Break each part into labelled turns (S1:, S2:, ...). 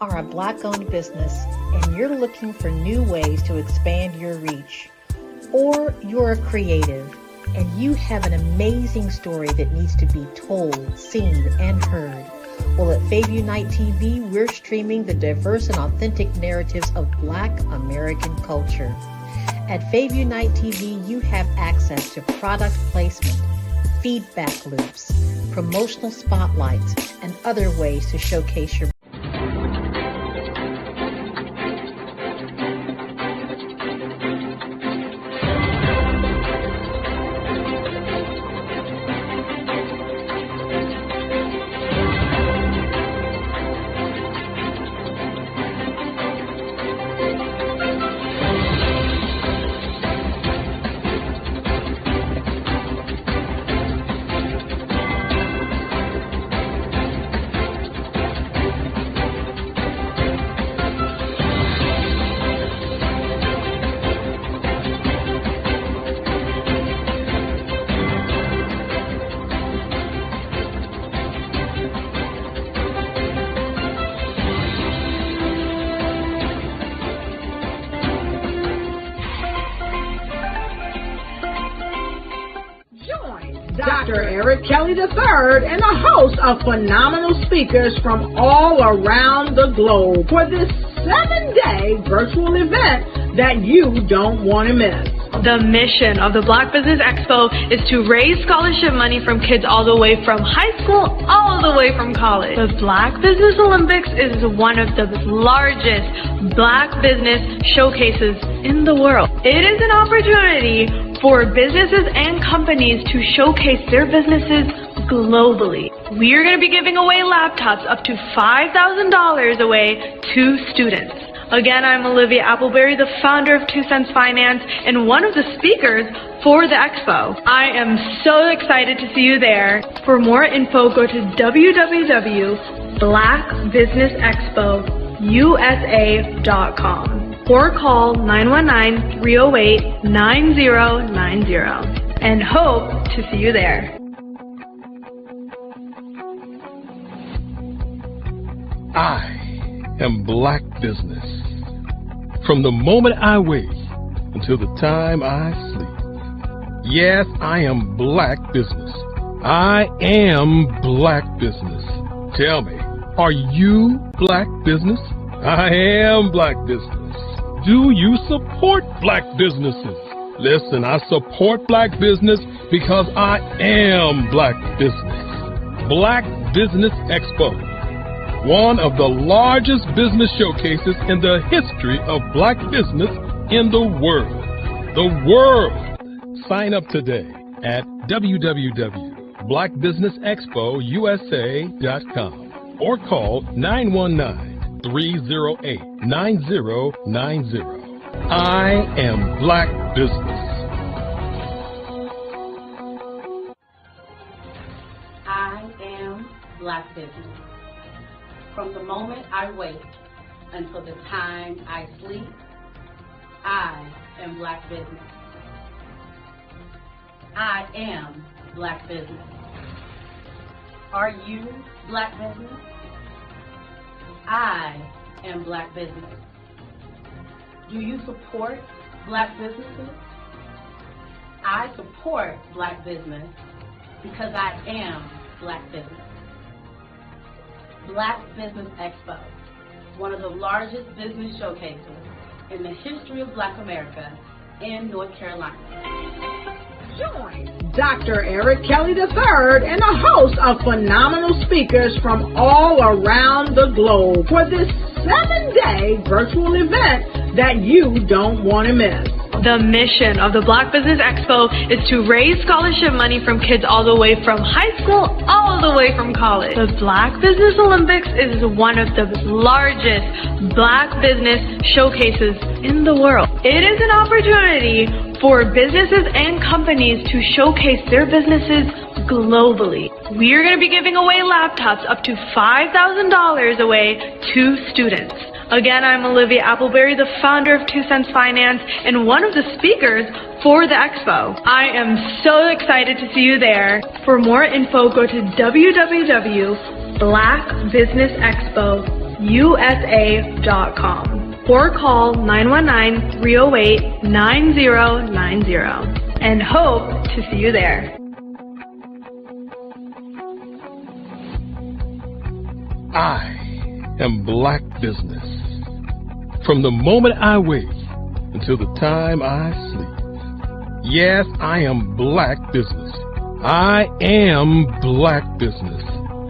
S1: are a Black-owned business and you're looking for new ways to expand your reach, or you're a creative and you have an amazing story that needs to be told, seen, and heard, well, at Fave Unite TV, we're streaming the diverse and authentic narratives of Black American culture. At Fave Unite TV, you have access to product placement, feedback loops, promotional spotlights, and other ways to showcase your
S2: Dr. Eric Kelly III and a host of phenomenal speakers from all around the globe for this 7-day virtual event that you don't want to miss.
S3: The mission of the Black Business Expo is to raise scholarship money from kids all the way from high school, all the way from college. The Black Business Olympics is one of the largest Black business showcases in the world. It is an opportunity for businesses and companies to showcase their businesses globally. We are going to be giving away laptops up to $5,000 away to students. Again, I'm Olivia Appleberry, the founder of 2 Cents Finance and one of the speakers for the expo. I am so excited to see you there. For more info, go to www.blackbusinessexpousa.com or call 919-308-9090 and hope to see you there.
S4: I am Black Business. From the moment I wake until the time I sleep. Yes, I am Black Business. I am Black Business. Tell me, are you Black Business? I am Black Business. Do you support Black businesses? Listen, I support Black business because I am Black Business. Black Business Expo, one of the largest business showcases in the history of Black business in the world. The world! Sign up today at www.blackbusinessexpousa.com or call 919-308-9090. I am Black Business.
S5: I am Black Business. From the moment I wake until the time I sleep, I am Black Business. I am Black Business. Are you Black Business? I am Black Business. Do you support Black businesses? I support Black business because I am Black Business. Black Business Expo, one of the largest business showcases in the history of Black America in North Carolina.
S2: Join Dr. Eric Kelly III and a host of phenomenal speakers from all around the globe for this 7-day virtual event that you don't want to miss.
S3: The mission of the Black Business Expo is to raise scholarship money from kids all the way from high school, all the way from college. The Black Business Olympics is one of the largest Black business showcases in the world. It is an opportunity for businesses and companies to showcase their businesses globally. We are going to be giving away laptops up to $5,000 away to students. Again, I'm Olivia Appleberry, the founder of 2 Cents Finance and one of the speakers for the expo. I am so excited to see you there. For more info, go to www.blackbusinessexpousa.com or call 919-308-9090 and hope to see you there.
S4: I am Black Business. From the moment I wake until the time I sleep. Yes, I am Black Business. I am Black Business.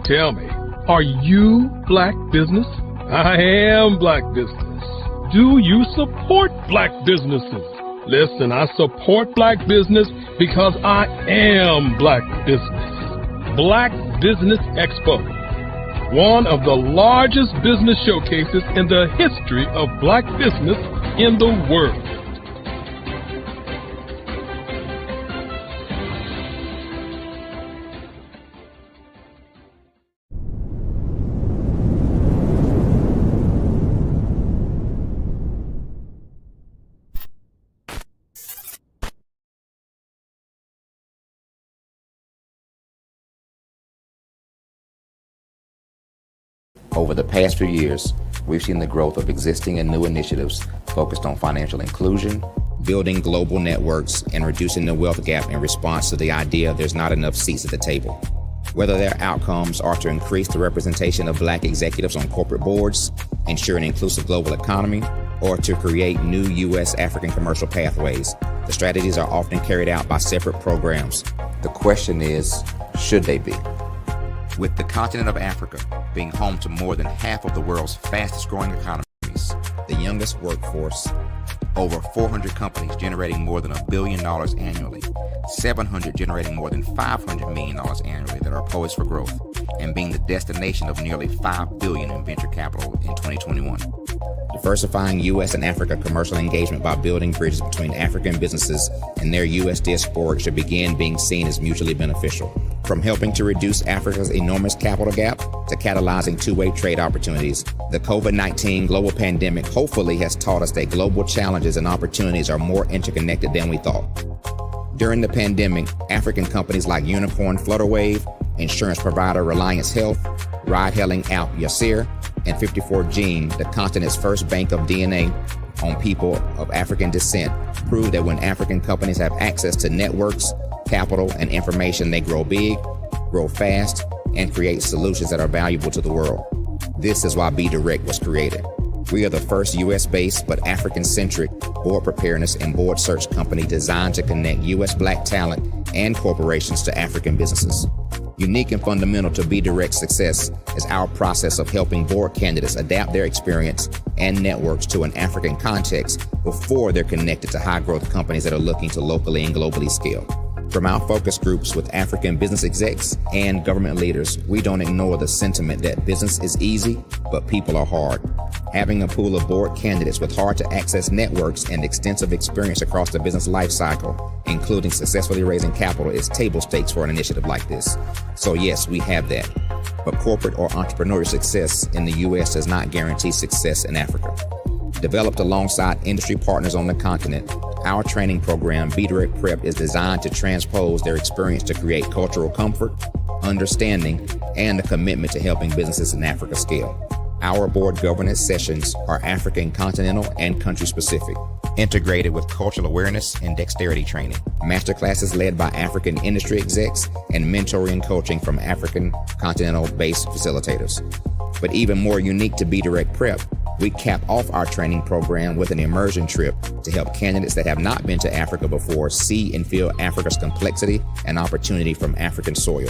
S4: Tell me, are you Black Business? I am Black Business. Do you support Black businesses? Listen, I support Black business because I am Black Business. Black Business Expo, one of the largest business showcases in the history of Black business in the world.
S6: Over the past few years, we've seen the growth of existing and new initiatives focused on financial inclusion, building global networks, and reducing the wealth gap in response to the idea there's not enough seats at the table. Whether their outcomes are to increase the representation of Black executives on corporate boards, ensure an inclusive global economy, or to create new U.S. African commercial pathways, the strategies are often carried out by separate programs. The question is, should they be? With the continent of Africa being home to more than half of the world's fastest growing economies, the youngest workforce, over 400 companies generating more than $1 billion annually, 700 generating more than $500 million annually that are poised for growth, and being the destination of nearly $5 billion in venture capital in 2021. Diversifying U.S. and Africa commercial engagement by building bridges between African businesses and their U.S. diaspora should begin being seen as mutually beneficial. From helping to reduce Africa's enormous capital gap to catalyzing two-way trade opportunities, the COVID-19 global pandemic hopefully has taught us that global challenges and opportunities are more interconnected than we thought. During the pandemic, African companies like Unicorn Flutterwave, insurance provider Reliance Health, ride-hailing app Yasir, and 54Gene, the continent's first bank of DNA on people of African descent, prove that when African companies have access to networks, capital, and information, they grow big, grow fast, and create solutions that are valuable to the world. This is why Be Direct was created. We are the first U.S.-based but African-centric board preparedness and board search company designed to connect U.S. Black talent and corporations to African businesses. Unique and fundamental to Be Direct's success is our process of helping board candidates adapt their experience and networks to an African context before they're connected to high-growth companies that are looking to locally and globally scale. From our focus groups with African business execs and government leaders, we don't ignore the sentiment that business is easy, but people are hard. Having a pool of board candidates with hard-to-access networks and extensive experience across the business life cycle, including successfully raising capital, is table stakes for an initiative like this. So yes, we have that. But corporate or entrepreneurial success in the U.S. does not guarantee success in Africa. Developed alongside industry partners on the continent, our training program, Be Direct Prep, is designed to transpose their experience to create cultural comfort, understanding, and a commitment to helping businesses in Africa scale. Our board governance sessions are African continental and country specific, integrated with cultural awareness and dexterity training, masterclasses led by African industry execs, and mentoring and coaching from African continental-based facilitators. But even more unique to Be Direct Prep, we cap off our training program with an immersion trip to help candidates that have not been to Africa before see and feel Africa's complexity and opportunity from African soil.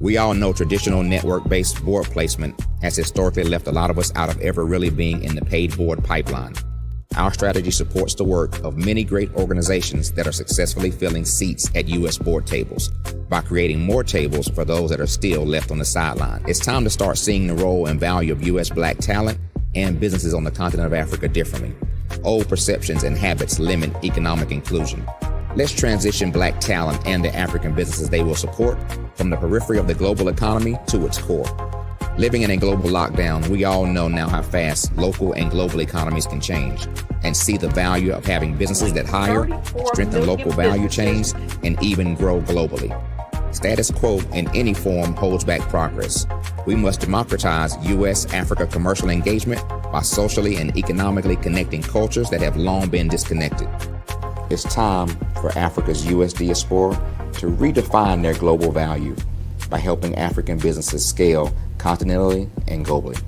S6: We all know traditional network-based board placement has historically left a lot of us out of ever really being in the paid board pipeline. Our strategy supports the work of many great organizations that are successfully filling seats at U.S. board tables by creating more tables for those that are still left on the sideline. It's time to start seeing the role and value of U.S. Black talent and businesses on the continent of Africa differently. Old perceptions and habits limit economic inclusion. Let's transition Black talent and the African businesses they will support from the periphery of the global economy to its core. Living in a global lockdown, we all know now how fast local and global economies can change, and see the value of having businesses that hire, strengthen local value chains, and even grow globally. Status quo in any form holds back progress. We must democratize U.S.-Africa commercial engagement by socially and economically connecting cultures that have long been disconnected. It's time for Africa's U.S. diaspora to redefine their global value by helping African businesses scale continentally and globally.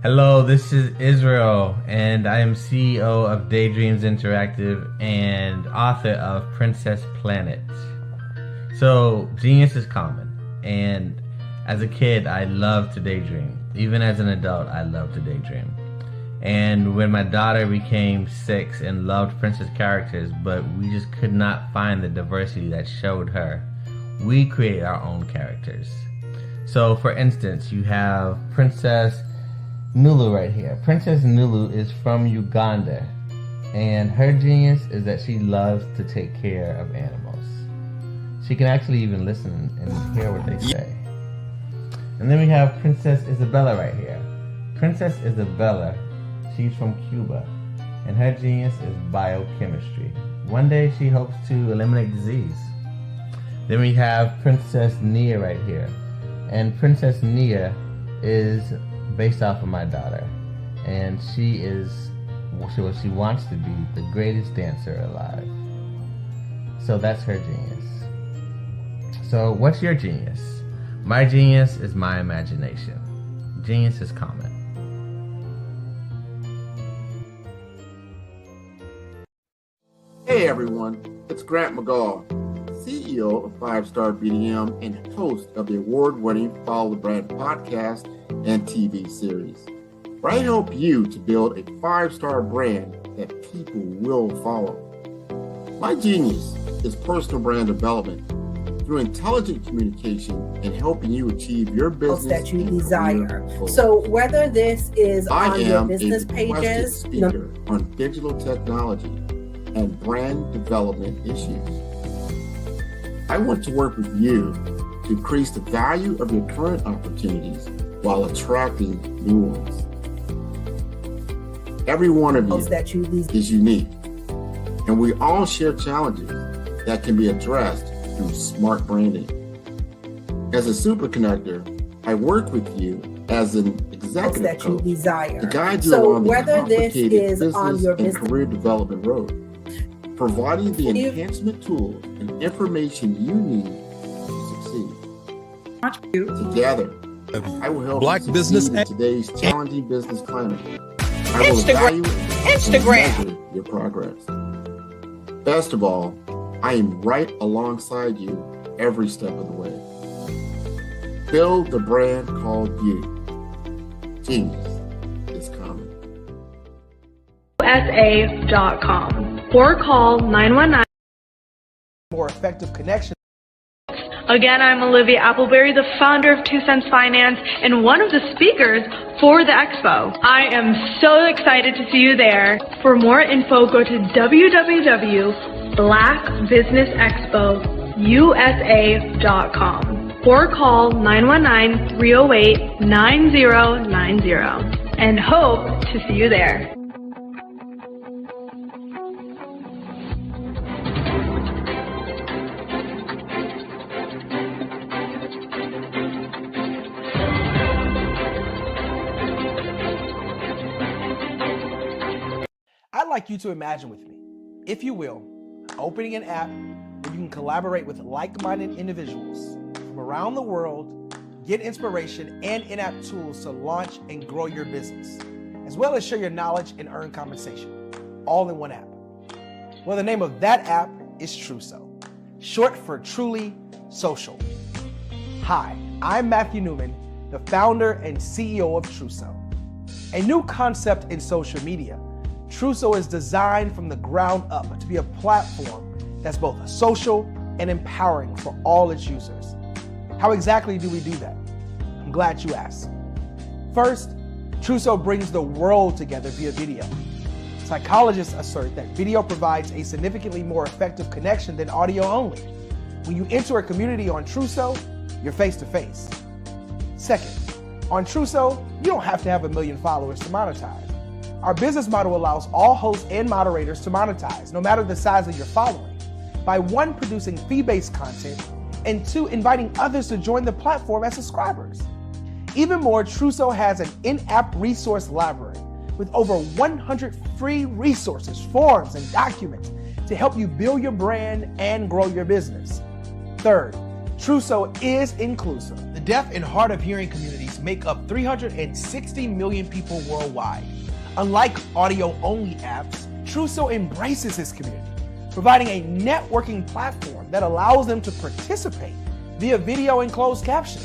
S7: Hello, this is Israel, and I am CEO of Daydreams Interactive and author of Princess Planet. So, genius is common, and as a kid, I loved to daydream. Even as an adult, I loved to daydream. And when my daughter became 6 and loved princess characters, but we just could not find the diversity that showed her, we created our own characters. So, for instance, you have Princess Nulu right here. Princess Nulu is from Uganda, and her genius is that she loves to take care of animals. She can actually even listen and hear what they say. And then we have Princess Isabella right here. Princess Isabella, she's from Cuba, and her genius is biochemistry. One day she hopes to eliminate disease. Then we have Princess Nia right here, and Princess Nia is based off of my daughter, and she wants to be the greatest dancer alive. So that's her genius. So what's your genius? My genius is my imagination. Genius is common.
S8: Hey everyone, it's Grant McGaw, CEO of 5 Star BDM and host of the award-winning Follow the Brand podcast and TV series, where I help you to build a 5-star brand that people will follow. My genius is personal brand development through intelligent communication and helping you achieve your business
S9: that you desire. So whether this is on your business pages,
S8: speaker on digital technology and brand development issues. I want to work with you to increase the value of your current opportunities while attracting new ones. Every one of you is unique, and we all share challenges that can be addressed through smart branding. As a super connector, I work with you as an executive coach to guide you along the complicated business and career development road, providing the enhancement tools and information you need to succeed. Together, I will help
S4: Black
S8: you
S4: Business
S8: succeed in today's challenging business climate. I will evaluate and measure your progress. Best of all, I am right alongside you every step of the way. Build the brand called you. Genius is common.
S3: USA.com or call 919.
S10: More effective connection.
S3: Again, I'm Olivia Appleberry, the founder of 2 Cents Finance and one of the speakers for the expo. I am so excited to see you there. For more info, go to www.blackbusinessexpousa.com or call 919-308-9090 and hope to see you there.
S10: I'd like you to imagine with me, if you will, opening an app where you can collaborate with like-minded individuals from around the world, get inspiration and in-app tools to launch and grow your business, as well as share your knowledge and earn compensation, all in one app. Well, the name of that app is Truso, short for Truly Social. Hi, I'm Matthew Newman, the founder and CEO of Truso, a new concept in social media. Truso is designed from the ground up to be a platform that's both social and empowering for all its users. How exactly do we do that? I'm glad you asked. First, Truso brings the world together via video. Psychologists assert that video provides a significantly more effective connection than audio only. When you enter a community on Truso, you're face to face. Second, on Truso, you don't have to have 1 million followers to monetize. Our business model allows all hosts and moderators to monetize, no matter the size of your following, by 1, producing fee-based content, and 2, inviting others to join the platform as subscribers. Even more, Truso has an in-app resource library with over 100 free resources, forms, and documents to help you build your brand and grow your business. Third, Truso is inclusive. The deaf and hard of hearing communities make up 360 million people worldwide. Unlike audio-only apps, Truso embraces its community, providing a networking platform that allows them to participate via video and closed captioning.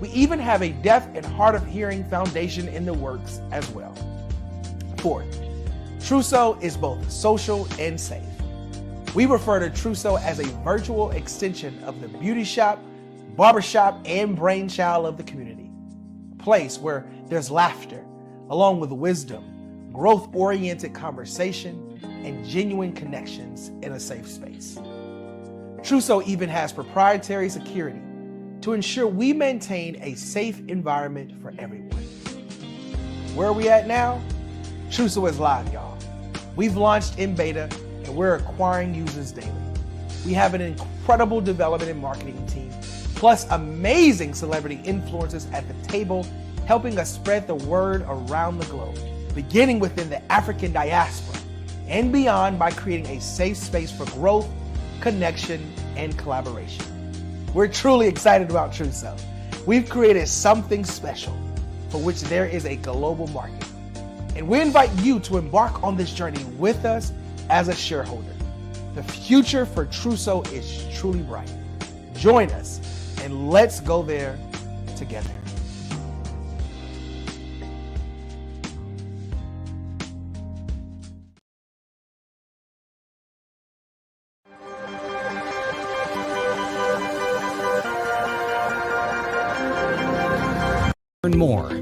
S10: We even have a deaf and hard of hearing foundation in the works as well. Fourth, Truso is both social and safe. We refer to Truso as a virtual extension of the beauty shop, barbershop, and brainchild of the community. A place where there's laughter, along with wisdom, growth-oriented conversation, and genuine connections in a safe space. Truso even has proprietary security to ensure we maintain a safe environment for everyone. Where are we at now? Truso is live, y'all. We've launched in beta and we're acquiring users daily. We have an incredible development and marketing team, plus amazing celebrity influencers at the table, helping us spread the word around the globe, beginning within the African diaspora and beyond by creating a safe space for growth, connection, and collaboration. We're truly excited about Truso. We've created something special for which there is a global market. And we invite you to embark on this journey with us as a shareholder. The future for Truso is truly bright. Join us and let's go there together.
S11: Learn more.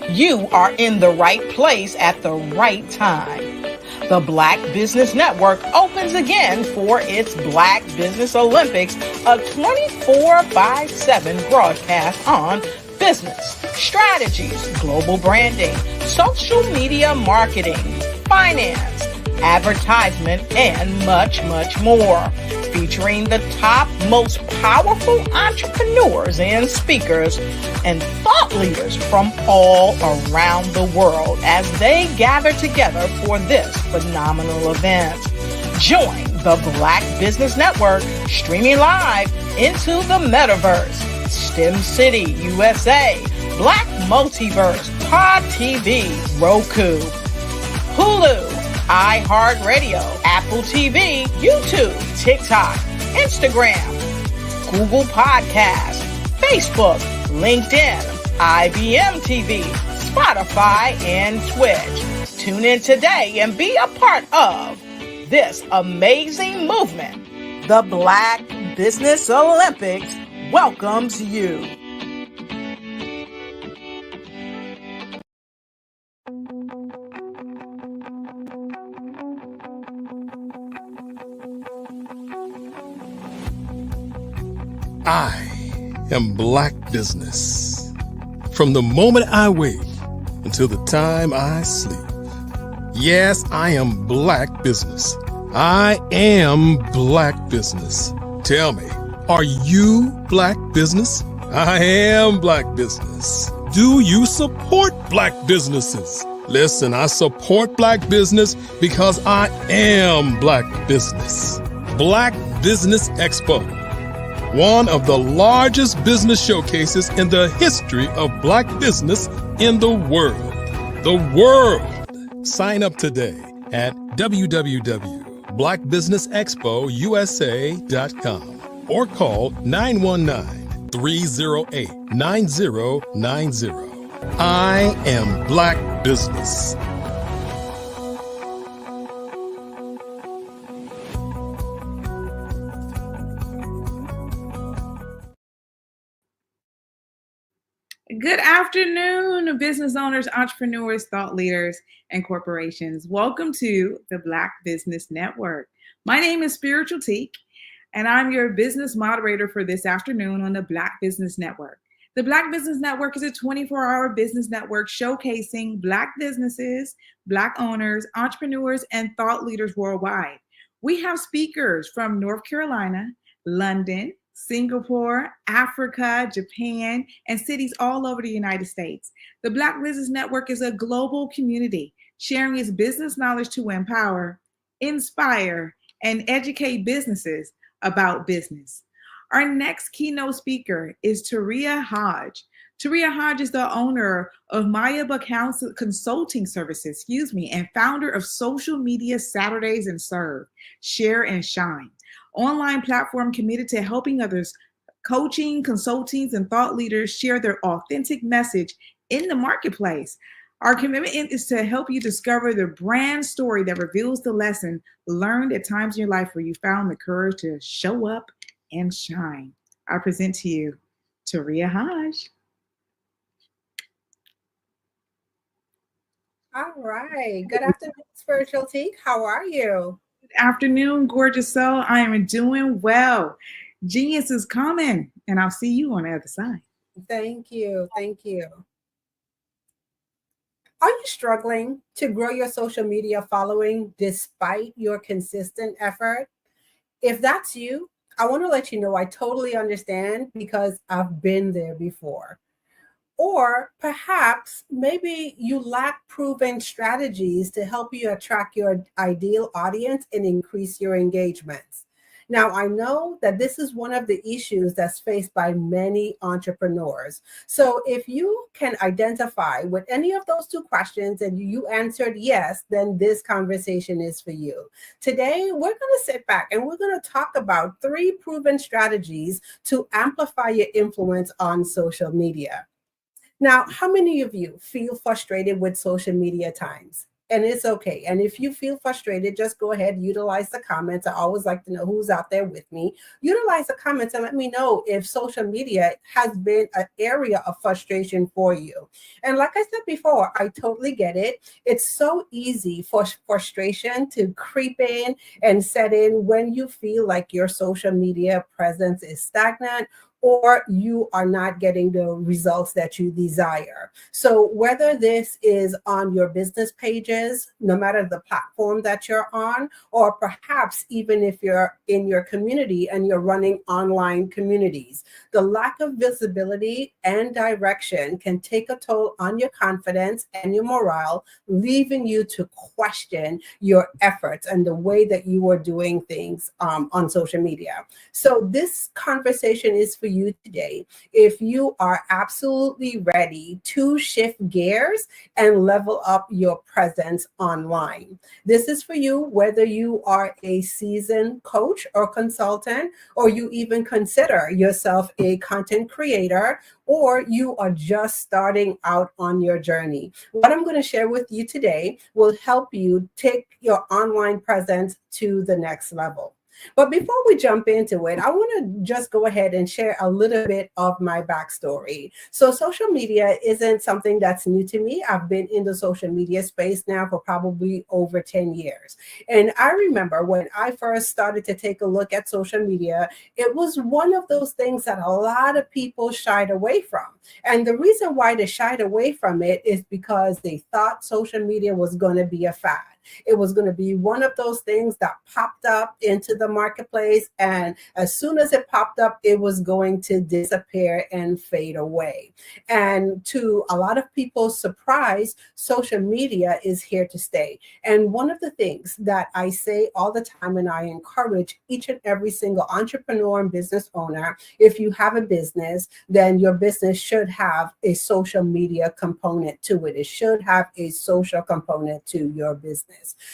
S2: You are in the right place at the right time. The Black Business Network opens again for its Black Business Olympics, a 24/7 broadcast on business, strategies, global branding, social media marketing, finance, advertisement, and much, much more. Featuring the top, most powerful entrepreneurs and speakers and thought leaders from all around the world as they gather together for this phenomenal event. Join the Black Business Network streaming live into the metaverse, STEM City USA, Black Multiverse, Pod TV, Roku, Hulu, iHeartRadio, Apple TV, YouTube, TikTok, Instagram, Google Podcasts, Facebook, LinkedIn, IBM TV, Spotify, and Twitch. Tune in today and be a part of this amazing movement. The Black Business Olympics welcomes you.
S4: I am Black Business. From the moment I wake until the time I sleep. Yes, I am Black Business. I am Black Business. Tell me, are you Black Business? I am Black Business. Do you support Black businesses? Listen, I support Black business because I am Black Business. Black Business Expo, one of the largest business showcases in the history of Black business in the world. The world! Sign up today at www.blackbusinessexpousa.com or call 919-308-9090. I am Black Business.
S12: Good afternoon, business owners, entrepreneurs, thought leaders, and corporations. Welcome to the Black Business Network. My name is Spiritual Teak, and I'm your business moderator for this afternoon on the Black Business Network. The Black Business Network is a 24-hour business network showcasing Black businesses, Black owners, entrepreneurs, and thought leaders worldwide. We have speakers from North Carolina, London, Singapore, Africa, Japan, and cities all over the United States. The Black Business Network is a global community sharing its business knowledge to empower, inspire, and educate businesses about business. Our next keynote speaker is Taria Hodge. Taria Hodge is the owner of Mayaba Consulting Services, and founder of Social Media Saturdays and Serve, Share and Shine, online platform committed to helping others, coaching, consultants, and thought leaders share their authentic message in the marketplace. Our commitment is to help you discover the brand story that reveals the lesson learned at times in your life where you found the courage to show up and shine. I present to you Taria Hodge.
S9: All right. Good afternoon, Spiritual Teak. How are you?
S12: Good afternoon, gorgeous soul. I am doing well. Genius is coming, and I'll see you on the other side.
S9: Thank you. Thank you. Are you struggling to grow your social media following despite your consistent effort? If that's you, I want to let you know I totally understand because I've been there before. Or perhaps maybe you lack proven strategies to help you attract your ideal audience and increase your engagements. Now, I know that this is one of the issues that's faced by many entrepreneurs. So if you can identify with any of those two questions and you answered yes, then this conversation is for you. Today, we're going to sit back and we're going to talk about 3 proven strategies to amplify your influence on social media. Now, how many of you feel frustrated with social media times? And it's okay. And if you feel frustrated, just go ahead, utilize the comments. I always like to know who's out there with me. Utilize the comments and let me know if social media has been an area of frustration for you. And like I said before, I totally get it. It's so easy for frustration to creep in and set in when you feel like your social media presence is stagnant or you are not getting the results that you desire. So whether this is on your business pages, no matter the platform that you're on, or perhaps even if you're in your community and you're running online communities, the lack of visibility and direction can take a toll on your confidence and your morale, leaving you to question your efforts and the way that you are doing things on social media. So this conversation is for you today if you are absolutely ready to shift gears and level up your presence online. This is for you whether you are a seasoned coach or consultant, or you even consider yourself a content creator, or you are just starting out on your journey. What I'm going to share with you today will help you take your online presence to the next level. But before we jump into it, I want to just go ahead and share a little bit of my backstory. So social media isn't something that's new to me. I've been in the social media space now for probably over 10 years. And I remember when I first started to take a look at social media, it was one of those things that a lot of people shied away from. And the reason why they shied away from it is because they thought social media was going to be a fad. It was going to be one of those things that popped up into the marketplace, and as soon as it popped up, it was going to disappear and fade away. And to a lot of people's surprise, social media is here to stay. And one of the things that I say all the time, and I encourage each and every single entrepreneur and business owner, if you have a business, then your business should have a social media component to it. It should have a social component to your business.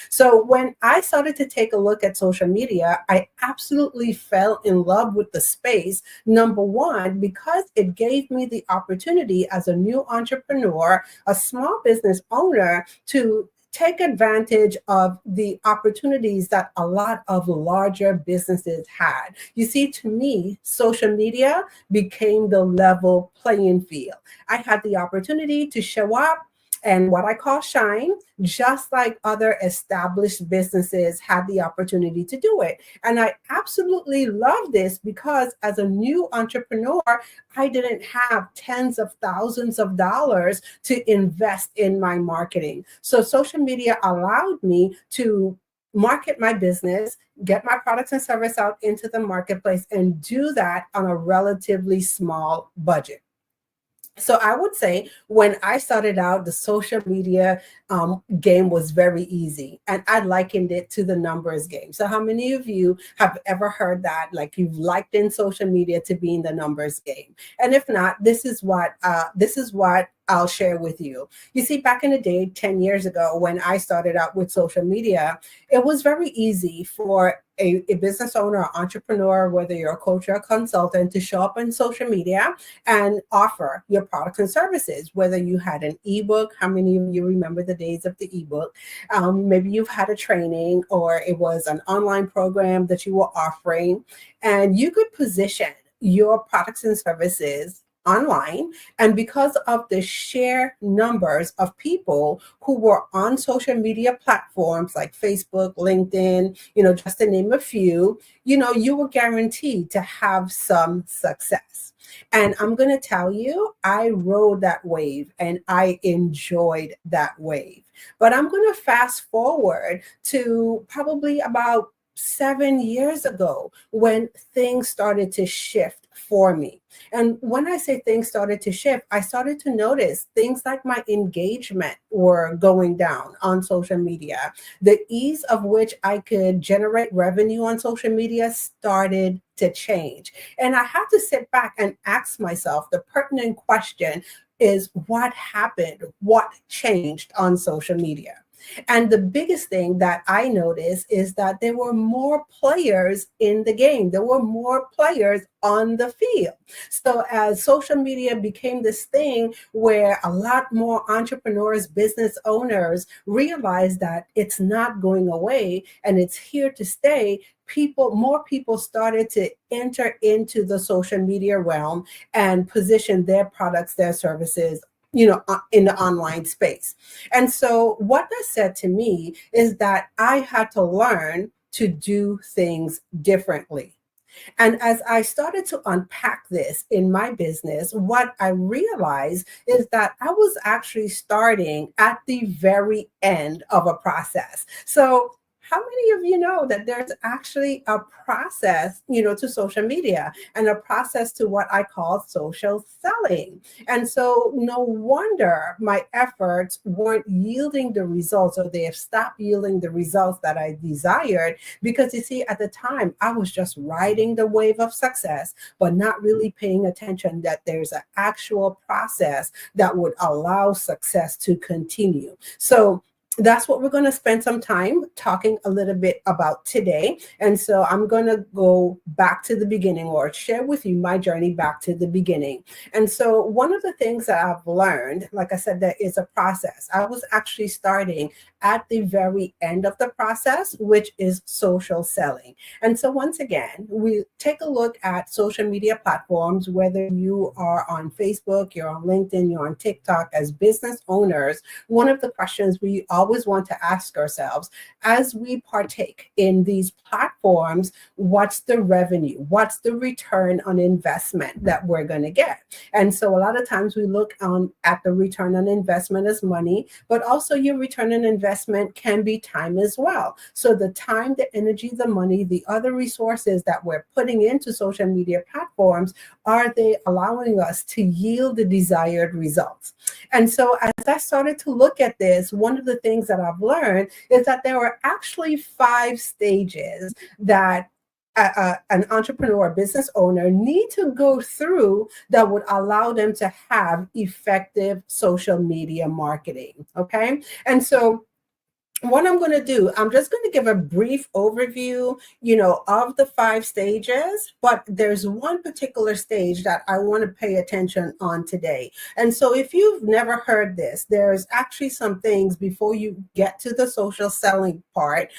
S9: So when I started to take a look at social media, I absolutely fell in love with the space. Number one, because it gave me the opportunity as a new entrepreneur, a small business owner, to take advantage of the opportunities that a lot of larger businesses had. You see, to me, social media became the level playing field. I had the opportunity to show up and what I call shine, just like other established businesses had the opportunity to do it. And I absolutely love this because as a new entrepreneur, I didn't have tens of thousands of dollars to invest in my marketing. So social media allowed me to market my business, get my products and service out into the marketplace, and do that on a relatively small budget. So I would say when I started out, the social media game was very easy, and I likened it to the numbers game. So how many of you have ever heard that, like you've liked in social media to be in the numbers game? And if not, this is what I'll share with you. You see, back in the day, 10 years ago, when I started out with social media, it was very easy for a business owner or entrepreneur, whether you're a coach or a consultant, to show up on social media and offer your products and services, whether you had an ebook. How many of you remember the days of the ebook? Maybe you've had a training, or it was an online program that you were offering, and you could position your products and services online. And because of the sheer numbers of people who were on social media platforms like Facebook, LinkedIn, just to name a few, you were guaranteed to have some success. And I'm going to tell you, I rode that wave and I enjoyed that wave. But I'm going to fast forward to probably about 7 years ago when things started to shift for me. And when I say things started to shift, I started to notice things like my engagement were going down on social media. The ease of which I could generate revenue on social media started to change. And I had to sit back and ask myself the pertinent question is, what happened? What changed on social media? And the biggest thing that I noticed is that there were more players in the game. There were more players on the field. So as social media became this thing where a lot more entrepreneurs, business owners realized that it's not going away and it's here to stay, more people started to enter into the social media realm and position their products, their services, in the online space. And so what that said to me is that I had to learn to do things differently. And as I started to unpack this in my business, what I realized is that I was actually starting at the very end of a process. So how many of you know that there's actually a process, to social media, and a process to what I call social selling? And so no wonder my efforts weren't yielding the results, or they have stopped yielding the results that I desired, because you see, at the time I was just riding the wave of success, but not really paying attention that there's an actual process that would allow success to continue. So that's what we're going to spend some time talking a little bit about today. And so I'm going to go back to the beginning, or share with you my journey back to the beginning. And so one of the things that I've learned, like I said, there is a process. I was actually starting at the very end of the process, which is social selling. And so once again, we take a look at social media platforms, whether you are on Facebook, you're on LinkedIn, you're on TikTok. As business owners, one of the questions we always want to ask ourselves as we partake in these platforms, what's the revenue? What's the return on investment that we're going to get? And so a lot of times we look at the return on investment as money, but also your return on investment can be time as well. So the time, the energy, the money, the other resources that we're putting into social media platforms, are they allowing us to yield the desired results? And so as I started to look at this, one of the things that I've learned is that there are actually 5 stages that an entrepreneur, business owner need to go through that would allow them to have effective social media marketing. Okay. And so what I'm going to do, I'm just going to give a brief overview, of the 5 stages, but there's one particular stage that I want to pay attention on today. And so if you've never heard this, there's actually some things before you get to the social selling part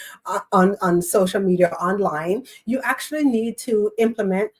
S9: on social media online, you actually need to implement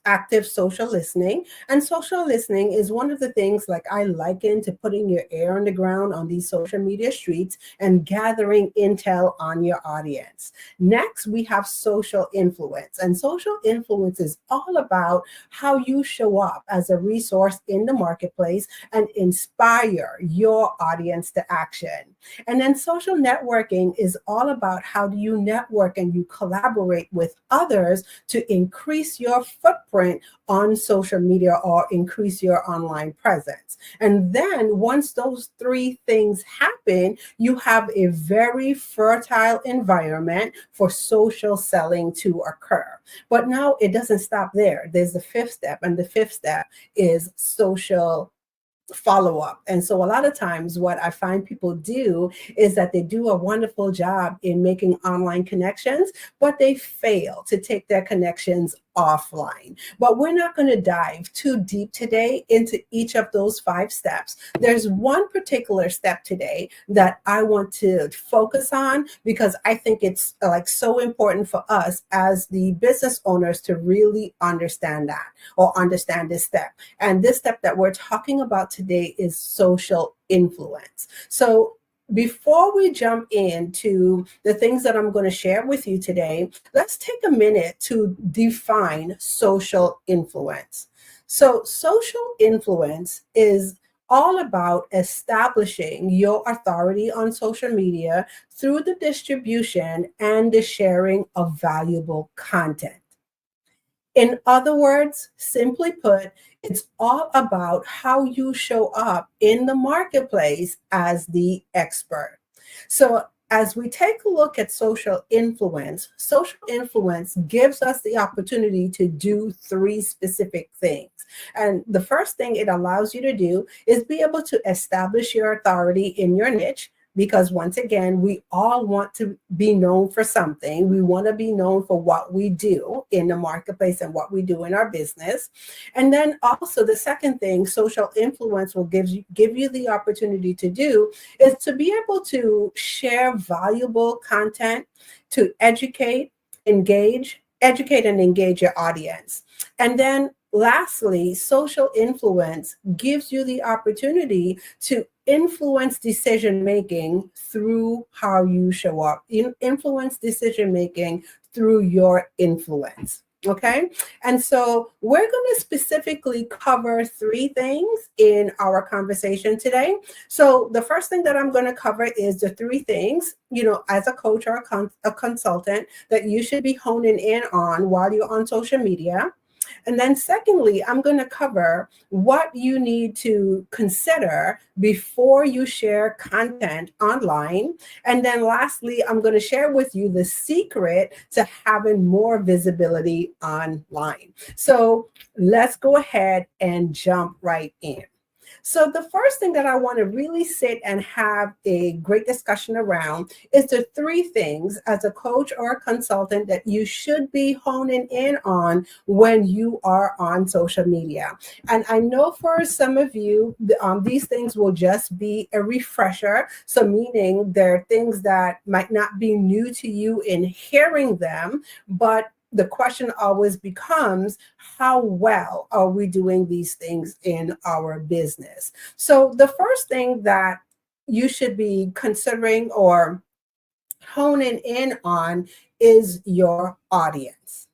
S9: active social listening. And social listening is one of the things like I liken to putting your ear on the ground on these social media streets and gathering intel on your audience. Next, we have social influence. And social influence is all about how you show up as a resource in the marketplace and inspire your audience to action. And then social networking is all about how do you network and you collaborate with others to increase your footprint on social media or increase your online presence. And then once those three things happen, you have a very fertile environment for social selling to occur. But now it doesn't stop there. There's the fifth step, and the fifth step is social follow-up. And so a lot of times what I find people do is that they do a wonderful job in making online connections, but they fail to take their connections offline. But we're not going to dive too deep today into each of those 5 steps. There's one particular step today that I want to focus on because I think it's like so important for us as the business owners to really understand that or understand this step. And this step that we're talking about today is social influence. So before we jump into the things that I'm going to share with you today, let's take a minute to define social influence. So social influence is all about establishing your authority on social media through the distribution and the sharing of valuable content. In other words, simply put, it's all about how you show up in the marketplace as the expert. So as we take a look at social influence gives us the opportunity to do 3 specific things. And the first thing it allows you to do is be able to establish your authority in your niche. Because once again, we all want to be known for something. We want to be known for what we do in the marketplace and what we do in our business. And then also the second thing social influence will give you the opportunity to do is to be able to share valuable content to educate and engage your audience. And then lastly, social influence gives you the opportunity to influence decision-making through how you show up. Influence decision-making through your influence. Okay. And so we're going to specifically cover 3 things in our conversation today. So the first thing that I'm going to cover is the 3 things, as a coach or a consultant that you should be honing in on while you're on social media. And then secondly, I'm going to cover what you need to consider before you share content online. And then lastly, I'm going to share with you the secret to having more visibility online. So let's go ahead and jump right in. So the first thing that I want to really sit and have a great discussion around is the 3 things as a coach or a consultant that you should be honing in on when you are on social media. And I know for some of you, these things will just be a refresher. So meaning they're things that might not be new to you in hearing them, but the question always becomes, how well are we doing these things in our business? So the first thing that you should be considering or honing in on is your audience.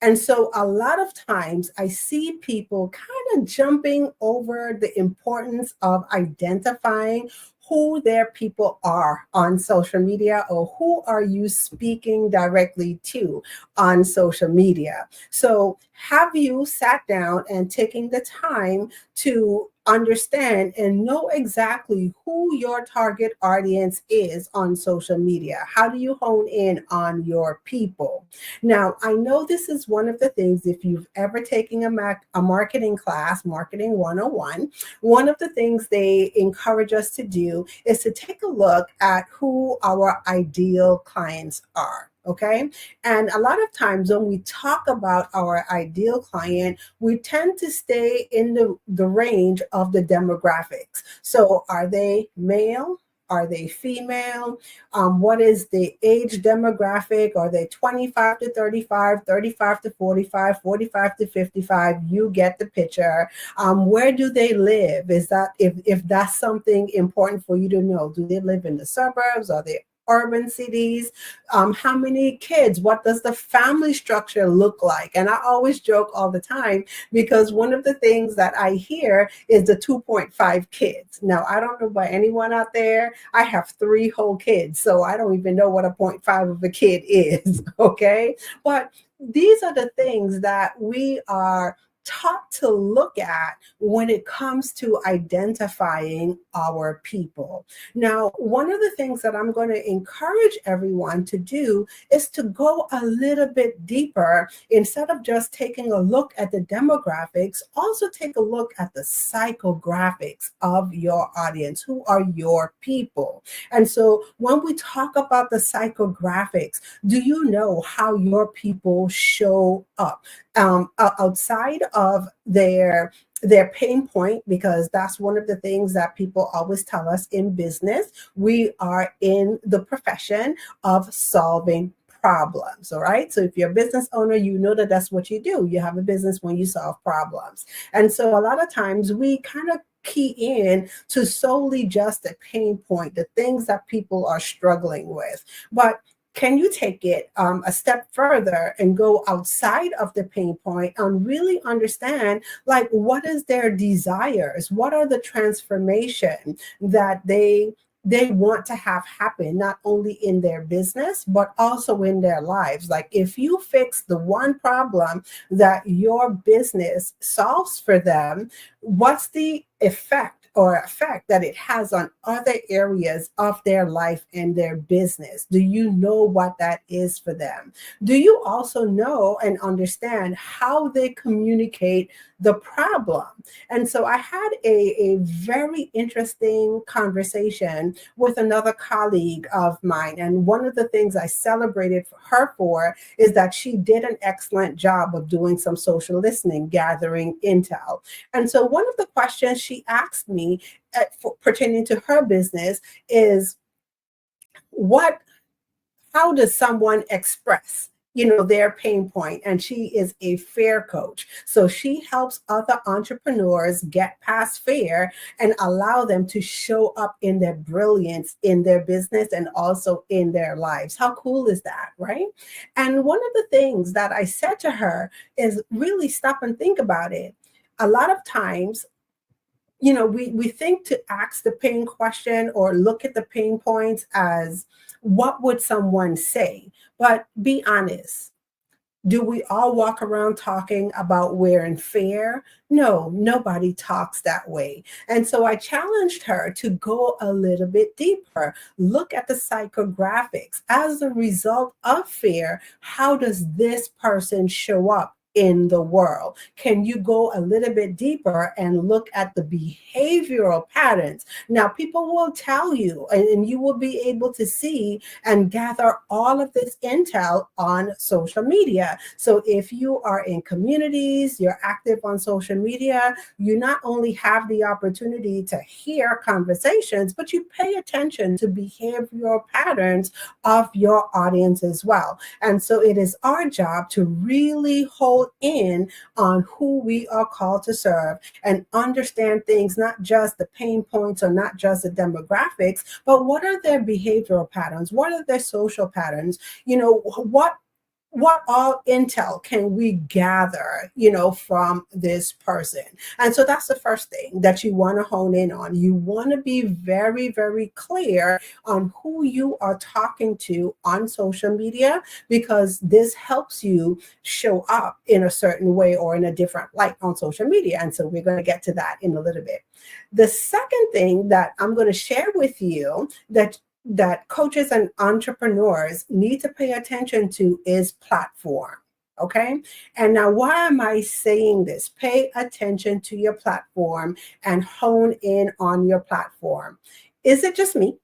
S9: And so a lot of times I see people kind of jumping over the importance of identifying who their people are on social media or who are you speaking directly to on social media. So have you sat down and taken the time to understand and know exactly who your target audience is on social media? How do you hone in on your people? Now, I know this is one of the things, if you've ever taken a marketing class, Marketing 101, one of the things they encourage us to do is to take a look at who our ideal clients are. Okay. And a lot of times when we talk about our ideal client, we tend to stay in the range of the demographics. So are they male? Are they female? What is the age demographic? Are they 25 to 35, 35 to 45, 45 to 55? You get the picture. Where do they live? Is that if that's something important for you to know? Do they live in the suburbs? Are they urban cities? How many kids? What does the family structure look like? And I always joke all the time because one of the things that I hear is the 2.5 kids. Now, I don't know about anyone out there. I have 3 whole kids, so I don't even know what a 0.5 of a kid is, okay? But these are the things that we are taught to look at when it comes to identifying our people. Now, one of the things that I'm going to encourage everyone to do is to go a little bit deeper. Instead of just taking a look at the demographics, also take a look at the psychographics of your audience. Who are your people? And so when we talk about the psychographics, do you know how your people show up? Outside of their pain point, because that's one of the things that people always tell us in business. We are in the profession of solving problems. All right. So if you're a business owner, you know that that's what you do. You have a business when you solve problems. And so a lot of times we kind of key in to solely just the pain point, the things that people are struggling with. But can you take it a step further and go outside of the pain point and really understand, like, what is their desires? What are the transformation that they want to have happen, not only in their business, but also in their lives? Like, if you fix the one problem that your business solves for them, what's the effect that it has on other areas of their life and their business? Do you know what that is for them? Do you also know and understand how they communicate the problem? And so I had a very interesting conversation with another colleague of mine. And one of the things I celebrated her for is that she did an excellent job of doing some social listening, gathering intel. And so one of the questions she asked me pertaining to her business is, how does someone express their pain point? And she is a fear coach. So she helps other entrepreneurs get past fear and allow them to show up in their brilliance in their business and also in their lives. How cool is that, right? And one of the things that I said to her is, really stop and think about it. A lot of times, we think to ask the pain question or look at the pain points as, what would someone say? But be honest. Do we all walk around talking about we're in fear? No, nobody talks that way. And so I challenged her to go a little bit deeper. Look at the psychographics. As a result of fear, how does this person show up in the world? Can you go a little bit deeper and look at the behavioral patterns? Now, people will tell you, and you will be able to see and gather all of this intel on social media. So if you are in communities, you're active on social media, you not only have the opportunity to hear conversations, but you pay attention to behavioral patterns of your audience as well. And so it is our job to really hold in on who we are called to serve and understand things, not just the pain points or not just the demographics, but what are their behavioral patterns? What are their social patterns? What all intel can we gather, from this person? And so that's the first thing that you want to hone in on. You want to be very, very clear on who you are talking to on social media, because this helps you show up in a certain way or in a different light on social media. And so we're going to get to that in a little bit. The second thing that I'm going to share with you that coaches and entrepreneurs need to pay attention to is platform. Okay. And now, why am I saying this? Pay attention to your platform and hone in on your platform. Is it just me?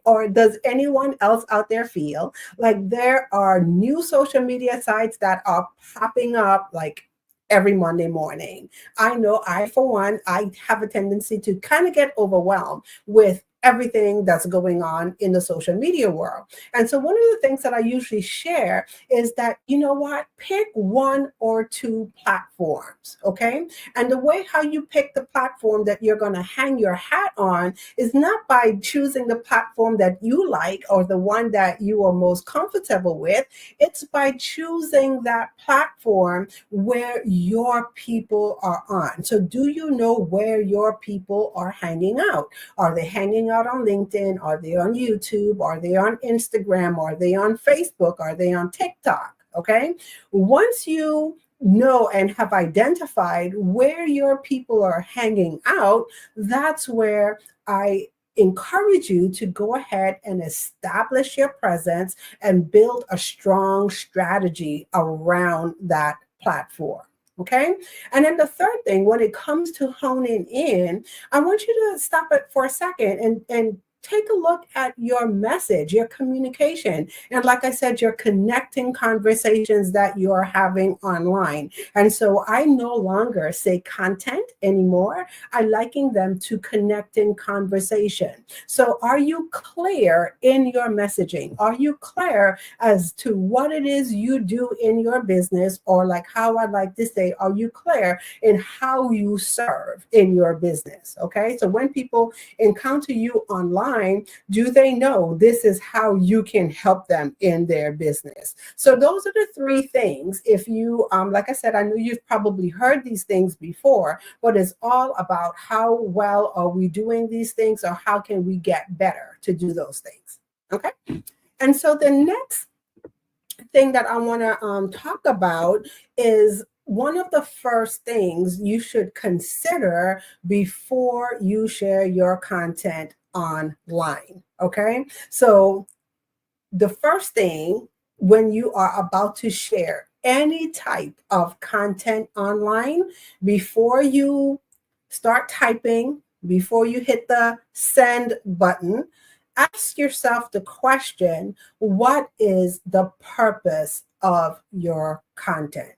S9: Or does anyone else out there feel like there are new social media sites that are popping up like every Monday morning? I know for one, I have a tendency to kind of get overwhelmed with everything that's going on in the social media world. And so one of the things that I usually share is that, you know what, pick one or two platforms, okay? And the way how you pick the platform that you're going to hang your hat on is not by choosing the platform that you like or the one that you are most comfortable with. It's by choosing that platform where your people are on. So do you know where your people are hanging out? Are they hanging out on LinkedIn? Are they on YouTube? Are they on Instagram? Are they on Facebook? Are they on TikTok? Okay. Once you know and have identified where your people are hanging out, that's where I encourage you to go ahead and establish your presence and build a strong strategy around that platform. Okay. And then the third thing, when it comes to honing in, I want you to stop it for a second and take a look at your message, your communication. And like I said, your connecting conversations that you're having online. And so I no longer say content anymore. I liken them to connecting conversation. So are you clear in your messaging? Are you clear as to what it is you do in your business? Or like how I like to say, are you clear in how you serve in your business? Okay. So when people encounter you online, do they know this is how you can help them in their business? So those are the three things. If you, like I said, I know you've probably heard these things before, but it's all about how well are we doing these things, or how can we get better to do those things? Okay. And so the next thing that I want to talk about is one of the first things you should consider before you share your content online. Okay. So the first thing when you are about to share any type of content online, before you start typing, before you hit the send button, ask yourself the question, what is the purpose of your content?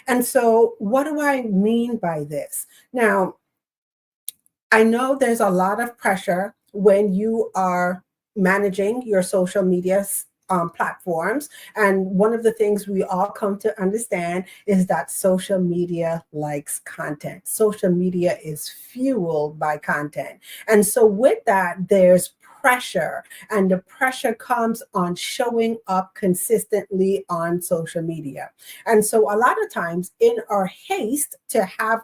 S9: And so what do I mean by this? Now, I know there's a lot of pressure when you are managing your social media platforms. And one of the things we all come to understand is that social media likes content. Social media is fueled by content. And so with that, there's pressure, and the pressure comes on showing up consistently on social media. And so a lot of times in our haste to have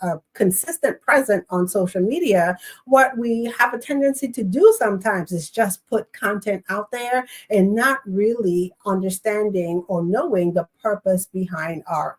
S9: a consistent presence on social media, what we have a tendency to do sometimes is just put content out there and not really understanding or knowing the purpose behind our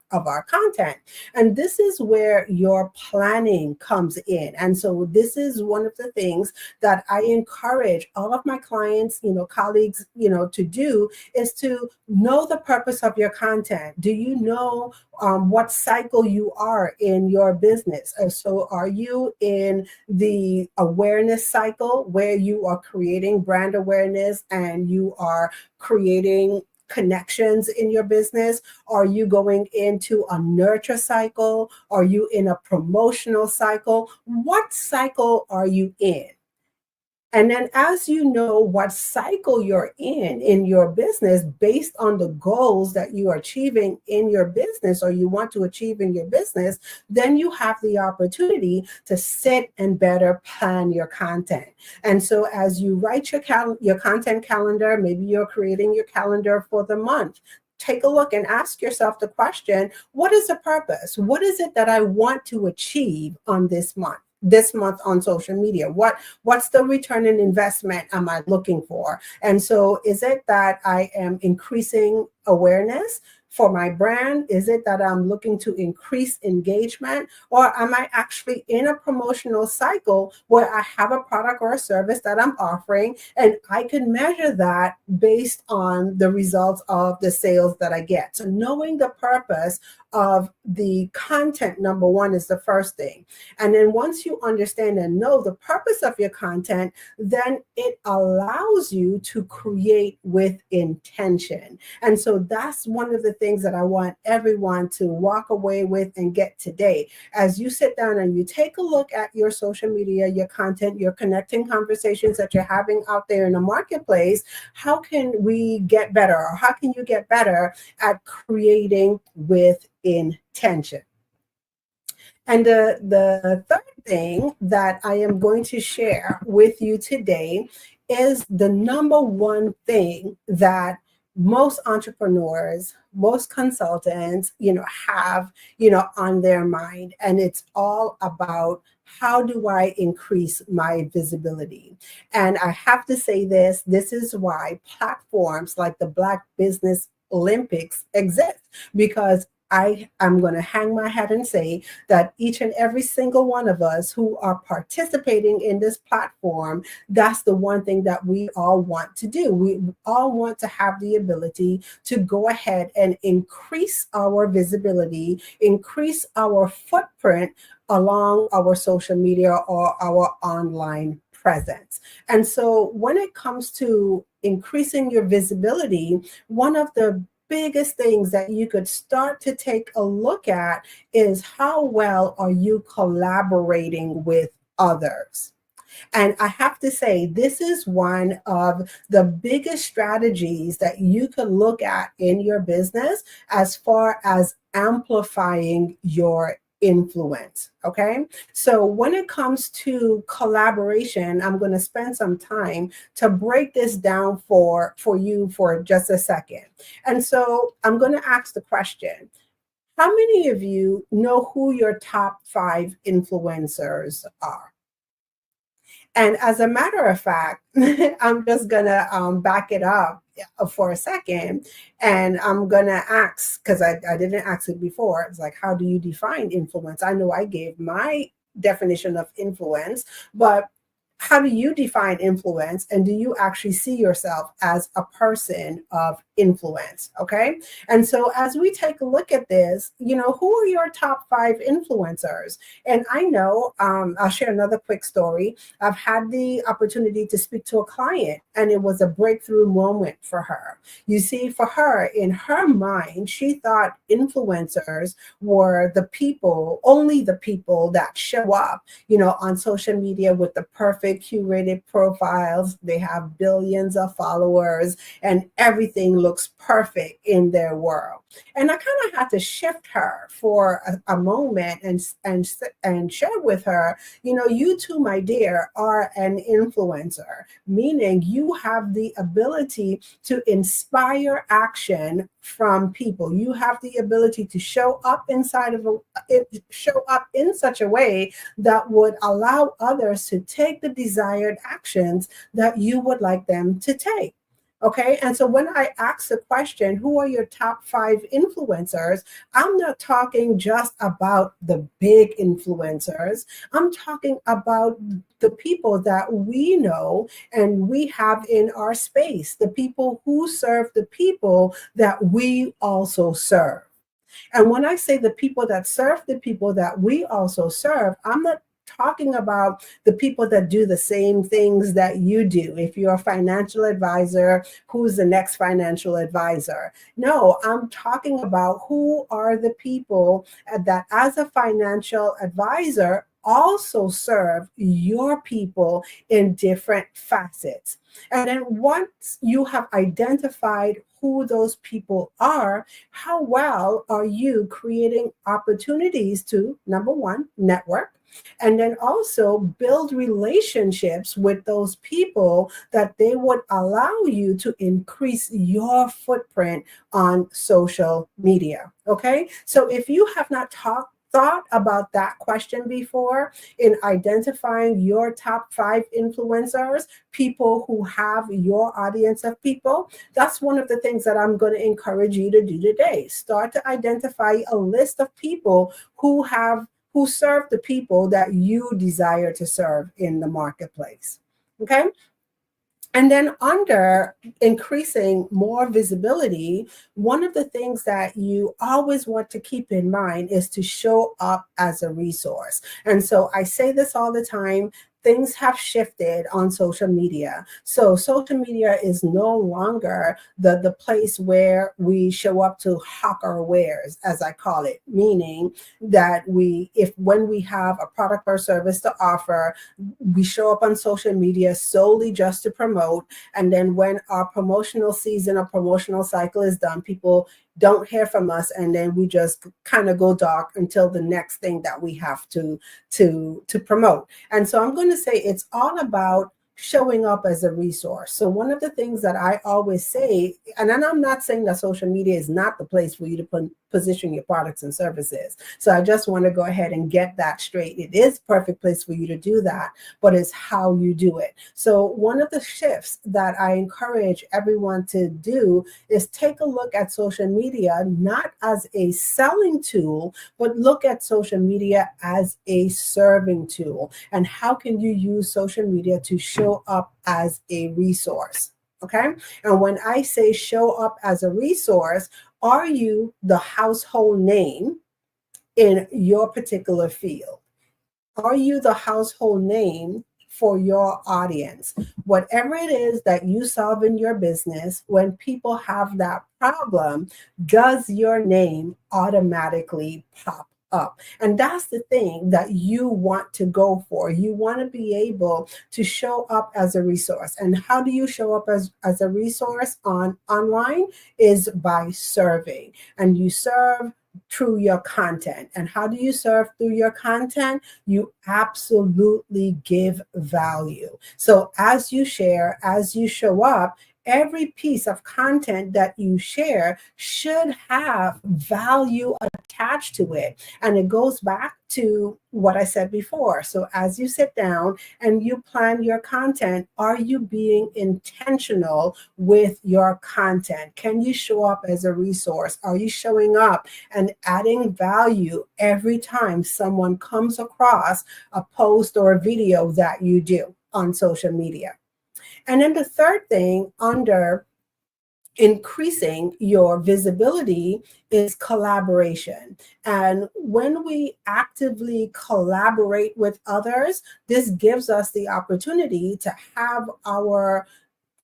S9: content. And this is where your planning comes in. And so this is one of the things that I encourage all of my clients, colleagues, to do, is to know the purpose of your content. Do you know what cycle you are in your business? So are you in the awareness cycle where you are creating brand awareness and you are creating connections in your business? Are you going into a nurture cycle? Are you in a promotional cycle? What cycle are you in? And then as you know what cycle you're in your business, based on the goals that you are achieving in your business or you want to achieve in your business, then you have the opportunity to sit and better plan your content. And so as you write your content calendar, maybe you're creating your calendar for the month, take a look and ask yourself the question, what is the purpose? What is it that I want to achieve on this month on social media? What's the return on investment am I looking for? And so is it that I am increasing awareness for my brand? Is it that I'm looking to increase engagement? Or am I actually in a promotional cycle where I have a product or a service that I'm offering and I can measure that based on the results of the sales that I get? So knowing the purpose of the content, number one, is the first thing. And then once you understand and know the purpose of your content, then it allows you to create with intention. And so that's one of the things that I want everyone to walk away with and get today. As you sit down and you take a look at your social media, your content, your connecting conversations that you're having out there in the marketplace, how can we get better, or how can you get better at creating with intention? And the third thing that I am going to share with you today is the number one thing that most entrepreneurs, most consultants, have, on their mind. And it's all about, how do I increase my visibility? And I have to say this is why platforms like the Black Business Olympics exist, because I am going to hang my hat and say that each and every single one of us who are participating in this platform, that's the one thing that we all want to do. We all want to have the ability to go ahead and increase our visibility, increase our footprint along our social media or our online presence. And so when it comes to increasing your visibility, one of the biggest things that you could start to take a look at is, how well are you collaborating with others? And I have to say, this is one of the biggest strategies that you can look at in your business as far as amplifying your influence. Okay. So when it comes to collaboration, I'm going to spend some time to break this down for you for just a second. And so I'm going to ask the question: how many of you know who your top 5 influencers are? And as a matter of fact, I'm just going to back it up for a second. And I'm going to ask, because I didn't ask it before. It's like, how do you define influence? I know I gave my definition of influence, but how do you define influence? And do you actually see yourself as a person of influence? Okay. And so as we take a look at this, who are your top 5 influencers? And I know, I'll share another quick story. I've had the opportunity to speak to a client, and it was a breakthrough moment for her. You see, for her, in her mind, she thought influencers were only the people that show up, on social media with the perfect curated profiles. They have billions of followers and everything looks perfect in their world. And I kind of had to shift her for a moment and share with her, you too, my dear, are an influencer, meaning you have the ability to inspire action from people. You have the ability to show up in such a way that would allow others to take the desired actions that you would like them to take. Okay. And so when I ask the question, who are your top 5 influencers? I'm not talking just about the big influencers. I'm talking about the people that we know and we have in our space, the people who serve the people that we also serve. And when I say the people that serve the people that we also serve, I'm not talking about the people that do the same things that you do. If you're a financial advisor, who's the next financial advisor? No, I'm talking about who are the people that, as a financial advisor, also serve your people in different facets. And then once you have identified who those people are, how well are you creating opportunities to, number one, network, and then also build relationships with those people that they would allow you to increase your footprint on social media. Okay. So if you have not thought about that question before, in identifying your top 5 influencers, people who have your audience of people, that's one of the things that I'm going to encourage you to do today. Start to identify a list of people who serve the people that you desire to serve in the marketplace. Okay. And then under increasing more visibility, one of the things that you always want to keep in mind is to show up as a resource. And so I say this all the time. things have shifted on social media. So social media is no longer the place where we show up to hawk our wares, as I call it, meaning that when we have a product or service to offer, we show up on social media solely just to promote. And then when our promotional season or promotional cycle is done, people don't hear from us, and then we just kind of go dark until the next thing that we have to promote. And so I'm going to say it's all about showing up as a resource. So one of the things that I always say, and I'm not saying that social media is not the place for you to position your products and services. So I just want to go ahead and get that straight. It is a perfect place for you to do that, but it's how you do it. So one of the shifts that I encourage everyone to do is take a look at social media, not as a selling tool, but look at social media as a serving tool. And how can you use social media to show up as a resource? Okay. And when I say show up as a resource, are you the household name in your particular field? Are you the household name for your audience? Whatever it is that you solve in your business, when people have that problem, does your name automatically pop up? And that's the thing that you want to go for. You want to be able to show up as a resource. And how do you show up as a resource online? Is by serving. And you serve through your content. And how do you serve through your content? You absolutely give value. So as you share, as you show up, every piece of content that you share should have value attached to it. And it goes back to what I said before. So as you sit down and you plan your content, are you being intentional with your content? Can you show up as a resource? Are you showing up and adding value every time someone comes across a post or a video that you do on social media? And then the third thing under increasing your visibility is collaboration. And when we actively collaborate with others, this gives us the opportunity to have our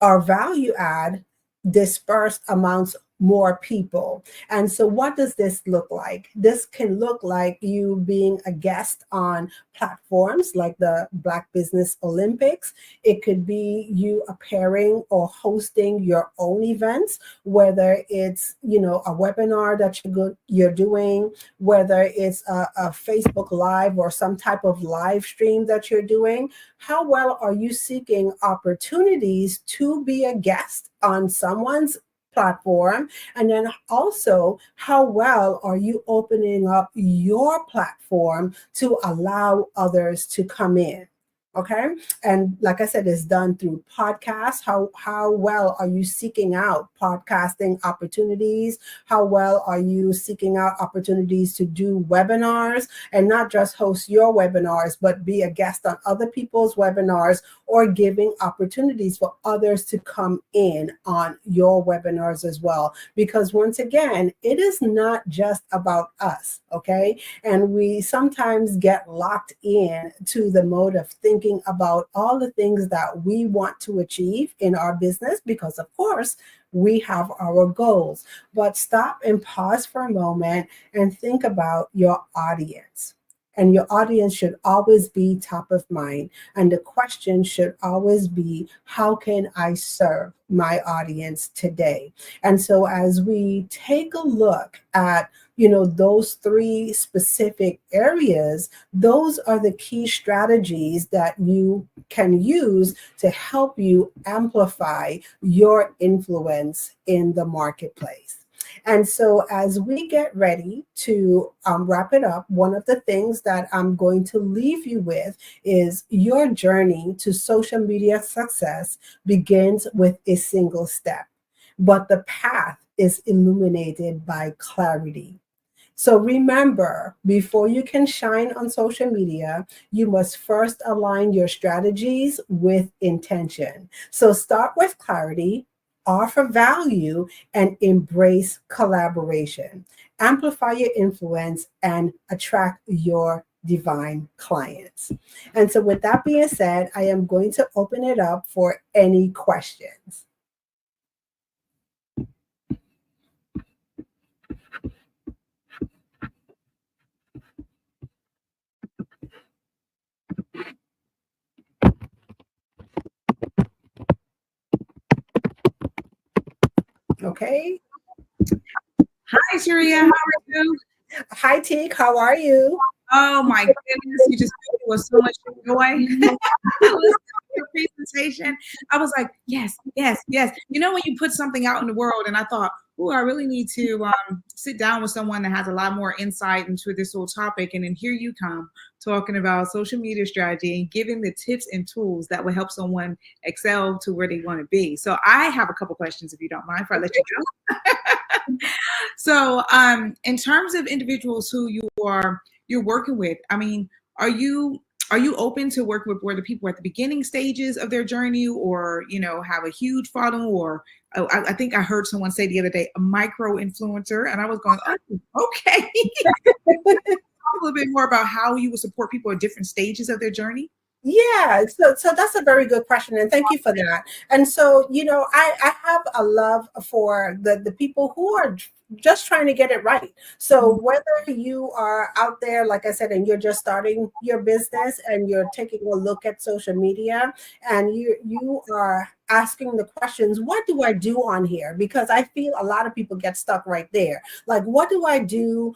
S9: value add dispersed amongst more people. And so what does this look like? This can look like you being a guest on platforms like the Black Business Olympics. It could be you appearing or hosting your own events, whether it's, a webinar that you're doing, whether it's a Facebook Live or some type of live stream that you're doing. How well are you seeking opportunities to be a guest on someone's platform? And then also, how well are you opening up your platform to allow others to come in? Okay. And like I said, it's done through podcasts. How well are you seeking out podcasting opportunities? How well are you seeking out opportunities to do webinars, and not just host your webinars, but be a guest on other people's webinars, or giving opportunities for others to come in on your webinars as well? Because once again, it is not just about us. Okay. And we sometimes get locked in to the mode of thinking about all the things that we want to achieve in our business, because of course we have our goals. But stop and pause for a moment and think about your audience. And your audience should always be top of mind. And the question should always be, how can I serve my audience today? And so as we take a look at those three specific areas, those are the key strategies that you can use to help you amplify your influence in the marketplace. And so as we get ready to wrap it up, one of the things that I'm going to leave you with is your journey to social media success begins with a single step, but the path is illuminated by clarity. So remember, before you can shine on social media, you must first align your strategies with intention. So start with clarity, offer value, and embrace collaboration. Amplify your influence and attract your divine clients. And so with that being said, I am going to open it up for any questions. Okay.
S12: Hi, Sharia. How are you?
S9: Hi, Teek. How are you?
S12: Oh my goodness, you just filled me with so much joy. I listened to your presentation. I was like, yes, yes, yes. You know, when you put something out in the world, and I thought, oh, I really need to sit down with someone that has a lot more insight into this whole topic. And then here you come talking about social media strategy and giving the tips and tools that will help someone excel to where they want to be. So I have a couple questions, if you don't mind, before I let you go. So in terms of individuals who you're working with, I mean, are you open to work with where the people are at the beginning stages of their journey, or have a huge following, or I think I heard someone say the other day a micro influencer, and I was going, oh, okay. Talk a little bit more about how you would support people at different stages of their journey.
S9: Yeah, so that's a very good question, and thank you for that. And so, I have a love for the people who are just trying to get it right. So whether you are out there, like I said, and you're just starting your business and you're taking a look at social media and you are asking the questions, what do I do on here? Because I feel a lot of people get stuck right there. Like, what do I do,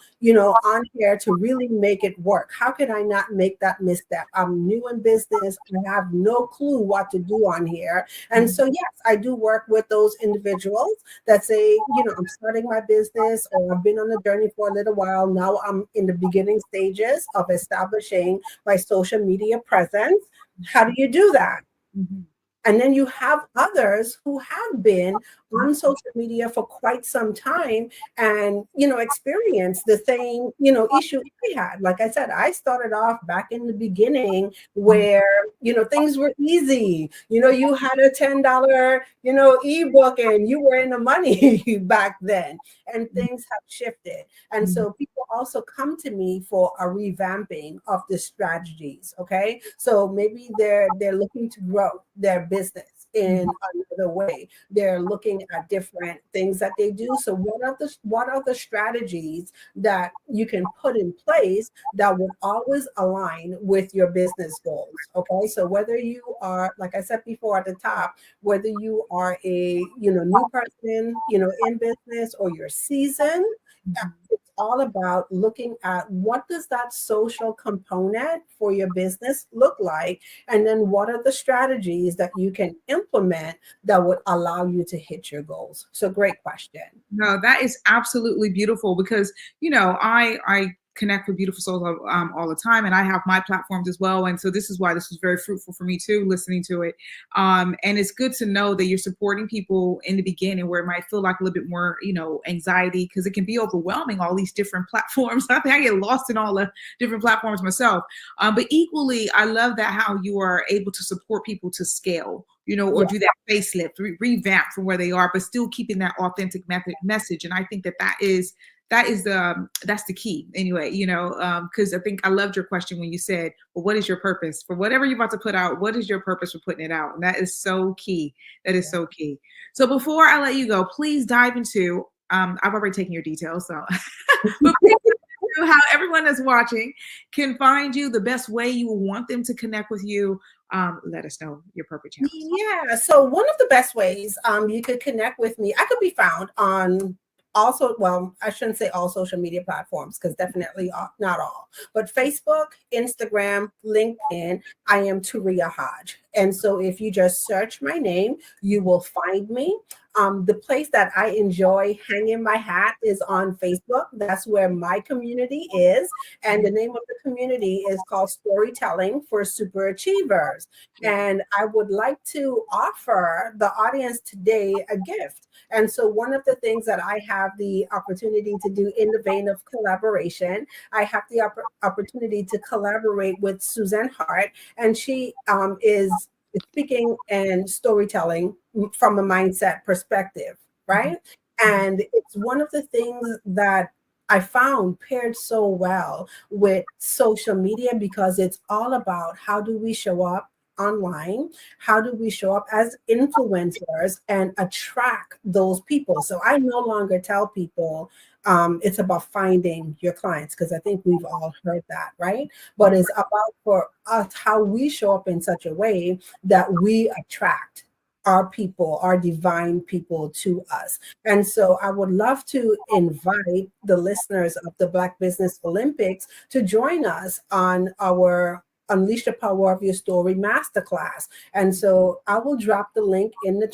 S9: on here to really make it work? How can I not make that misstep? I'm new in business. I have no clue what to do on here. And so, yes, I do work with those individuals that say, I'm starting my business, or I've been on a journey for a little while. Now I'm in the beginning stages of establishing my social media presence. How do you do that? Mm-hmm. And then you have others who have been on social media for quite some time and, experienced the same, issue I had. Like I said, I started off back in the beginning where, things were easy. You had a $10, ebook and you were in the money back then, and things have shifted. And so people also come to me for a revamping of the strategies. Okay. So maybe they're looking to grow their business in another way. They're looking at different things that they do. So what are the strategies that you can put in place that would always align with your business goals? Okay. So whether you are, like I said before at the top, whether you are a new person, in business, or you're seasoned, it's all about looking at what does that social component for your business look like, and then what are the strategies that you can implement that would allow you to hit your goals. So great question.
S12: No, that is absolutely beautiful, because I connect with beautiful souls all the time, and I have my platforms as well, and so this is why this was very fruitful for me too, listening to it. And it's good to know that you're supporting people in the beginning where it might feel like a little bit more anxiety, because it can be overwhelming, all these different platforms. I think I get lost in all the different platforms myself, but equally I love that how you are able to support people to scale, or do that facelift, revamp from where they are, but still keeping that authentic message. And I think that's the key anyway, because I think I loved your question when you said, well, what is your purpose for whatever you're about to put out? What is your purpose for putting it out? And that is so key. That is so key. So before I let you go, please dive into, I've already taken your details, so but please how everyone that's watching can find you, the best way you will want them to connect with you. Let us know your perfect channel.
S9: Yeah. So one of the best ways you could connect with me, I could be found on also, well, I shouldn't say all social media platforms, because definitely not all, but Facebook, Instagram, LinkedIn, I am Turia Hodge. And so if you just search my name, you will find me. The place that I enjoy hanging my hat is on Facebook. That's where my community is. And the name of the community is called Storytelling for Super Achievers. And I would like to offer the audience today a gift. And so one of the things that I have the opportunity to do in the vein of collaboration, I have the opportunity to collaborate with Suzanne Hart, and she is speaking and storytelling from a mindset perspective, right? And it's one of the things that I found paired so well with social media, because it's all about how do we show up online, how do we show up as influencers and attract those people. So I no longer tell people it's about finding your clients, because I think we've all heard that, right? But it's about for us how we show up in such a way that we attract our people, our divine people to us. And so I would love to invite the listeners of the Black Business Olympics to join us on our Unleash the Power of Your Story Masterclass. And so I will drop the link in the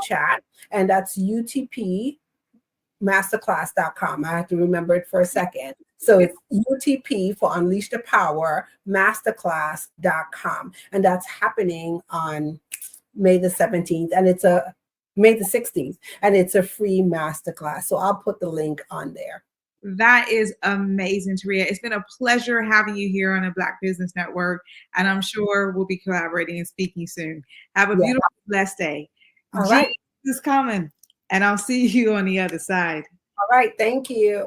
S9: chat, and that's utpmasterclass.com. I have to remember it for a second. So it's UTP for Unleash the Power Masterclass.com. And that's happening on May the 17th, and it's May the 16th, and it's a free masterclass. So I'll put the link on there.
S12: That is amazing, Taria. It's been a pleasure having you here on the Black Business Network, and I'm sure we'll be collaborating and speaking soon. Have a beautiful, blessed day.
S9: All right.
S12: Jesus is coming, and I'll see you on the other side.
S9: All right. Thank you.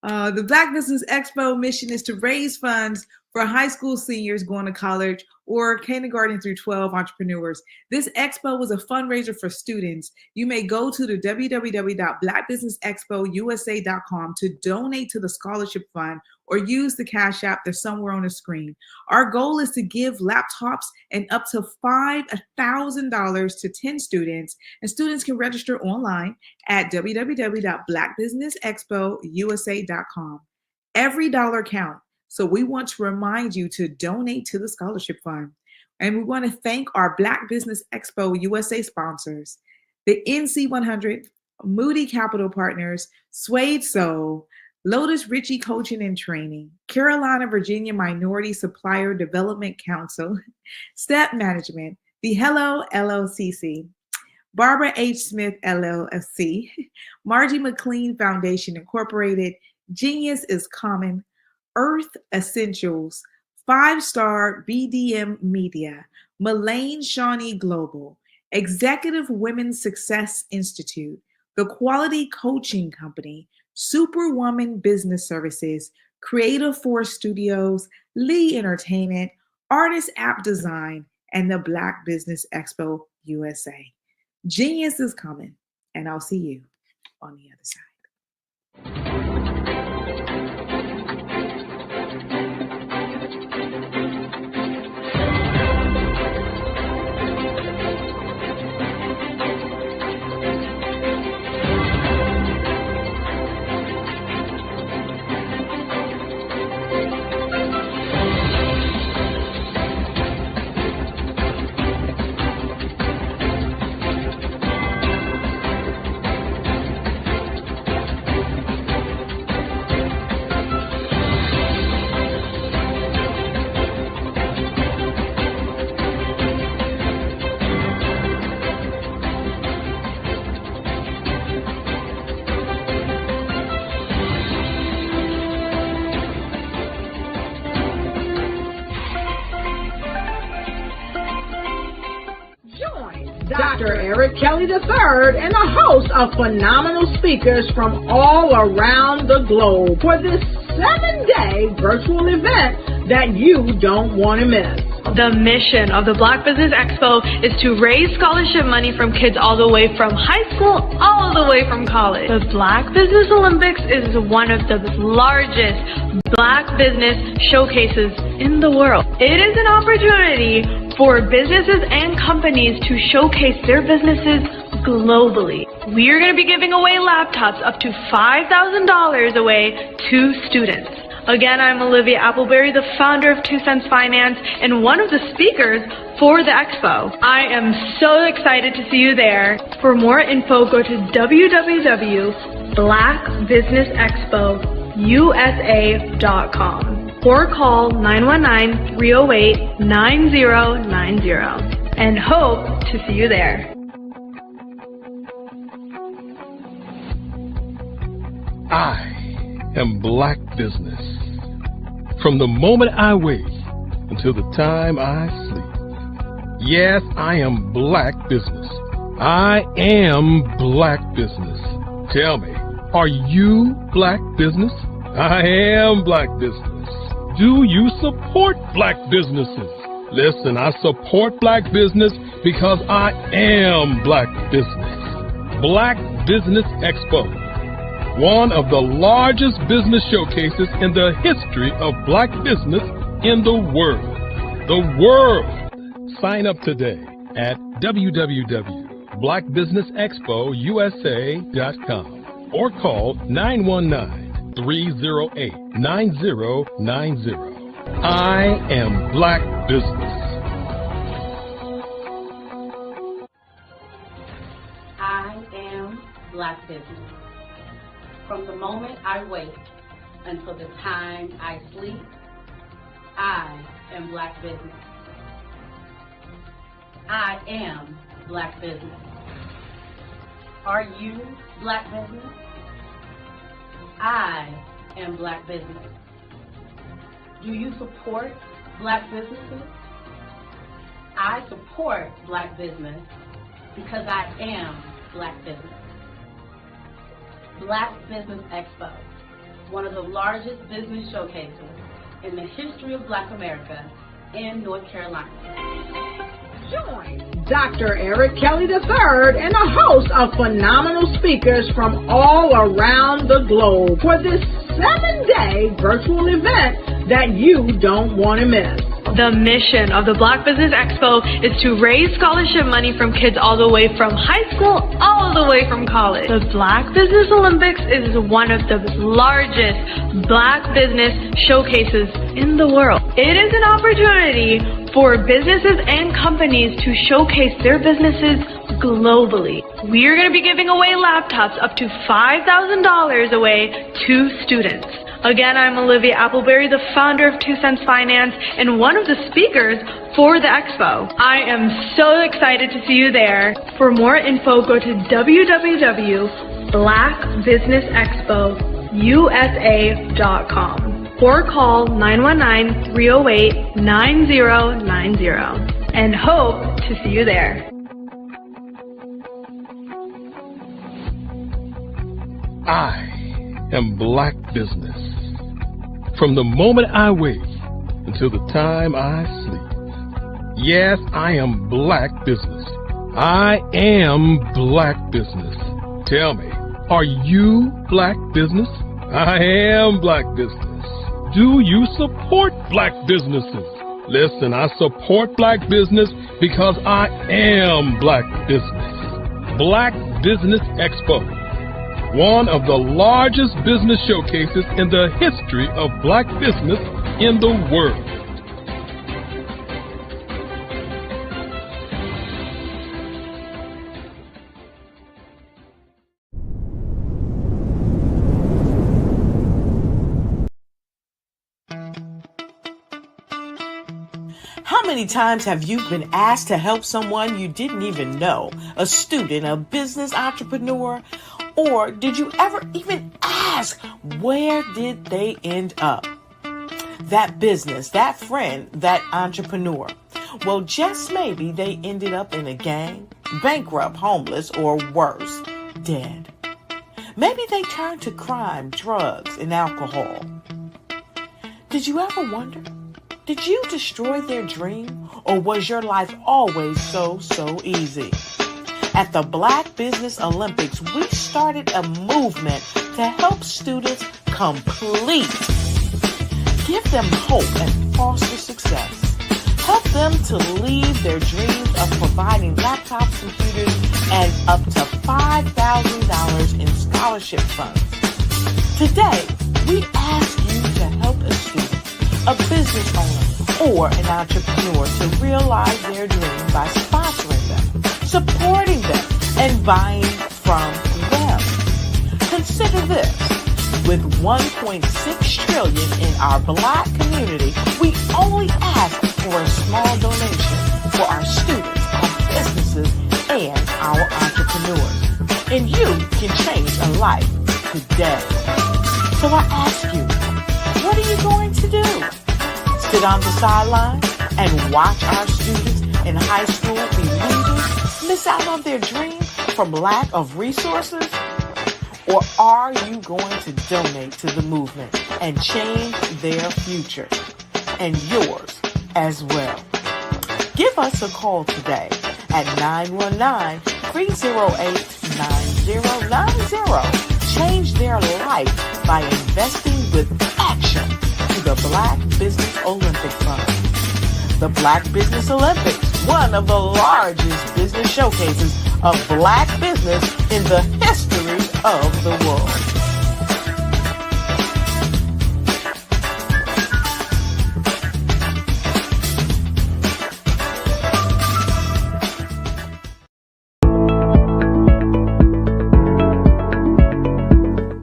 S12: The Black Business Expo mission is to raise funds for high school seniors going to college or kindergarten through 12 entrepreneurs. This expo was a fundraiser for students. You may go to the www.blackbusinessexpousa.com to donate to the scholarship fund or use the Cash App that's somewhere on the screen. Our goal is to give laptops and up to $5,000 to 10 students, and students can register online at www.blackbusinessexpousa.com. Every dollar counts. So we want to remind you to donate to the scholarship fund. And we want to thank our Black Business Expo USA sponsors, the NC100, Moody Capital Partners, Suede Soul, Lotus Ritchie Coaching and Training, Carolina, Virginia Minority Supplier Development Council, Step Management, the Hello LLCC, Barbara H. Smith LLC, Margie McLean Foundation Incorporated, Genius is Common, Earth Essentials, 5-Star BDM Media, Mullane Shawnee Global, Executive Women's Success Institute, The Quality Coaching Company, Superwoman Business Services, Creative Force Studios, Lee Entertainment, Artist App Design, and the Black Business Expo USA. Genius is coming, and I'll see you on the other side.
S2: Dr. Eric Kelly III and a host of phenomenal speakers from all around the globe for this 7-day virtual event that you don't want to miss.
S3: The mission of the Black Business Expo is to raise scholarship money from kids all the way from high school all the way from college. The Black Business Olympics is one of the largest Black business showcases in the world. It is an opportunity for businesses and companies to showcase their businesses globally. We are going to be giving away laptops up to $5,000 away to students. Again, I'm Olivia Appleberry, the founder of 2 Cents Finance and one of the speakers for the expo. I am so excited to see you there. For more info, go to www.blackbusinessexpousa.com or call 919-308-9090 and hope to see you there.
S4: I am Black Business. From the moment I wake until the time I sleep. Yes, I am Black Business. I am Black Business. Tell me, Are you Black business? I am Black business. Do you support Black businesses? Listen, I support Black business because I am Black business. Black Business Expo, one of the largest business showcases in the history of Black business in the world. The world! Sign up today at www.blackbusinessexpousa.com or call 919-308-9090. I am Black business.
S5: I am Black business. From the moment I wake until the time I sleep, I am Black business. I am Black business. Are you Black business? I am Black business. Do you support Black businesses? I support Black business because I am Black business. Black Business Expo, one of the largest business showcases in the history of Black America in North Carolina.
S2: Join Dr. Eric Kelly III and a host of phenomenal speakers from all around the globe for this 7-day virtual event that you don't want to miss.
S3: The mission of the Black Business Expo is to raise scholarship money from kids all the way from high school, all the way from college. The Black Business Olympics is one of the largest Black business showcases in the world. It is an opportunity for businesses and companies to showcase their businesses globally. We are going to be giving away laptops up to $5,000 away to students. Again, I'm Olivia Appleberry, the founder of 2 Cents Finance and one of the speakers for the expo. I am so excited to see you there. For more info, go to www.blackbusinessexpousa.com or call 919-308-9090 and hope to see you there.
S4: I am Black business. From the moment I wake until the time I sleep. Yes, I am Black business. I am Black business. Tell me, are you Black business? I am Black business. Do you support Black businesses? Listen, I support Black business because I am Black business. Black Business Expo, one of the largest business showcases in the history of Black business in the world.
S13: How many times have you been asked to help someone you didn't even know, a student, a business entrepreneur? Or did you ever even ask, where did they end up? That business, that friend, that entrepreneur. Well, just maybe they ended up in a gang, bankrupt, homeless, or worse, dead. Maybe they turned to crime, drugs, and alcohol. Did you ever wonder? Did you destroy their dream, or was your life always so easy? At the Black Business Olympics, we started a movement to help students complete. Give them hope and foster success. Help them to leave their dreams of providing laptops, computers, and up to $5,000 in scholarship funds. Today, we ask you to help a student, a business owner, or an entrepreneur to realize their dream by sponsoring them, supporting them, and buying from them. Consider this. With $1.6 trillion in our Black community, we only ask for a small donation for our students, our businesses, and our entrepreneurs. And you can change a life today. So I ask you, what are you going to do? Sit on the sideline and watch our students in high school be losers, miss out on their dream from lack of resources? Or are you going to donate to the movement and change their future and yours as well? Give us a call today at 919-308-9090. Change their life by investing with action to the Black Business Olympic Fund. The Black Business Olympics, one of the largest business showcases of Black business in the history of the world.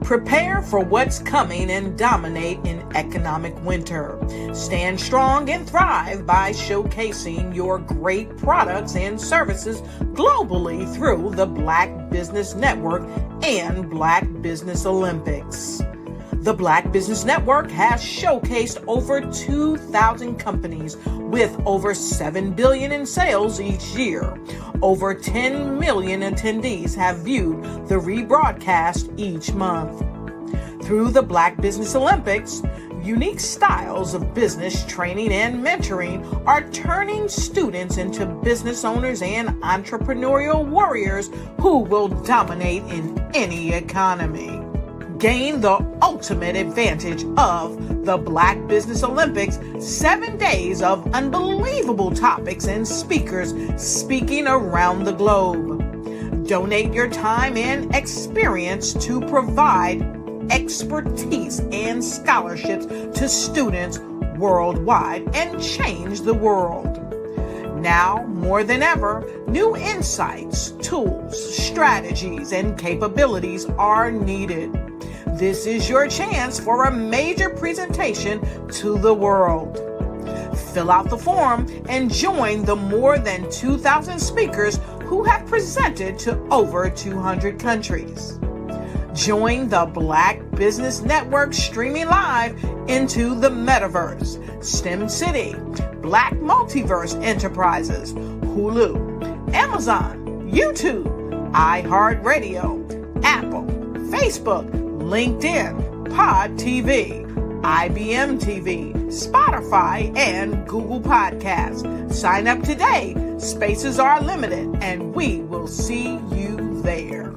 S13: Prepare for what's coming and dominate in economic winter. Stand strong and thrive by showcasing your great products and services globally through the Black Business Network and Black Business Olympics. The Black Business Network has showcased over 2,000 companies with over $7 billion in sales each year. Over 10 million attendees have viewed the rebroadcast each month. Through the Black Business Olympics, unique styles of business training and mentoring are turning students into business owners and entrepreneurial warriors who will dominate in any economy. Gain the ultimate advantage of the Black Business Olympics, 7 days of unbelievable topics and speakers speaking around the globe. Donate your time and experience to provide expertise and scholarships to students worldwide and change the world. Now, more than ever, new insights, tools, strategies, and capabilities are needed. This is your chance for a major presentation to the world. Fill out the form and join the more than 2,000 speakers who have presented to over 200 countries. Join the Black Business Network streaming live into the Metaverse, STEM City, Black Multiverse Enterprises, Hulu, Amazon, YouTube, iHeartRadio, Apple, Facebook, LinkedIn, Pod TV, IBM TV, Spotify, and Google Podcasts. Sign up today. Spaces are limited, and we will see you there.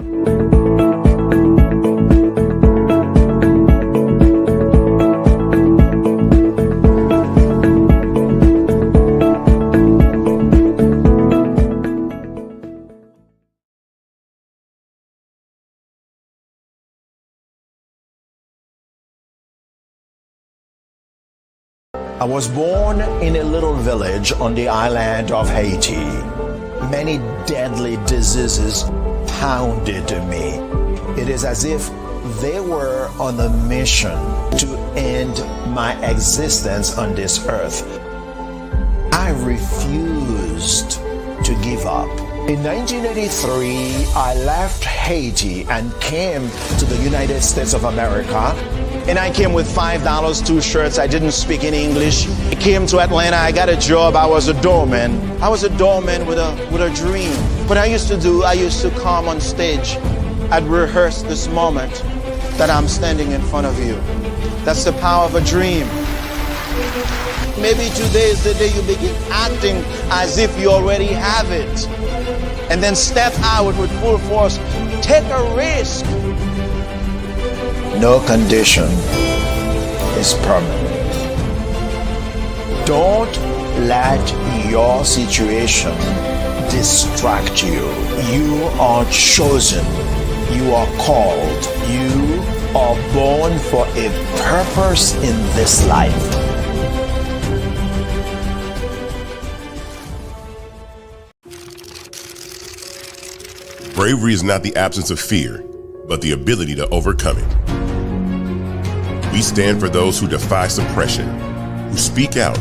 S14: I was born in a little village on the island of Haiti. Many deadly diseases pounded me. It is as if they were on a mission to end my existence on this earth. I refused to give up. In 1983, I left Haiti and came to the United States of America. And I came with $5, 2 shirts. I didn't speak any English. I came to Atlanta. I got a job. I was a doorman. I was a doorman with a dream. What I used to do, I used to come on stage. I'd rehearse this moment that I'm standing in front of you. That's the power of a dream. Maybe today is the day you begin acting as if you already have it. And then step out with full force. Take a risk. No condition is permanent. Don't let your situation distract you. You are chosen. You are called. You are born for a purpose in this life.
S15: Bravery is not the absence of fear, but the ability to overcome it. We stand for those who defy suppression, who speak out,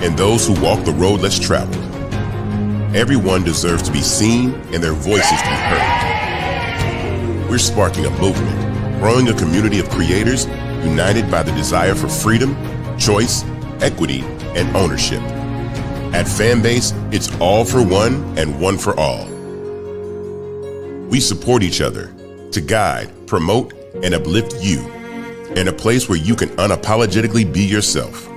S15: and those who walk the road less traveled. Everyone deserves to be seen and their voices to be heard. We're sparking a movement, growing a community of creators united by the desire for freedom, choice, equity, and ownership. At Fanbase, it's all for one and one for all. We support each other, to guide, promote, and uplift you, and a place where you can unapologetically be yourself.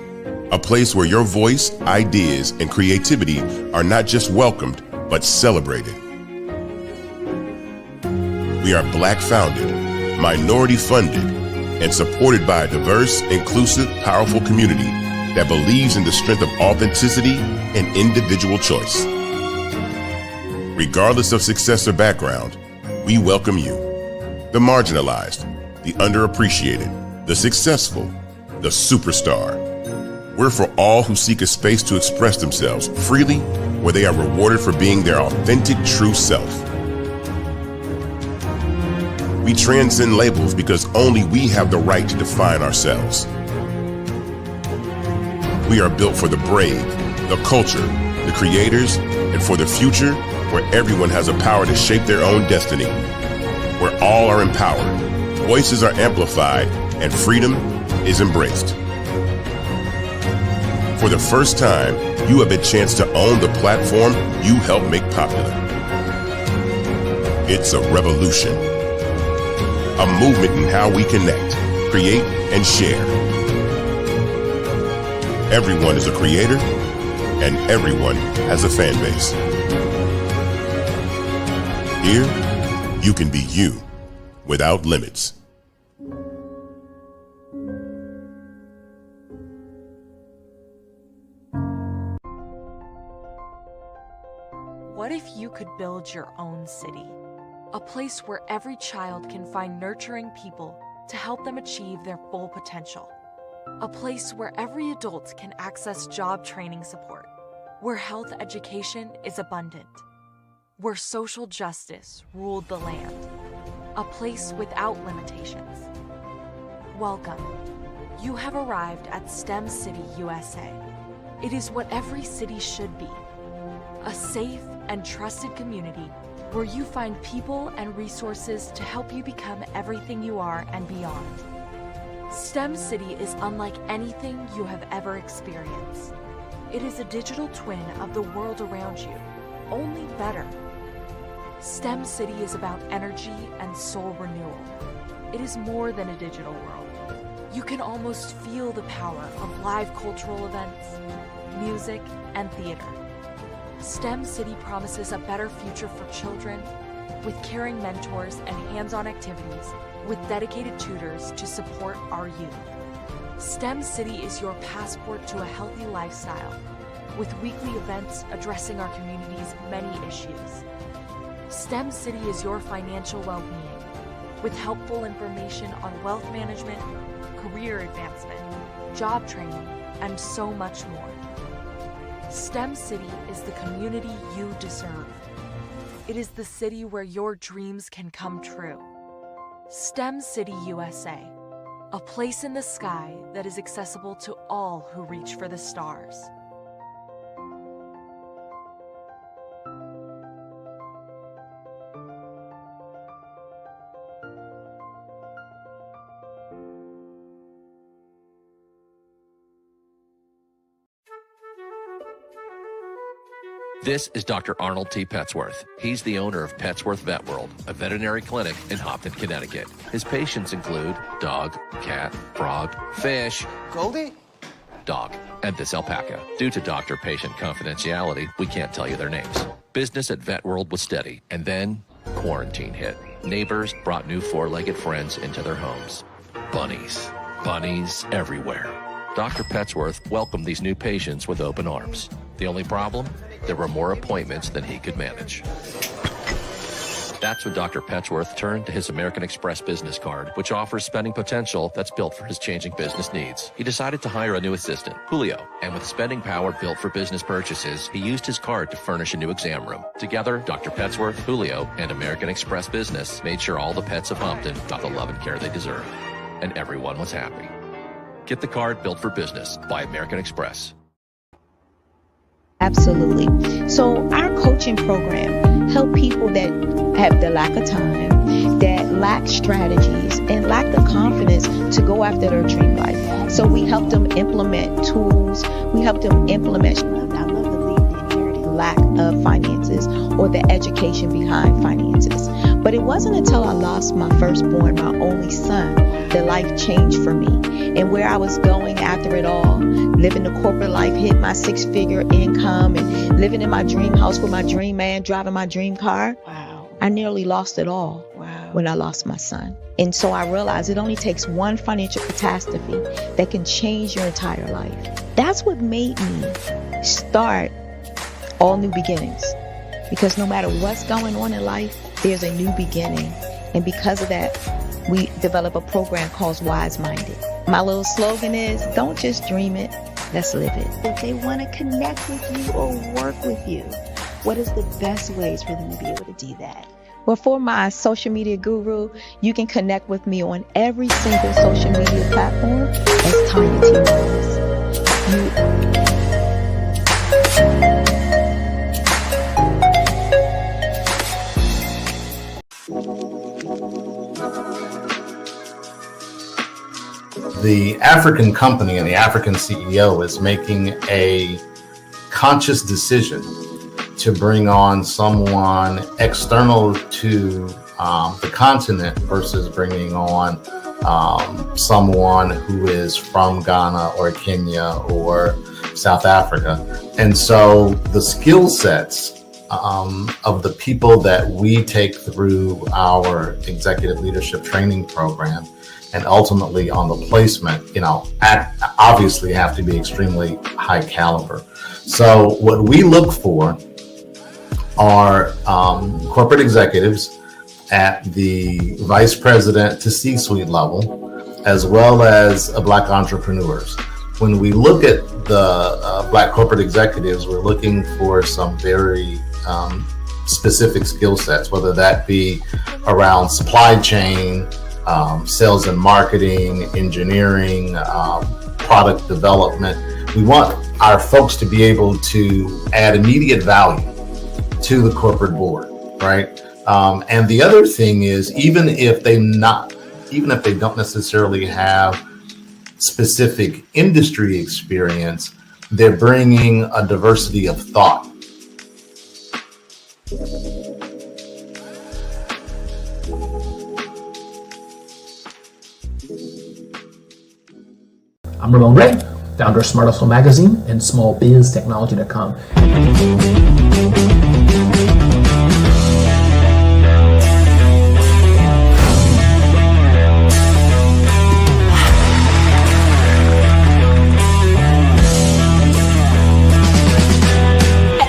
S15: A place where your voice, ideas, and creativity are not just welcomed, but celebrated. We are Black founded, minority funded, and supported by a diverse, inclusive, powerful community that believes in the strength of authenticity and individual choice. Regardless of success or background, we welcome you, the marginalized, the underappreciated, the successful, the superstar. We're for all who seek a space to express themselves freely, where they are rewarded for being their authentic, true self. We transcend labels because only we have the right to define ourselves. We are built for the brave, the culture, the creators, and for the future where everyone has a power to shape their own destiny, where all are empowered, voices are amplified, and freedom is embraced. For the first time, you have a chance to own the platform you helped make popular. It's a revolution, a movement in how we connect, create, and share. Everyone is a creator, and everyone has a fan base. Here, you can be you without limits.
S16: What if you could build your own city? A place where every child can find nurturing people to help them achieve their full potential. A place where every adult can access job training support. Where health education is abundant. Where social justice ruled the land. A place without limitations. Welcome. You have arrived at STEM City USA. It is what every city should be. A safe and trusted community where you find people and resources to help you become everything you are and beyond. STEM City is unlike anything you have ever experienced. It is a digital twin of the world around you, only better. STEM City is about energy and soul renewal. It is more than a digital world. You can almost feel the power of live cultural events, music, and theater. STEM City promises a better future for children with caring mentors and hands-on activities with dedicated tutors to support our youth. STEM City is your passport to a healthy lifestyle with weekly events addressing our community's many issues. STEM City is your financial well-being with helpful information on wealth management, career advancement, job training, and so much more. STEM City is the community you deserve. It is the city where your dreams can come true. STEM City USA, a place in the sky that is accessible to all who reach for the stars.
S17: This is Dr. Arnold T. Petsworth. He's the owner of Petsworth Vet World, a veterinary clinic in Hopton, Connecticut. His patients include dog, cat, frog, fish,
S10: Goldie,
S17: dog, and this alpaca. Due to doctor-patient confidentiality, we can't tell you their names. Business at Vet World was steady, and then quarantine hit. Neighbors brought new four-legged friends into their homes. Bunnies. Bunnies everywhere. Dr. Petsworth welcomed these new patients with open arms. The only problem? There were more appointments than he could manage. That's when Dr. Petsworth turned to his American Express business card, which offers spending potential that's built for his changing business needs. He decided to hire a new assistant, Julio, and with spending power built for business purchases, he used his card to furnish a new exam room. Together, Dr. Petsworth, Julio, and American Express Business made sure all the pets of Hopton got the love and care they deserve. And everyone was happy. Get the card built for business by American Express.
S18: Absolutely. So our coaching program help people that have the lack of time, that lack strategies, and lack the confidence to go after their dream life. So we help them implement tools. We help them implement, I love to leave the inherited lack of finances or the education behind finances. But it wasn't until I lost my firstborn, my only son, that life changed for me. And where I was going after it all, living the corporate life, hit my 6-figure income, and living in my dream house with my dream man, driving my dream car.
S13: Wow.
S18: I nearly lost it all when I lost my son. And so I realized it only takes one financial catastrophe that can change your entire life. That's what made me start All New Beginnings. Because no matter what's going on in life, there's a new beginning. And because of that, we develop a program called Wise Minded. My little slogan is, don't just dream it, let's live it. If they want to connect with you or work with you, what is the best ways for them to be able to do that? Well, for my social media guru, you can connect with me on every single social media platform as Tanya T. Rose.
S19: The African company and the African CEO is making a conscious decision to bring on someone external to the continent versus bringing on someone who is from Ghana or Kenya or South Africa. And so the skill sets of the people that we take through our executive leadership training program and ultimately on the placement, obviously have to be extremely high caliber. So what we look for are corporate executives at the vice president to C-suite level, as well as Black entrepreneurs. When we look at the Black corporate executives, we're looking for some very specific skill sets, whether that be around supply chain, sales and marketing, engineering, product development. We want our folks to be able to add immediate value to the corporate board, right? And the other thing is, even if they don't necessarily have specific industry experience, they're bringing a diversity of thought.
S20: I'm Ramon Ray, founder of Smart Hustle Magazine and smallbiztechnology.com.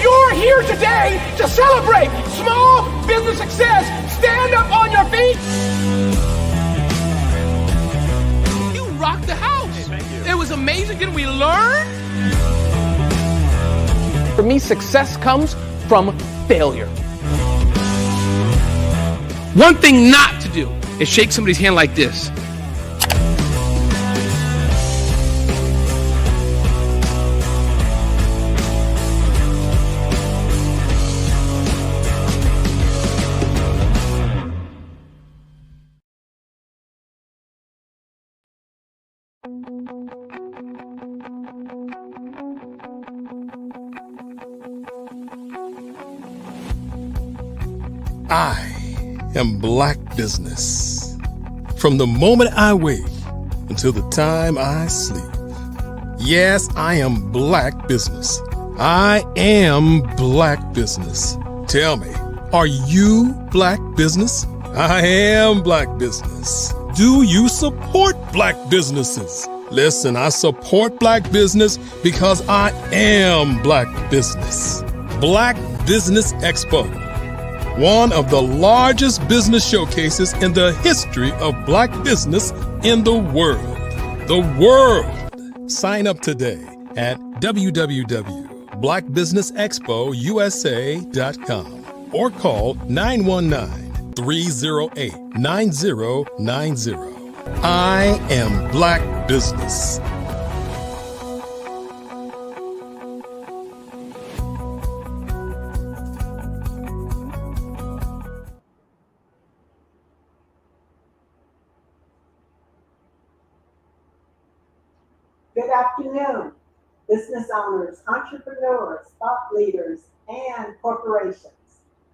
S21: You're here today to celebrate small business success. Stand up on your feet. You rocked the house. It was amazing. Didn't we learn? For me, success comes from failure. One thing not to do is shake somebody's hand like this.
S4: I am Black Business. From the moment I wake until the time I sleep. Yes, I am Black Business. I am Black Business. Tell me, are you Black Business? I am Black Business. Do you support Black businesses? Listen, I support Black business because I am Black Business. Black Business Expo, one of the largest business showcases in the history of Black business in the world. The world! Sign up today at www.blackbusinessexpousa.com or call 919-308-9090. I am Black Business.
S9: Good afternoon, business owners, entrepreneurs, thought leaders, and corporations.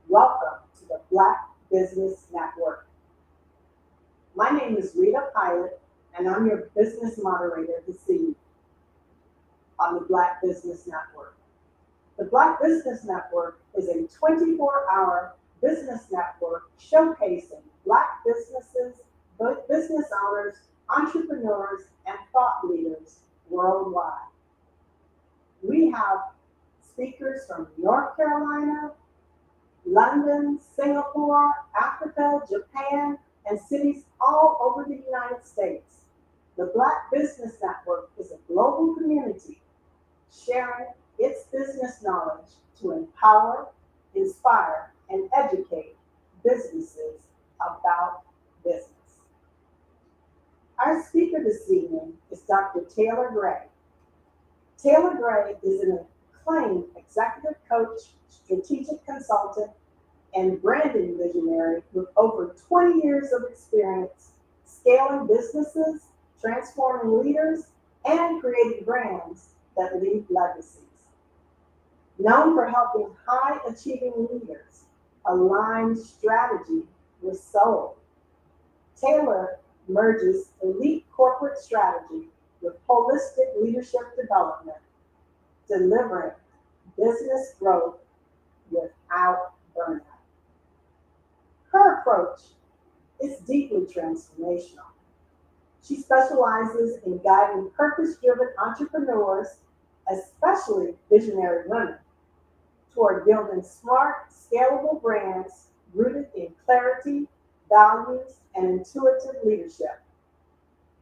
S9: Welcome to the Black Business Network. My name is Rita Pilot, and I'm your business moderator this evening on the Black Business Network. The Black Business Network is a 24-hour business network showcasing Black businesses, business owners, entrepreneurs, and thought leaders worldwide. We have speakers from North Carolina, London, Singapore, Africa, Japan, and cities all over the United States. The Black Business Network is a global community sharing its business knowledge to empower, inspire, and educate businesses about business. Our speaker this evening is Dr. Taylor Gray. Taylor Gray is an acclaimed executive coach, strategic consultant, and branding visionary with over 20 years of experience scaling businesses, transforming leaders, and creating brands that leave legacies. Known for helping high-achieving leaders align strategy with soul, Taylor merges elite corporate strategy with holistic leadership development, delivering business growth without burnout. Her approach is deeply transformational. She specializes in guiding purpose-driven entrepreneurs, especially visionary women, toward building smart, scalable brands rooted in clarity, values, and intuitive leadership.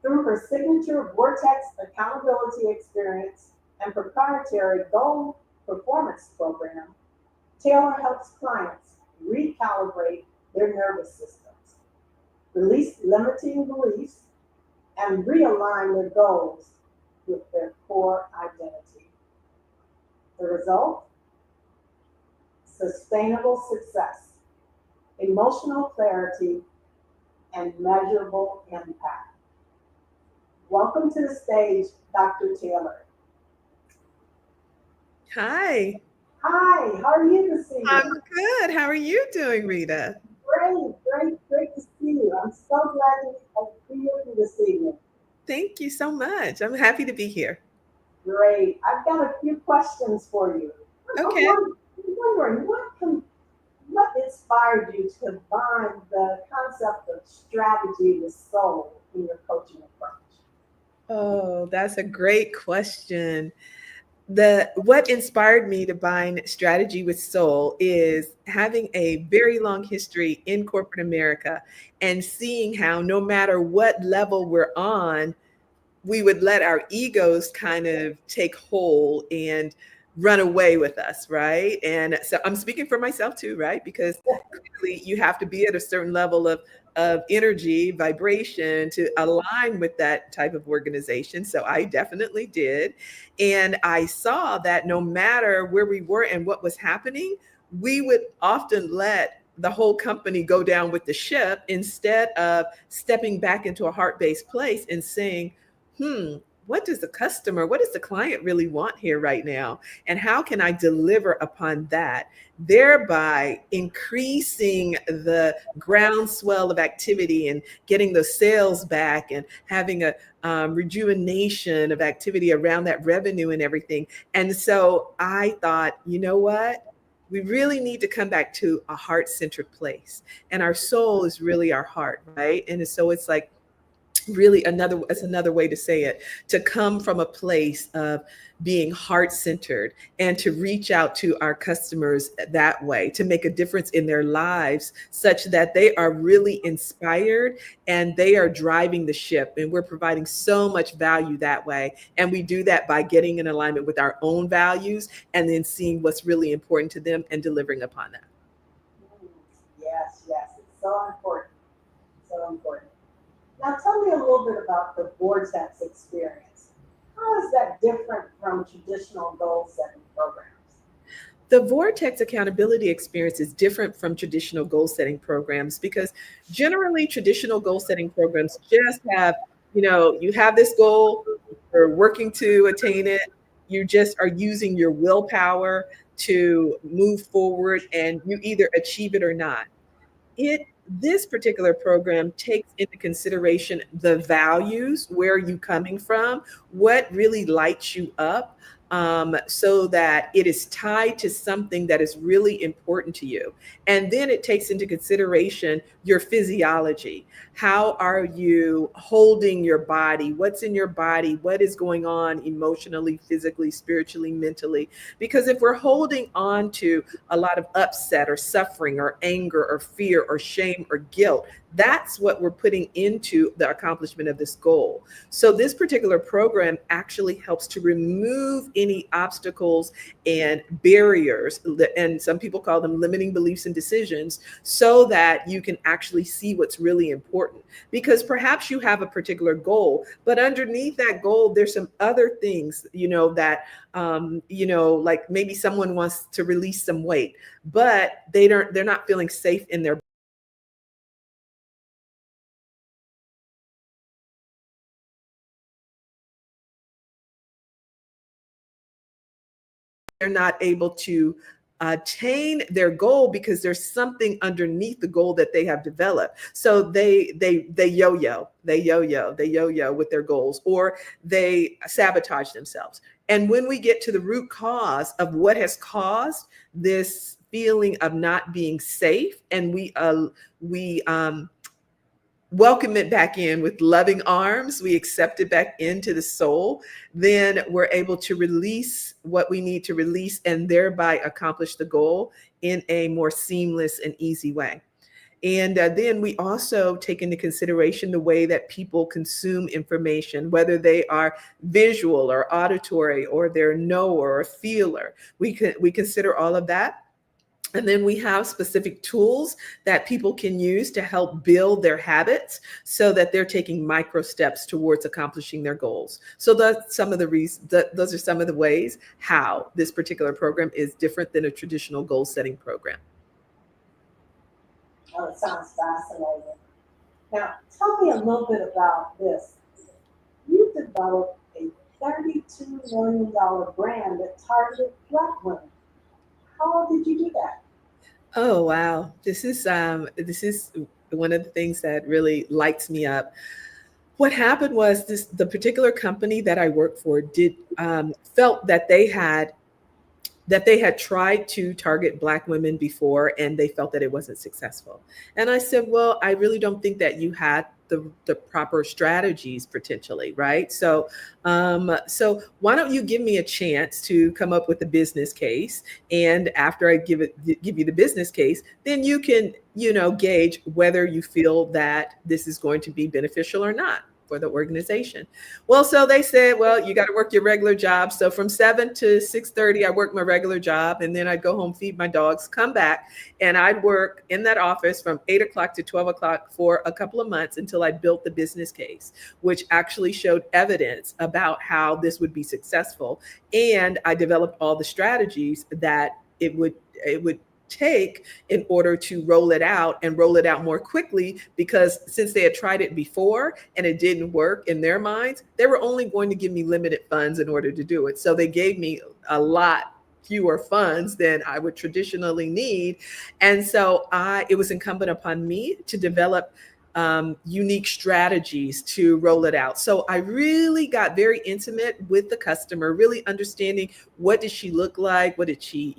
S9: Through her signature Vortex accountability experience and proprietary goal performance program, Taylor helps clients recalibrate their nervous systems, release limiting beliefs, and realign their goals with their core identity. The result? Sustainable success, emotional clarity, and measurable impact. Welcome to the stage, Dr. Taylor.
S1: Hi.
S9: Hi, how are you this evening?
S1: I'm good. How are you doing, Rita?
S9: Great to see you. I'm so glad to be with you this evening.
S1: Thank you so much. I'm happy to be here.
S9: Great. I've got a few questions for you.
S1: Okay.
S9: I'm wondering, what inspired you to combine the concept of strategy with soul in your coaching approach?
S1: Oh, that's a great question. What inspired me to bind strategy with soul is having a very long history in corporate America and seeing how no matter what level we're on, we would let our egos kind of take hold and run away with us, right? And so I'm speaking for myself too, right? Because clearly you have to be at a certain level of energy, vibration to align with that type of organization. So I definitely did. And I saw that no matter where we were and what was happening, we would often let the whole company go down with the ship instead of stepping back into a heart-based place and saying, what does the client really want here right now? And how can I deliver upon that, thereby increasing the groundswell of activity and getting the sales back and having a rejuvenation of activity around that revenue and everything. And so I thought, you know what? We really need to come back to a heart-centered place. And our soul is really our heart, right? And so it's like, really it's another way to say it, to come from a place of being heart-centered and to reach out to our customers that way, to make a difference in their lives such that they are really inspired and they are driving the ship. And we're providing so much value that way. And we do that by getting in alignment with our own values and then seeing what's really important to them and delivering upon that.
S9: Yes, it's so important. Now tell me a little bit about the Vortex experience. How is that different from traditional goal-setting programs?
S1: The Vortex accountability experience is different from traditional goal-setting programs because generally traditional goal-setting programs just have, you have this goal, you're working to attain it, you just are using your willpower to move forward and you either achieve it or not. this particular program takes into consideration the values, where are you coming from, what really lights you up, so that it is tied to something that is really important to you. And then it takes into consideration your physiology. How are you holding your body? What's in your body? What is going on emotionally, physically, spiritually, mentally? Because if we're holding on to a lot of upset or suffering or anger or fear or shame or guilt, that's what we're putting into the accomplishment of this goal. So this particular program actually helps to remove any obstacles and barriers, and some people call them limiting beliefs and decisions, so that you can actually see what's really important. Because perhaps you have a particular goal, but underneath that goal, there's some other things, that, like maybe someone wants to release some weight, but they're not feeling safe in their they're not able to attain their goal because there's something underneath the goal that they have developed. So they yo-yo with their goals, or they sabotage themselves. And when we get to the root cause of what has caused this feeling of not being safe, and we welcome it back in with loving arms, we accept it back into the soul, then we're able to release what we need to release and thereby accomplish the goal in a more seamless and easy way. And then we also take into consideration the way that people consume information, whether they are visual or auditory, or they're knower or feeler. We consider all of that. And then we have specific tools that people can use to help build their habits so that they're taking micro steps towards accomplishing their goals. So that's some of the reasons, those are some of the ways how this particular program is different than a traditional goal setting program.
S6: Oh, it sounds fascinating. Now, tell me a little bit about this. You developed a $32 million brand that targeted Black women. How did you do that?
S1: Oh, wow. This is one of the things that really lights me up. What happened was the particular company that I worked for felt that they had tried to target Black women before, and they felt that it wasn't successful. And I said, well, I really don't think that you had the proper strategies potentially, right? So why don't you give me a chance to come up with a business case? And after I give you the business case, then you can, gauge whether you feel that this is going to be beneficial or not for the organization. Well, so they said, well, you got to work your regular job. So from 7 to 6:30, I worked my regular job, and then I'd go home, feed my dogs, come back, and I'd work in that office from 8 o'clock to 12 o'clock for a couple of months until I built the business case, which actually showed evidence about how this would be successful. And I developed all the strategies that it would take in order to roll it out, and roll it out more quickly, because since they had tried it before and it didn't work in their minds, they were only going to give me limited funds in order to do it. So they gave me a lot fewer funds than I would traditionally need. And so it was incumbent upon me to develop unique strategies to roll it out. So I really got very intimate with the customer, really understanding what did she look like, what did she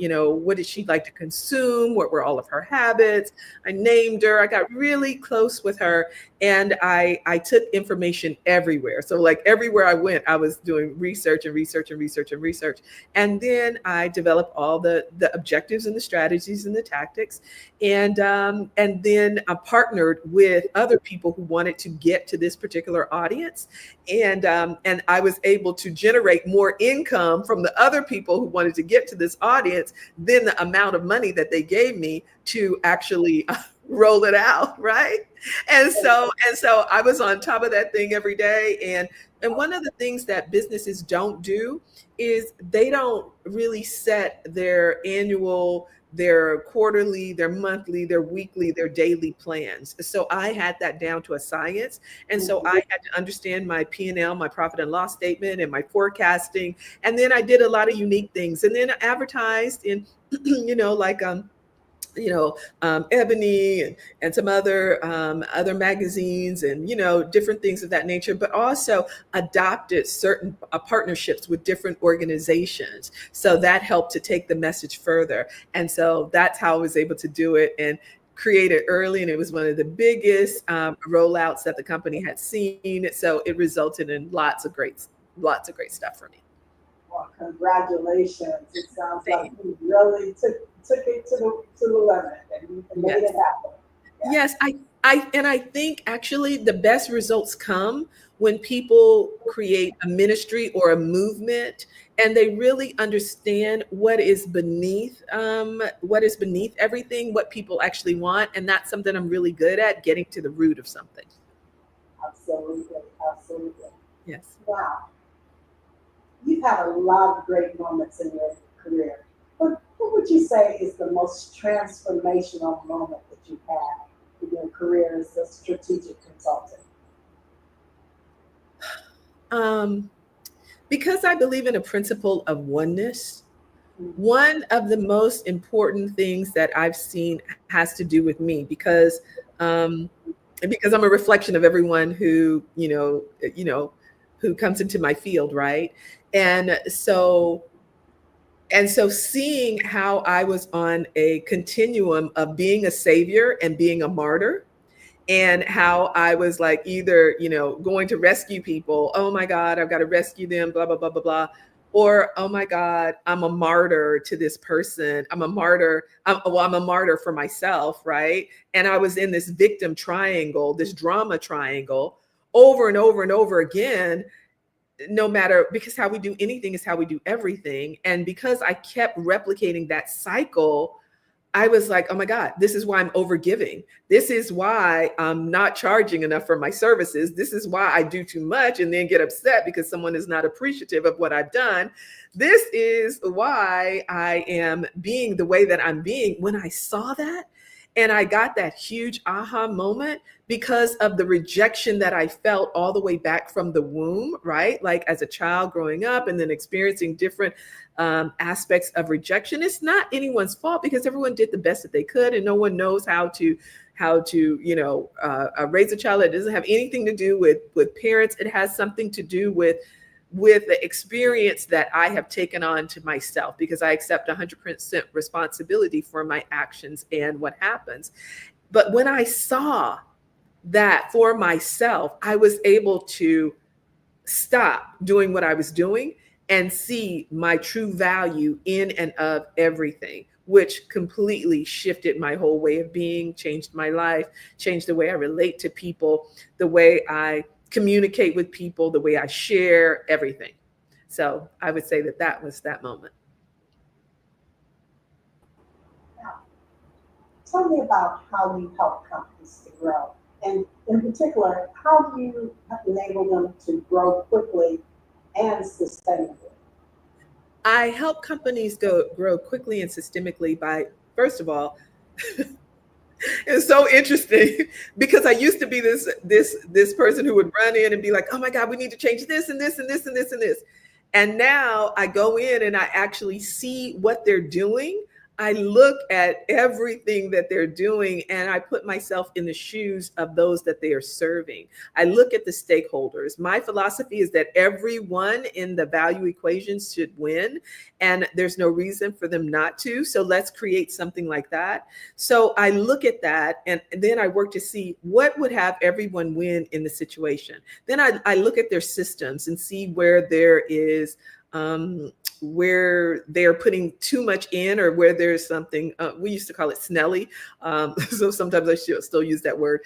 S1: like to consume, what were all of her habits. I named her, I got really close with her, and I took information everywhere. So like everywhere I went, I was doing research and research and research and research. And then I developed all the objectives and the strategies and the tactics. And then I partnered with other people who wanted to get to this particular audience. And I was able to generate more income from the other people who wanted to get to this audience than the amount of money that they gave me to actually roll it out, right? And so I was on top of that thing every day. And one of the things that businesses don't do is they don't really set their annual, their quarterly, their monthly, their weekly, their daily plans. So I had that down to a science. And so I had to understand my P&L, my profit and loss statement, and my forecasting. And then I did a lot of unique things. And then I advertised in, Ebony and some other magazines and, different things of that nature, but also adopted certain partnerships with different organizations. So that helped to take the message further. And so that's how I was able to do it and create it early. And it was one of the biggest rollouts that the company had seen. So it resulted in lots of great stuff for me.
S6: Well, congratulations. It sounds like you really took it to the limit and made it happen. Yeah.
S1: Yes, I think actually the best results come when people create a ministry or a movement and they really understand what is beneath everything, what people actually want. And that's something I'm really good at, getting to the root of something.
S6: Absolutely.
S1: Yes.
S6: Wow. You've had a lot of great moments in your career. What would you say is the most transformational moment that you've had in your career as a strategic consultant?
S1: Because I believe in a principle of oneness, one of the most important things that I've seen has to do with me because I'm a reflection of everyone who who comes into my field, right? And so seeing how I was on a continuum of being a savior and being a martyr, and how I was like either, going to rescue people. Oh my God, I've got to rescue them, blah, blah, blah, blah, blah. Or, oh my God, I'm a martyr to this person. I'm a martyr. I'm a martyr for myself, right? And I was in this victim triangle, this drama triangle over and over and over again, no matter, because how we do anything is how we do everything. And because I kept replicating that cycle, I was like, oh my God, this is why I'm overgiving. This is why I'm not charging enough for my services. This is why I do too much and then get upset because someone is not appreciative of what I've done. This is why I am being the way that I'm being. When I saw that and I got that huge aha moment because of the rejection that I felt all the way back from the womb, right? Like as a child growing up and then experiencing different aspects of rejection. It's not anyone's fault because everyone did the best that they could, and no one knows how to raise a child. It doesn't have anything to do with parents. It has something to do with the experience that I have taken on to myself, because I accept 100% responsibility for my actions and what happens. But when I saw that for myself, I was able to stop doing what I was doing and see my true value in and of everything, which completely shifted my whole way of being, changed my life, changed the way I relate to people, the way I communicate with people, the way I share, everything. So I would say that was that moment.
S6: Now, tell me about how you help companies to grow. And in particular, how do you enable them to grow quickly and sustainably?
S1: I help companies grow quickly and systemically by, first of all, it's so interesting because I used to be this person who would run in and be like, oh my God, we need to change this and this and this and this and this. And now I go in and I actually see what they're doing. I look at everything that they're doing and I put myself in the shoes of those that they are serving. I look at the stakeholders. My philosophy is that everyone in the value equation should win, and there's no reason for them not to. So let's create something like that. So I look at that and then I work to see what would have everyone win in the situation. Then I look at their systems and see where there is where they're putting too much in, or where there's something, we used to call it snelly. So sometimes I still use that word.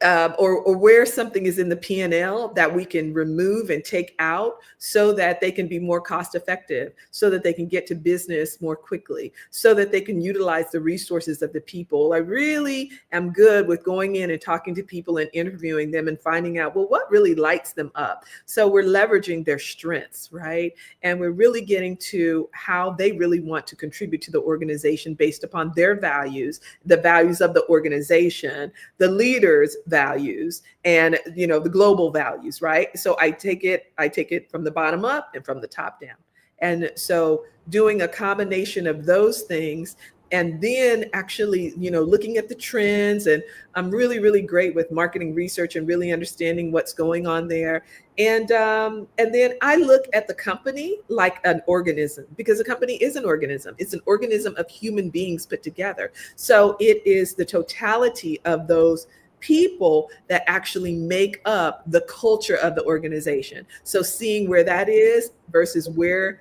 S1: Or where something is in the P&L that we can remove and take out so that they can be more cost effective, so that they can get to business more quickly, so that they can utilize the resources of the people. I really am good with going in and talking to people and interviewing them and finding out, well, what really lights them up? So we're leveraging their strengths, right? And we're really getting to how they really want to contribute to the organization based upon their values, the values of the organization, the leaders' values, and the global values, right? So I take it from the bottom up and from the top down. And so doing a combination of those things and then actually, looking at the trends. And I'm really, really great with marketing research and really understanding what's going on there. And then I look at the company like an organism, because a company is an organism. It's an organism of human beings put together. So it is the totality of those people that actually make up the culture of the organization. So seeing where that is versus where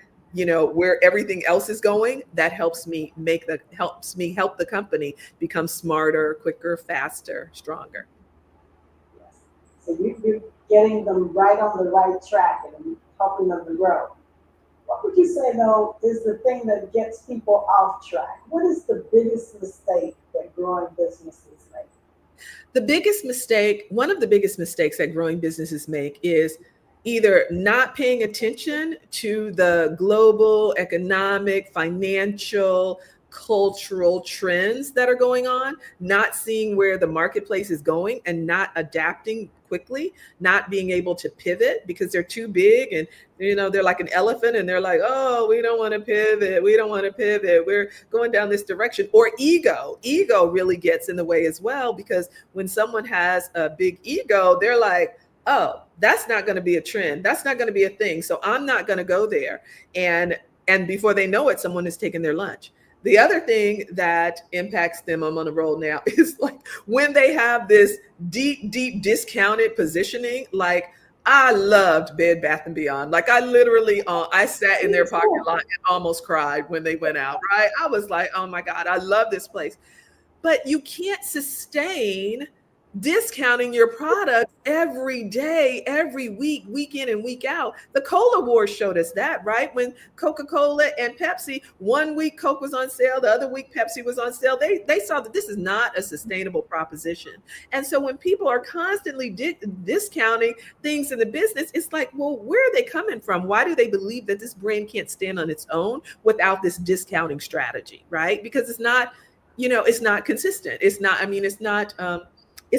S1: everything else is going, that helps me help the company become smarter, quicker, faster, stronger.
S6: So you're getting them right on the right track and helping them to grow. What would you say, though, is the thing that gets people off track? What is the biggest mistake that growing businesses make?
S1: One of the biggest mistakes that growing businesses make is either not paying attention to the global economic, financial, cultural trends that are going on, not seeing where the marketplace is going and not adapting quickly, not being able to pivot because they're too big and they're like an elephant and they're like, oh, we don't want to pivot. We're going down this direction. Or ego really gets in the way as well, because when someone has a big ego, they're like, oh, that's not going to be a trend. That's not going to be a thing. So I'm not going to go there. And before they know it, someone has taken their lunch. The other thing that impacts them, I'm on a roll now, is like when they have this deep discounted positioning. Like, I loved Bed Bath & Beyond. Like, I literally, I sat in their parking lot and almost cried when they went out, right? I was like, oh my God, I love this place. But you can't sustain discounting your product every day, every week, week in and week out. The Cola Wars showed us that, right? When Coca-Cola and Pepsi, one week Coke was on sale, the other week Pepsi was on sale. They saw that this is not a sustainable proposition. And so when people are constantly discounting things in the business, it's like, well, where are they coming from? Why do they believe that this brand can't stand on its own without this discounting strategy, right? Because it's not, it's not consistent. It's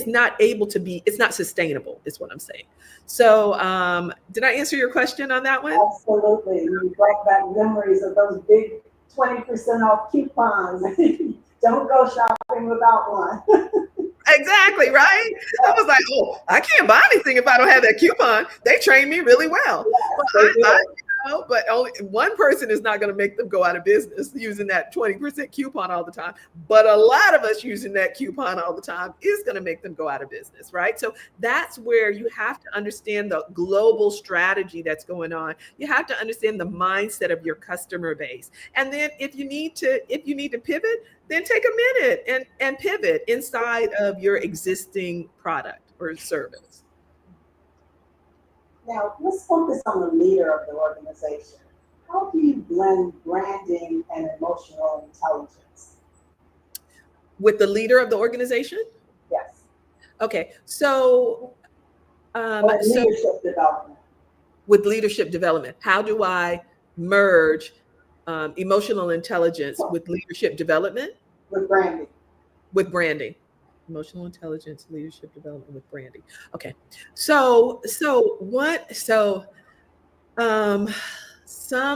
S1: not able to be, it's not sustainable, is what I'm saying. So did I answer your question on that one?
S6: Absolutely. You brought back memories of those big 20% off coupons. Don't go shopping without one.
S1: Exactly, right? I was like, oh, I can't buy anything if I don't have that coupon. They trained me really well. But only one person is not going to make them go out of business using that 20% coupon all the time. But a lot of us using that coupon all the time is going to make them go out of business, right? So that's where you have to understand the global strategy that's going on. You have to understand the mindset of your customer base. And then if you need to pivot, then take a minute and pivot inside of your existing product or service.
S6: Now, let's focus on the leader of the organization. How do you blend branding and emotional intelligence?
S1: With the leader of the organization?
S6: Yes.
S1: Okay, so
S6: leadership development.
S1: With leadership development, how do I merge emotional intelligence with leadership development?
S6: With branding.
S1: With branding. Emotional intelligence, leadership development with branding. Okay. So some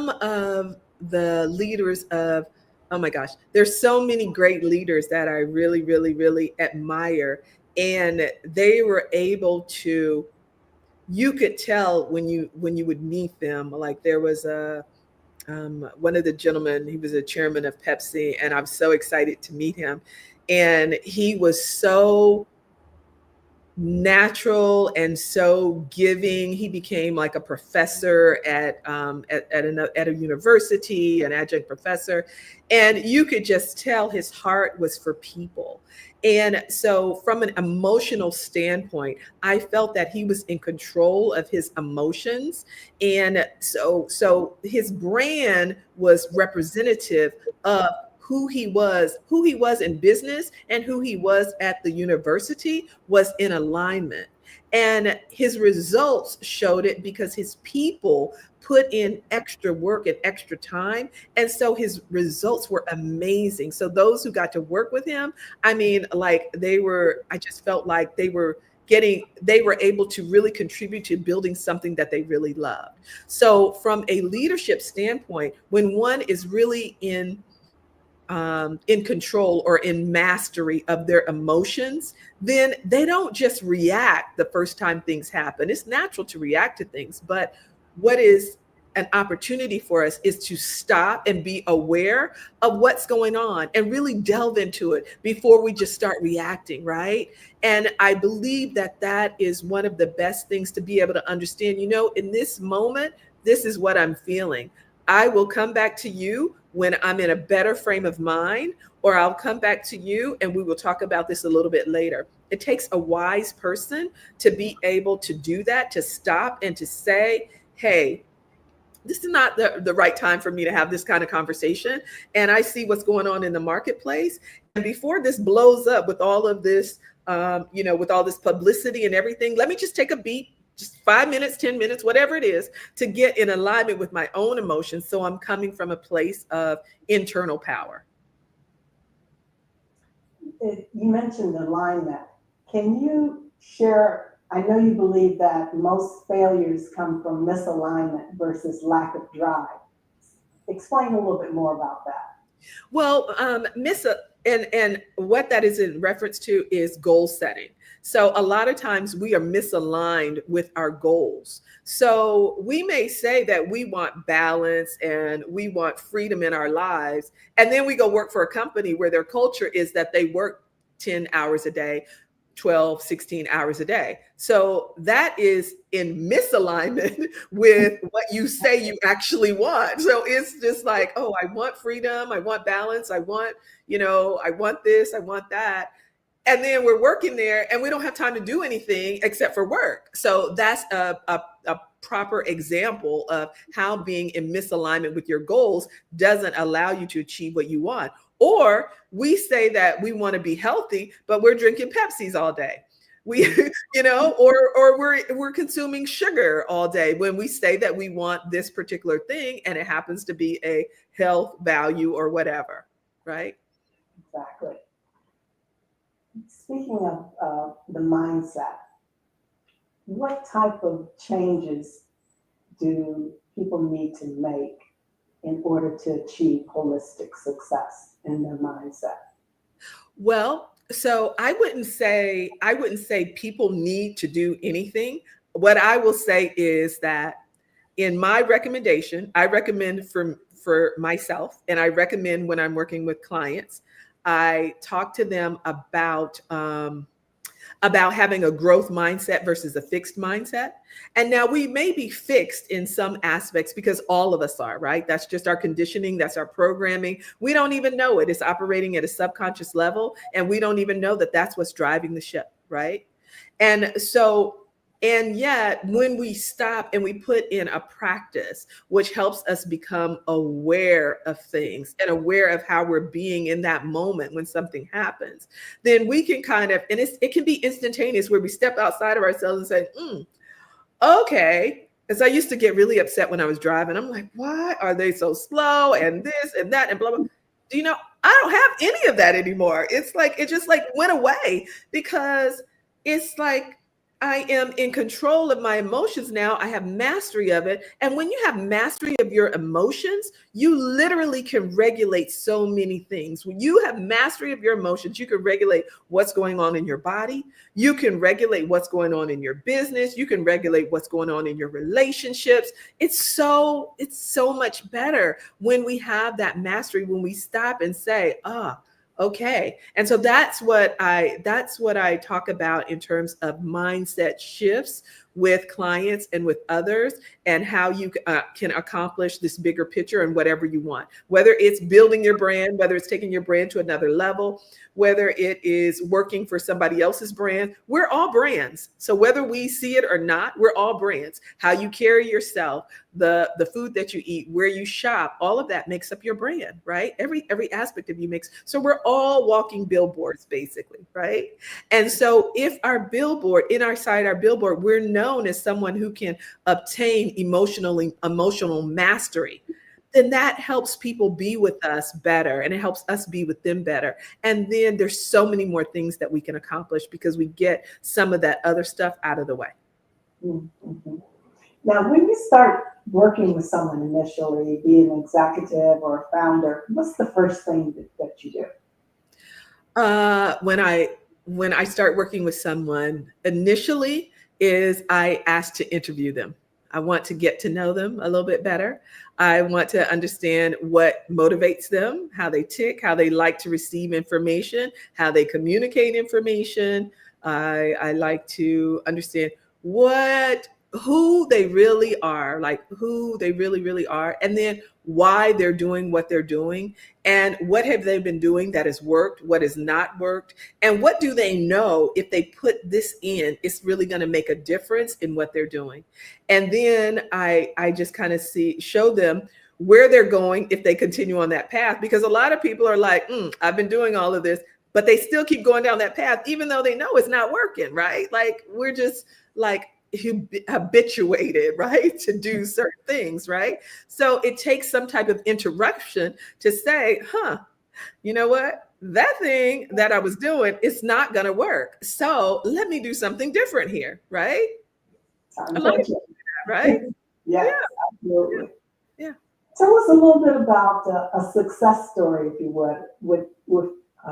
S1: of the leaders of, oh my gosh, there's so many great leaders that I really, really, really admire. And they were able to, you could tell when you would meet them, like there was one of the gentlemen, he was a chairman of Pepsi, and I'm so excited to meet him. And he was so natural and so giving. He became like a professor at a university, an adjunct professor. And you could just tell his heart was for people. And so from an emotional standpoint, I felt that he was in control of his emotions. And so his brand was representative of who he was in business, and who he was at the university was in alignment. And his results showed it because his people put in extra work and extra time. And so his results were amazing. So those who got to work with him, I mean, like I just felt like they were able to really contribute to building something that they really loved. So from a leadership standpoint, when one is really in in control or in mastery of their emotions, then they don't just react the first time things happen. It's natural to react to things, but what is an opportunity for us is to stop and be aware of what's going on and really delve into it before we just start reacting, right? And I believe that that is one of the best things to be able to understand, you know, in this moment, this is what I'm feeling. I will come back to you when I'm in a better frame of mind, or I'll come back to you and we will talk about this a little bit later. It takes a wise person to be able to do that, to stop and to say, hey, this is not the right time for me to have this kind of conversation. And I see what's going on in the marketplace. And before this blows up with all of this, with all this publicity and everything, let me just take a beat, just 5 minutes, 10 minutes, whatever it is, to get in alignment with my own emotions. So I'm coming from a place of internal power.
S6: You mentioned alignment. Can you share? I know you believe that most failures come from misalignment versus lack of drive. Explain a little bit more about that.
S1: Well, and what that is in reference to is goal setting. So a lot of times we are misaligned with our goals. So we may say that we want balance and we want freedom in our lives, and then we go work for a company where their culture is that they work 10 hours a day, 12, 16 hours a day. So that is in misalignment with what you say you actually want. So it's just like, oh, I want freedom, I want balance, I want this, I want that. And then we're working there and we don't have time to do anything except for work. So that's a proper example of how being in misalignment with your goals doesn't allow you to achieve what you want. Or we say that we want to be healthy, but we're drinking Pepsis all day. Or we're consuming sugar all day when we say that we want this particular thing and it happens to be a health value or whatever, right?
S6: Exactly. Speaking of the mindset, what type of changes do people need to make in order to achieve holistic success in their mindset?
S1: Well, so I wouldn't say people need to do anything. What I will say is that in my recommendation, I recommend for myself, and I recommend when I'm working with clients, I talk to them about having a growth mindset versus a fixed mindset. And now we may be fixed in some aspects because all of us are, right? That's just our conditioning. That's our programming. We don't even know it. It's operating at a subconscious level. And we don't even know that that's what's driving the ship, right? And yet when we stop and we put in a practice, which helps us become aware of things and aware of how we're being in that moment when something happens, then we can it can be instantaneous where we step outside of ourselves and say, okay. Because I used to get really upset when I was driving. I'm like, why are they so slow and this and that and blah, blah. Do you know, I don't have any of that anymore. It's like, it just went away because it's like, I am in control of my emotions now. I have mastery of it. And when you have mastery of your emotions, you literally can regulate so many things. When you have mastery of your emotions, you can regulate what's going on in your body. You can regulate what's going on in your business. You can regulate what's going on in your relationships. It's so much better when we have that mastery, when we stop and say, okay. And so that's what I talk about in terms of mindset shifts with clients and with others, and how you can accomplish this bigger picture and whatever you want, whether it's building your brand, whether it's taking your brand to another level, whether it is working for somebody else's brand. We're all brands. So whether we see it or not, we're all brands. How you carry yourself, the food that you eat, where you shop, all of that makes up your brand, right? Every aspect of you makes. So we're all walking billboards, basically, right? And so if our billboard, our billboard, we're known as someone who can obtain emotional mastery, then that helps people be with us better, and it helps us be with them better. And then there's so many more things that we can accomplish because we get some of that other stuff out of the way.
S6: Mm-hmm. Now, when you start working with someone initially, be an executive or a founder, what's the first thing that you do?
S1: When I start working with someone initially is I ask to interview them. I want to get to know them a little bit better. I want to understand what motivates them, how they tick, how they like to receive information, how they communicate information. I like to understand who they really are, like who they really, really are, and then why they're doing what they're doing, and what have they been doing that has worked, what has not worked, and what do they know if they put this in, it's really going to make a difference in what they're doing. And then I just kind of show them where they're going if they continue on that path, because a lot of people are like, I've been doing all of this, but they still keep going down that path, even though they know it's not working, right? Like we're just like habituated, right, to do certain things, right? So it takes some type of interruption to say, you know what? That thing that I was doing, it's not going to work. So let me do something different here, right? A lot of people do that, right?
S6: Yes, absolutely.
S1: Yeah.
S6: Tell us a little bit about a success story, if you would, with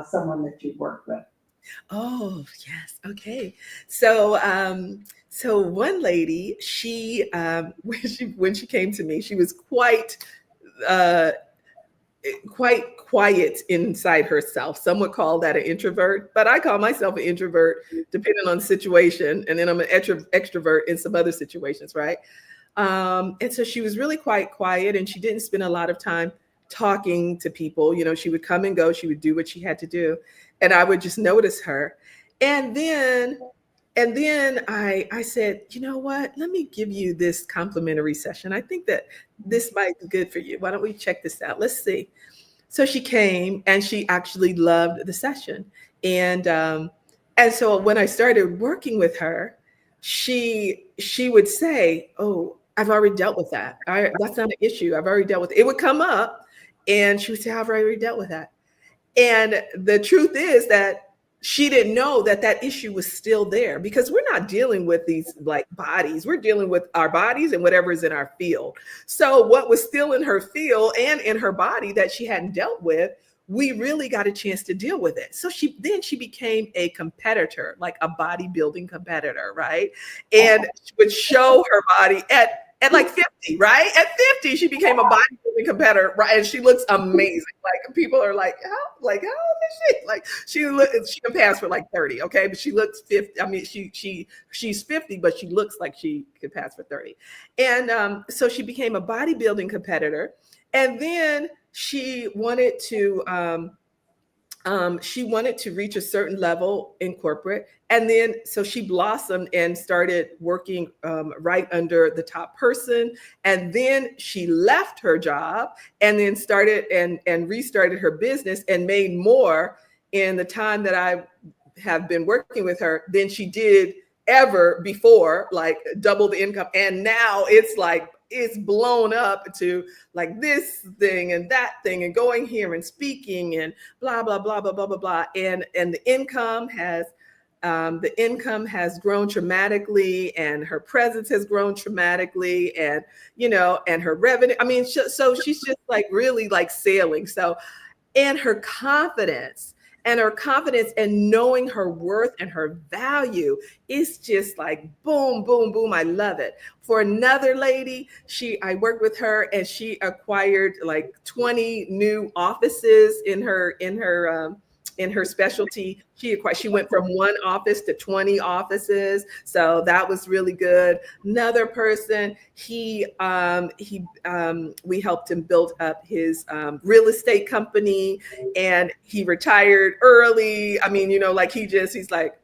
S6: someone that you've worked with.
S1: Oh, yes. Okay. So, so one lady, she, when she came to me, she was quite quiet inside herself. Some would call that an introvert, but I call myself an introvert depending on the situation. And then I'm an extrovert in some other situations, right? And so she was really quite quiet, and she didn't spend a lot of time talking to people. You know, she would come and go, she would do what she had to do. And I would just notice her. And then I said, you know what? Let me give you this complimentary session. I think that this might be good for you. Why don't we check this out? Let's see. So she came and she actually loved the session. And so when I started working with her, she would say, oh, I've already dealt with that. That's not an issue. I've already dealt with it. It would come up and she would say, I've already dealt with that. And the truth is that she didn't know that that issue was still there, because we're not dealing with these like bodies. We're dealing with our bodies and whatever is in our field. So what was still in her field and in her body that she hadn't dealt with, we really got a chance to deal with it. So she became a competitor, like a bodybuilding competitor, right? And she would show her body at like 50, right? At 50, she became a bodybuilding competitor, right? And she looks amazing. Like people are like, how old is she? Like she can pass for like 30, okay? But she looks 50. I mean, she's 50, but she looks like she could pass for 30. And so she became a bodybuilding competitor. And then she wanted to reach a certain level in corporate. And then, so she blossomed and started working right under the top person. And then she left her job and then started and restarted her business and made more in the time that I have been working with her than she did ever before, like double the income. And now it's like, it's blown up to like this thing and that thing and going here and speaking and blah, blah, blah, blah, blah, blah, blah. And the income has grown dramatically, and her presence has grown dramatically, and, you know, and her revenue. I mean, so she's just like really like sailing. So, and her confidence and knowing her worth and her value is just like boom, boom, boom. I love it. For another lady, I worked with her and she acquired like 20 new offices in her specialty. She went from one office to 20 offices. So that was really good. Another person, we helped him build up his real estate company, and he retired early. I mean, you know, like he's like,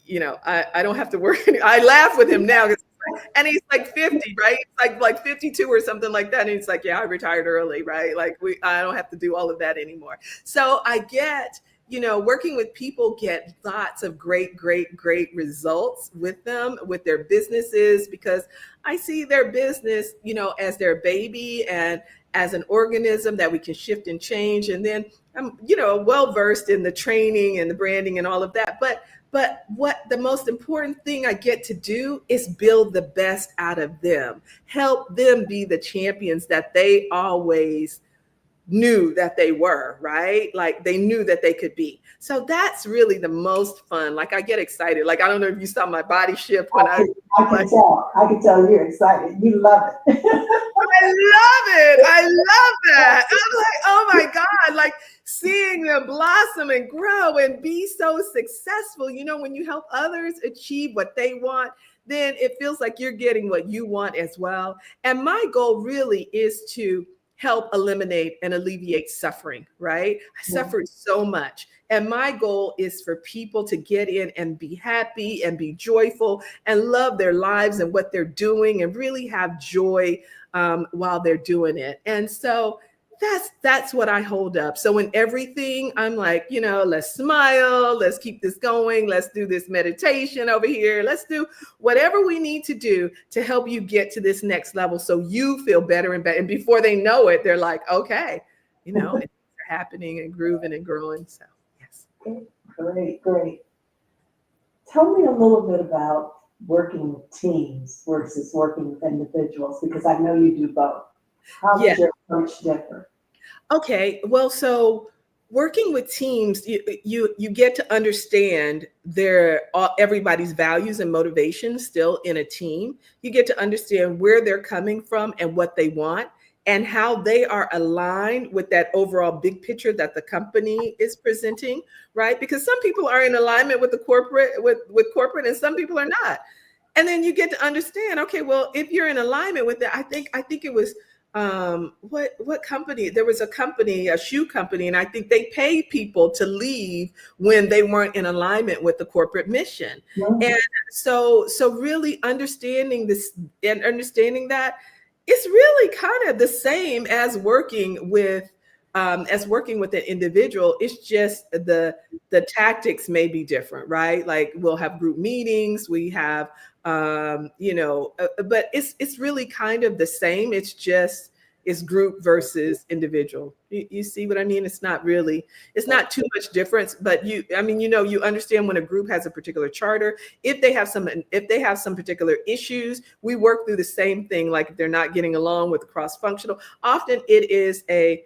S1: you know, I don't have to work. I laugh with him now, and he's like 50, right? It's like 52 or something like that. And he's like, yeah, I retired early, right? Like I don't have to do all of that anymore. So I get, you know, working with people, get lots of great results with them, with their businesses, because I see their business, you know, as their baby and as an organism that we can shift and change. And then I'm, you know, well-versed in the training and the branding and all of that. But But what the most important thing I get to do is build the best out of them, help them be the champions that they always knew that they were, right? Like they knew that they could be. So that's really the most fun. Like I get excited. Like, I don't know if you saw my body shift when
S6: I can tell you're excited. You love it.
S1: I love it. I love that. I'm like, oh my God, like seeing them blossom and grow and be so successful. You know, when you help others achieve what they want, then it feels like you're getting what you want as well. And my goal really is to help eliminate and alleviate suffering, right? I suffered so much. And my goal is for people to get in and be happy and be joyful and love their lives and what they're doing and really have joy while they're doing it. And so that's what I hold up. So in everything, I'm like, you know, let's smile, let's keep this going, let's do this meditation over here, let's do whatever we need to do to help you get to this next level so you feel better and better. And before they know it, they're like, okay, you know, it's happening and grooving and growing. So yes.
S6: Great. Tell me a little bit about working with teams versus working with individuals, because I know you do both. How does your approach differ?
S1: Okay, well, so working with teams, you get to understand everybody's values and motivations still in a team. You get to understand where they're coming from and what they want and how they are aligned with that overall big picture that the company is presenting, right? Because some people are in alignment with the corporate with corporate and some people are not. And then you get to understand, okay, well, if you're in alignment with it, I think it was what company? There was a company, a shoe company, and I think they paid people to leave when they weren't in alignment with the corporate mission. And so really understanding this and understanding that it's really kind of the same as working with an individual. It's just the tactics may be different, right? Like we'll have group meetings, we have but it's really kind of the same. It's group versus individual. You see what I mean? It's not too much difference, but you understand when a group has a particular charter, if they have some particular issues, we work through the same thing. Like if they're not getting along with cross-functional, often it is a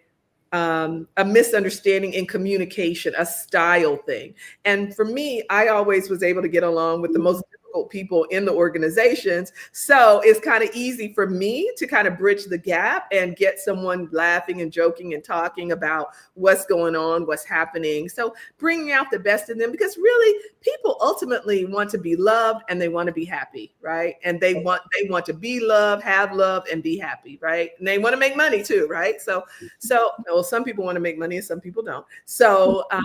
S1: misunderstanding in communication, a style thing. And for me, I always was able to get along with the most difficult people in the organizations. So it's kind of easy for me to kind of bridge the gap and get someone laughing and joking and talking about what's going on, what's happening. So bringing out the best in them, because really people ultimately want to be loved and they want to be happy, right? And they want to be loved, have love, and be happy, right? And they want to make money too, right? So some people want to make money and some people don't. So I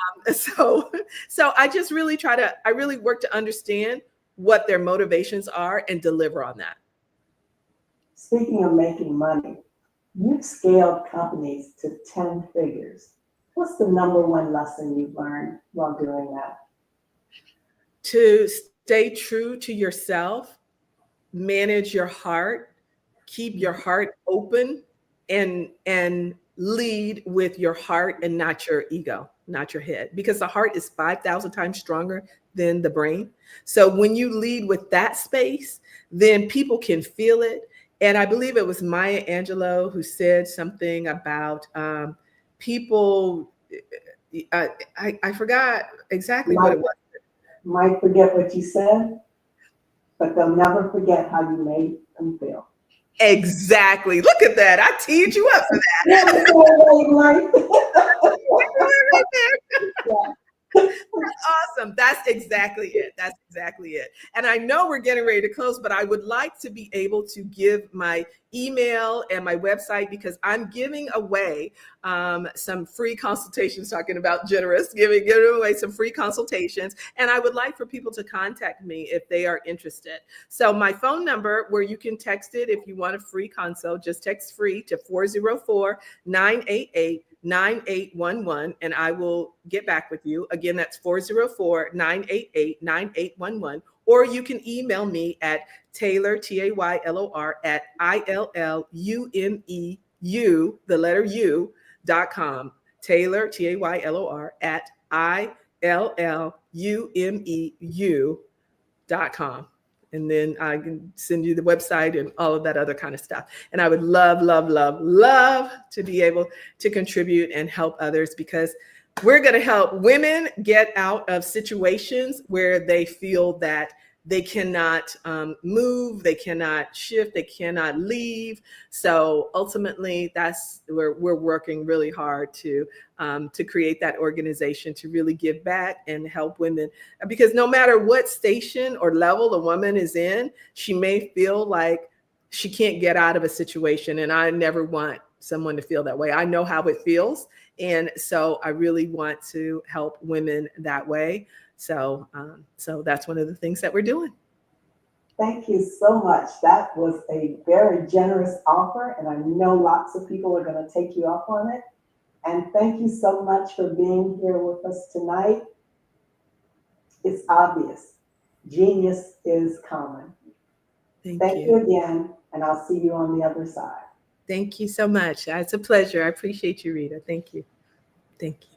S1: just really I really work to understand what their motivations are and deliver on that.
S6: Speaking of making money, you've scaled companies to 10 figures. What's the number one lesson you've learned while doing that?
S1: To stay true to yourself, manage your heart, keep your heart open, and lead with your heart and not your ego, not your head, because the heart is 5,000 times stronger than the brain. So when you lead with that space, then people can feel it. And I believe it was Maya Angelou who said something about people. I forgot exactly what it was.
S6: Might forget what you said, but they'll never forget how you made them feel.
S1: Exactly. Look at that. I teed you up for that. Awesome. That's exactly it. And I know we're getting ready to close, but I would like to be able to give my email and my website, because I'm giving away some free consultations, talking about generous, giving away some free consultations. And I would like for people to contact me if they are interested. So my phone number, where you can text it if you want a free consult, just text free to 404-988-9811, and I will get back with you. Again, that's 404-988-9811. Or you can email me at Taylor, Taylor, at ILLUMEU, the letter U.com. Taylor, Taylor, at ILLUMEU.com. umeu.com. And then I can send you the website and all of that other kind of stuff. And I would love, love, love, love to be able to contribute and help others, because we're going to help women get out of situations where they feel that they cannot move, they cannot shift, they cannot leave. So ultimately, that's where we're working really hard to create that organization to really give back and help women. Because no matter what station or level a woman is in, she may feel like she can't get out of a situation. And I never want someone to feel that way. I know how it feels. And so I really want to help women that way. So that's one of the things that we're doing.
S6: Thank you so much. That was a very generous offer, and I know lots of people are going to take you up on it. And thank you so much for being here with us tonight. It's obvious. Genius is common. Thank you again, and I'll see you on the other side.
S1: Thank you so much. It's a pleasure. I appreciate you, Rita. Thank you. Thank you.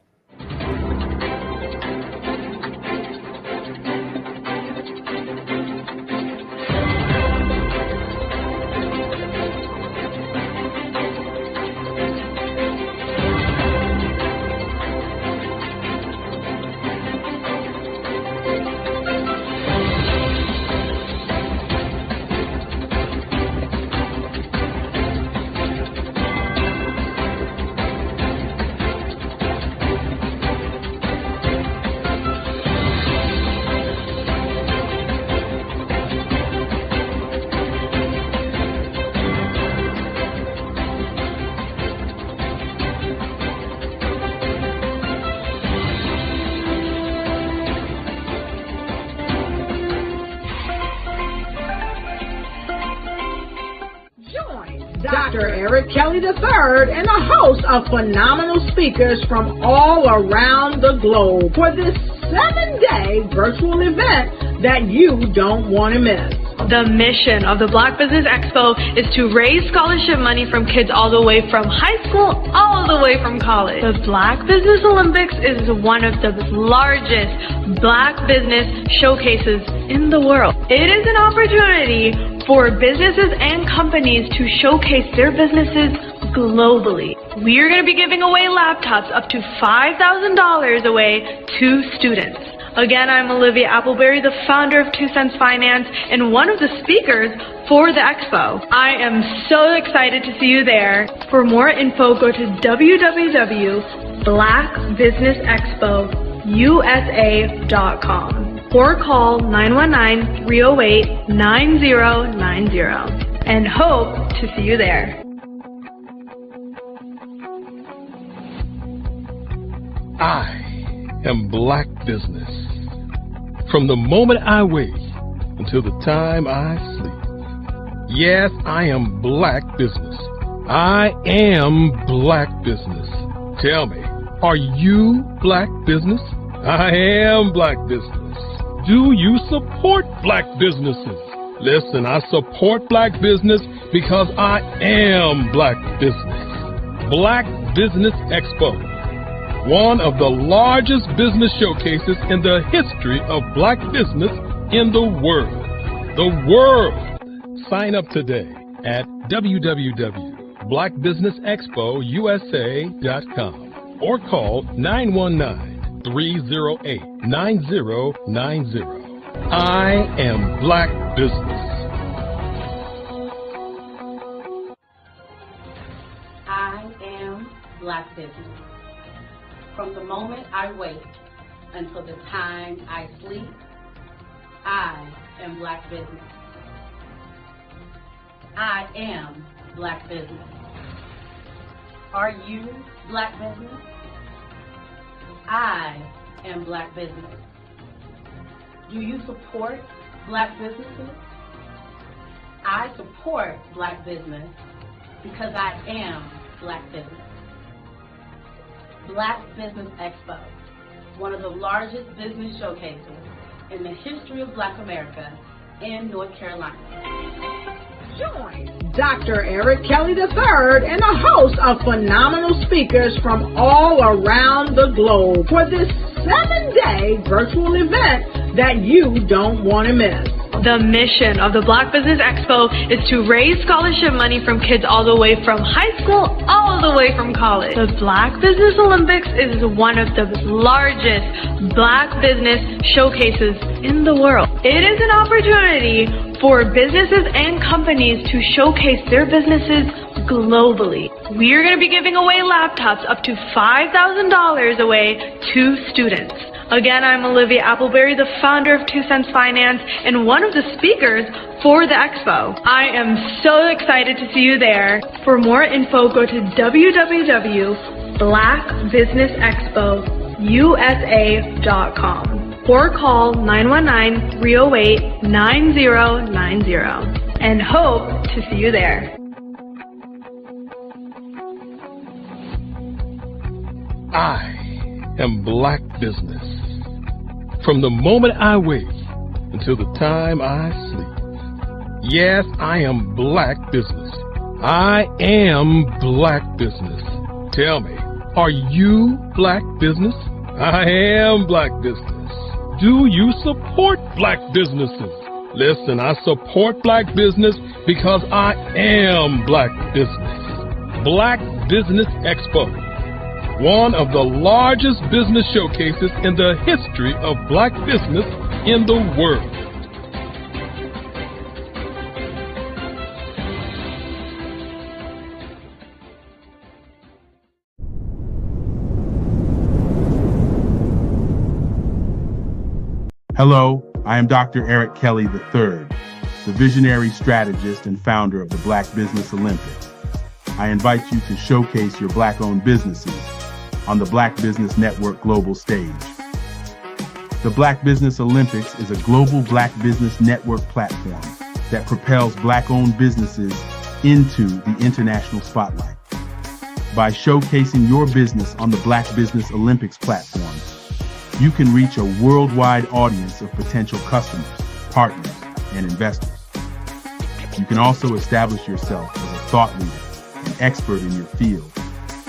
S2: Dr. Eric Kelly III and a host of phenomenal speakers from all around the globe for this 7-day virtual event that you don't want to miss.
S3: The mission of the Black Business Expo is to raise scholarship money from kids all the way from high school, all the way from college. The Black Business Olympics is one of the largest Black business showcases in the world. It is an opportunity for businesses and companies to showcase their businesses globally. We are going to be giving away laptops up to $5,000 away to students. Again, I'm Olivia Appleberry, the founder of 2 Cents Finance and one of the speakers for the expo. I am so excited to see you there. For more info, go to www.blackbusinessexpousa.com or call 919-308-9090 and hope to see you there.
S4: I am Black Business. From the moment I wake until the time I sleep. Yes, I am Black Business. I am Black Business. Tell me, are you Black Business? I am Black Business. Do you support Black businesses? Listen, I support Black business because I am Black Business. Black Business Expo, one of the largest business showcases in the history of Black business in the world. The world! Sign up today at www.blackbusinessexpousa.com or call 919-308-9090. I am Black Business.
S5: I am Black Business. From the moment I wake until the time I sleep, I am Black Business. I am Black Business. Are you Black Business? I am Black Business. Do you support Black businesses? I support Black business because I am Black Business. Black Business Expo, one of the largest business showcases in the history of Black America in North Carolina.
S2: Join Dr. Eric Kelly III and a host of phenomenal speakers from all around the globe for this 7-day virtual event that you don't want to miss.
S3: The mission of the Black Business Expo is to raise scholarship money from kids all the way from high school, all the way from college. The Black Business Olympics is one of the largest Black business showcases in the world. It is an opportunity for businesses and companies to showcase their businesses globally. We are going to be giving away laptops up to $5,000 away to students. Again, I'm Olivia Appleberry, the founder of 2 Cents Finance and one of the speakers for the expo. I am so excited to see you there. For more info, go to www.blackbusinessexpousa.com or call 919-308-9090 and hope to see you there.
S4: I am Black Business. From the moment I wake until the time I sleep. Yes, I am Black Business. I am Black Business. Tell me, are you Black Business? I am Black Business. Do you support Black businesses? Listen, I support Black business because I am Black Business. Black Business Expo. One of the largest business showcases in the history of Black business in the world.
S7: Hello, I am Dr. Eric Kelly III, the visionary strategist and founder of the Black Business Olympics. I invite you to showcase your Black-owned businesses on the Black Business Network global stage. The Black Business Olympics is a global Black Business Network platform that propels Black-owned businesses into the international spotlight. By showcasing your business on the Black Business Olympics platform, you can reach a worldwide audience of potential customers, partners, and investors. You can also establish yourself as a thought leader, an expert in your field,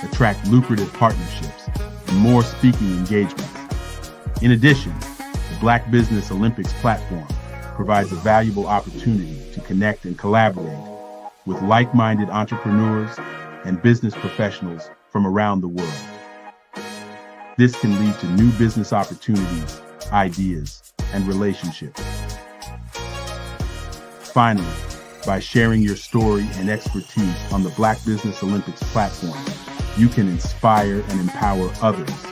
S7: attract lucrative partnerships, and more speaking engagements. In addition, the Black Business Olympics platform provides a valuable opportunity to connect and collaborate with like-minded entrepreneurs and business professionals from around the world. This can lead to new business opportunities, ideas, and relationships. Finally, by sharing your story and expertise on the Black Business Olympics platform, you can inspire and empower others.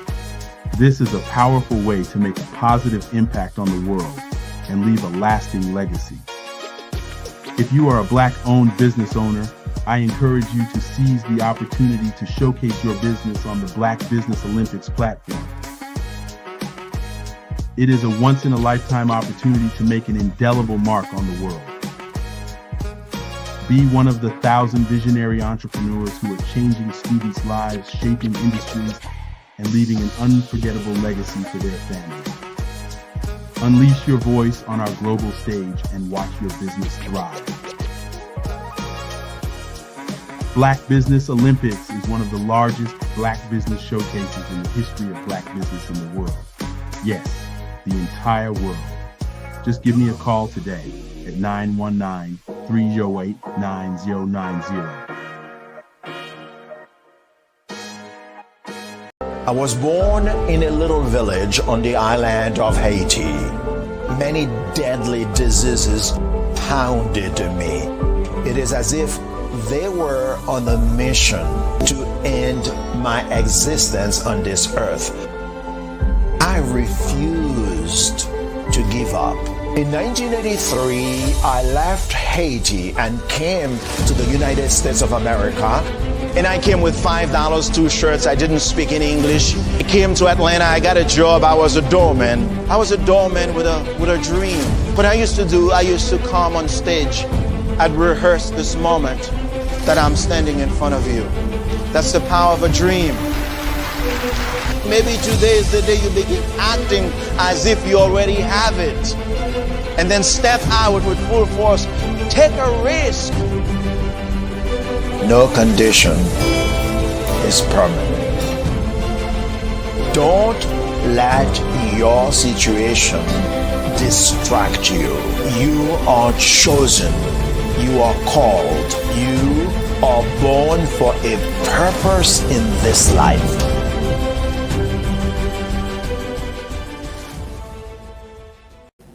S7: This is a powerful way to make a positive impact on the world and leave a lasting legacy. If you are a Black-owned business owner, I encourage you to seize the opportunity to showcase your business on the Black Business Olympics platform. It is a once-in-a-lifetime opportunity to make an indelible mark on the world. Be one of the 1,000 visionary entrepreneurs who are changing students' lives, shaping industries, and leaving an unforgettable legacy for their families. Unleash your voice on our global stage and watch your business thrive. Black Business Olympics is one of the largest Black business showcases in the history of Black business in the world. Yes, the entire world. Just give me a call today at 919-308-9090.
S14: I was born in a little village on the island of Haiti. Many deadly diseases pounded me. It is as if they were on a mission to end my existence on this earth. I refused to give up. In 1983, I left Haiti and came to the United States of America. And I came with $5, 2 shirts. I didn't speak in English. I came to Atlanta. I got a job. I was a doorman. I was a doorman with a dream. What I used to do, I used to come on stage. I'd rehearse this moment that I'm standing in front of you. That's the power of a dream. Maybe today is the day you begin acting as if you already have it. And then step out with full force. Take a risk. No condition is permanent. Don't let your situation distract you. You are chosen. You are called. You are born for a purpose in this life.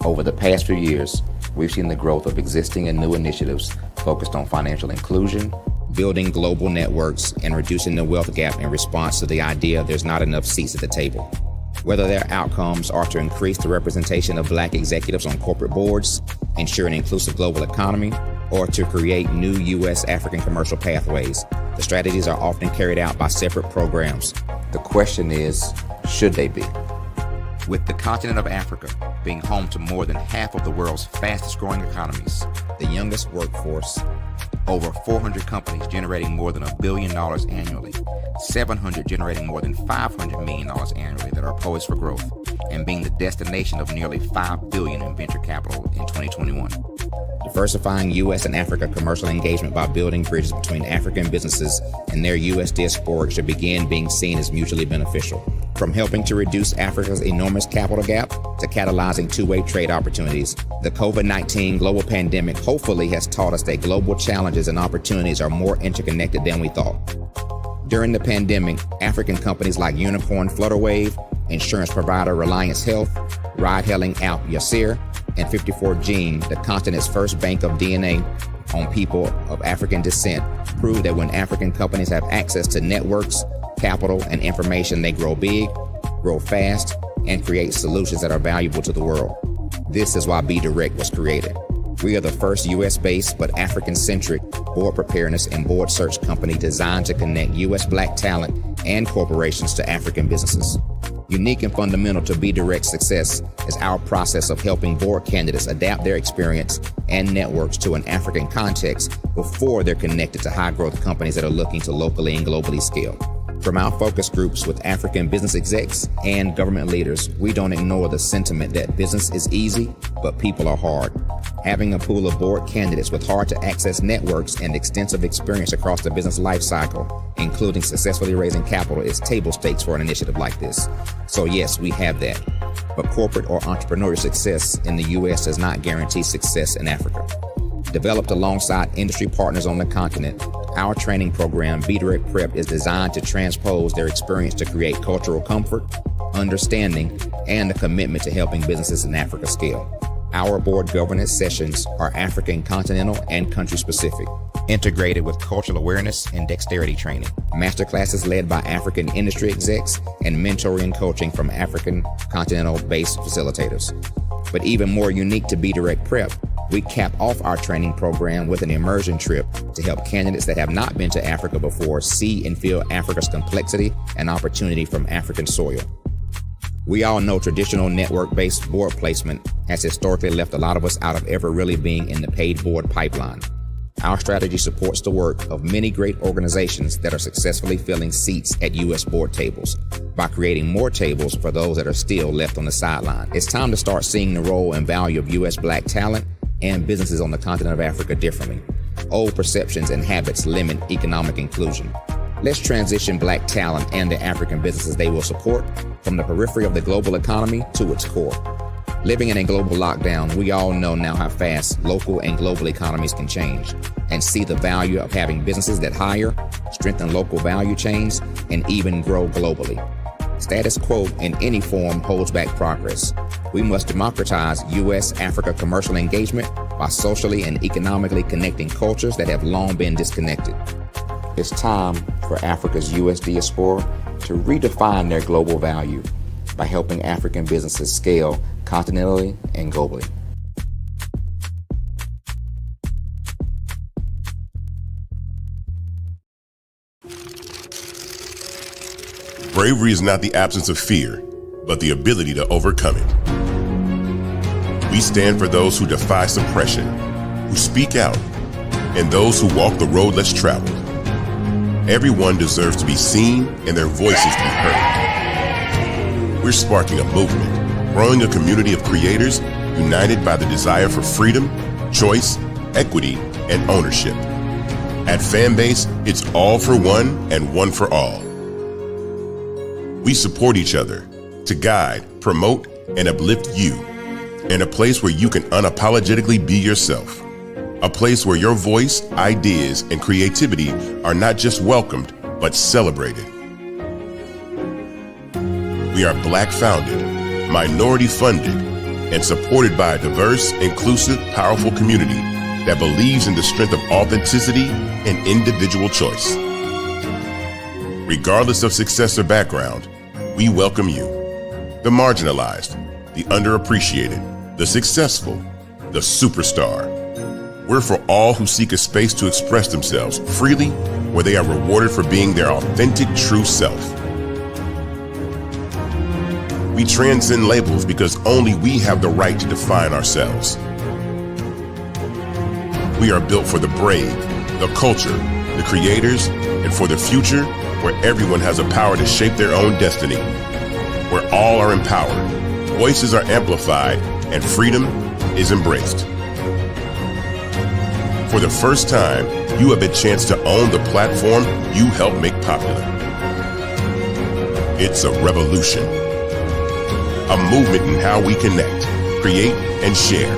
S8: Over the past few years, we've seen the growth of existing and new initiatives focused on financial inclusion, building global networks, and reducing the wealth gap in response to the idea there's not enough seats at the table. Whether their outcomes are to increase the representation of Black executives on corporate boards, ensure an inclusive global economy, or to create new U.S. African commercial pathways, the strategies are often carried out by separate programs. The question is, should they be? With the continent of Africa being home to more than half of the world's fastest growing economies, the youngest workforce, over 400 companies generating more than $1 billion annually, 700 generating more than $500 million annually that are poised for growth, and being the destination of nearly $5 billion in venture capital in 2021. Diversifying U.S. and Africa commercial engagement by building bridges between African businesses and their U.S. diaspora should begin being seen as mutually beneficial. From helping to reduce Africa's enormous capital gap to catalyzing two-way trade opportunities, the COVID-19 global pandemic hopefully has taught us that global challenges and opportunities are more interconnected than we thought. During the pandemic, African companies like Unicorn Flutterwave, insurance provider Reliance Health, ride-hailing app Yasir, and 54Gene, the continent's first bank of DNA on people of African descent, proved that when African companies have access to networks, capital, and information, they grow big, grow fast, and create solutions that are valuable to the world. This is why Be Direct was created. We are the first U.S.-based but African-centric board preparedness and board search company designed to connect U.S. Black talent and corporations to African businesses. Unique and fundamental to Be Direct's success is our process of helping board candidates adapt their experience and networks to an African context before they're connected to high-growth companies that are looking to locally and globally scale. From our focus groups with African business execs and government leaders, we don't ignore the sentiment that business is easy, but people are hard. Having a pool of board candidates with hard-to-access networks and extensive experience across the business life cycle, including successfully raising capital, is table stakes for an initiative like this. So yes, we have that. But corporate or entrepreneurial success in the U.S. does not guarantee success in Africa. Developed alongside industry partners on the continent, our training program, Be Direct Prep, is designed to transpose their experience to create cultural comfort, understanding, and a commitment to helping businesses in Africa scale. Our board governance sessions are African continental and country specific, integrated with cultural awareness and dexterity training, masterclasses led by African industry execs, and mentoring and coaching from African continental-based facilitators. But even more unique to Be Direct Prep, we cap off our training program with an immersion trip to help candidates that have not been to Africa before see and feel Africa's complexity and opportunity from African soil. We all know traditional network-based board placement has historically left a lot of us out of ever really being in the paid board pipeline. Our strategy supports the work of many great organizations that are successfully filling seats at U.S. board tables by creating more tables for those that are still left on the sideline. It's time to start seeing the role and value of U.S. Black talent and businesses on the continent of Africa differently. Old perceptions and habits limit economic inclusion. Let's transition Black talent and the African businesses they will support from the periphery of the global economy to its core. Living in a global lockdown, we all know now how fast local and global economies can change, and see the value of having businesses that hire, strengthen local value chains, and even grow globally. Status quo in any form holds back progress. We must democratize U.S.-Africa commercial engagement by socially and economically connecting cultures that have long been disconnected. It's time for Africa's U.S. diaspora to redefine their global value by helping African businesses scale continentally and globally.
S15: Bravery is not the absence of fear, but the ability to overcome it. We stand for those who defy suppression, who speak out, and those who walk the road less traveled. Everyone deserves to be seen and their voices to be heard. We're sparking a movement, growing a community of creators united by the desire for freedom, choice, equity, and ownership. At Fanbase, it's all for one and one for all. We support each other to guide, promote, and uplift you in a place where you can unapologetically be yourself. A place where your voice, ideas, and creativity are not just welcomed, but celebrated. We are Black founded, minority funded, and supported by a diverse, inclusive, powerful community that believes in the strength of authenticity and individual choice. Regardless of success or background, we welcome you. The marginalized, the underappreciated, the successful, the superstar. We're for all who seek a space to express themselves freely, where they are rewarded for being their authentic, true self. We transcend labels because only we have the right to define ourselves. We are built for the brave, the culture, the creators, and for the future where everyone has a power to shape their own destiny, where all are empowered, voices are amplified, and freedom is embraced. For the first time, you have a chance to own the platform you helped make popular. It's a revolution, a movement in how we connect, create, and share.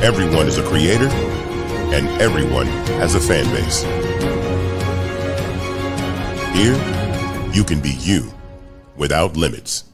S15: Everyone is a creator, and everyone has a fan base. Here, you can be you without limits.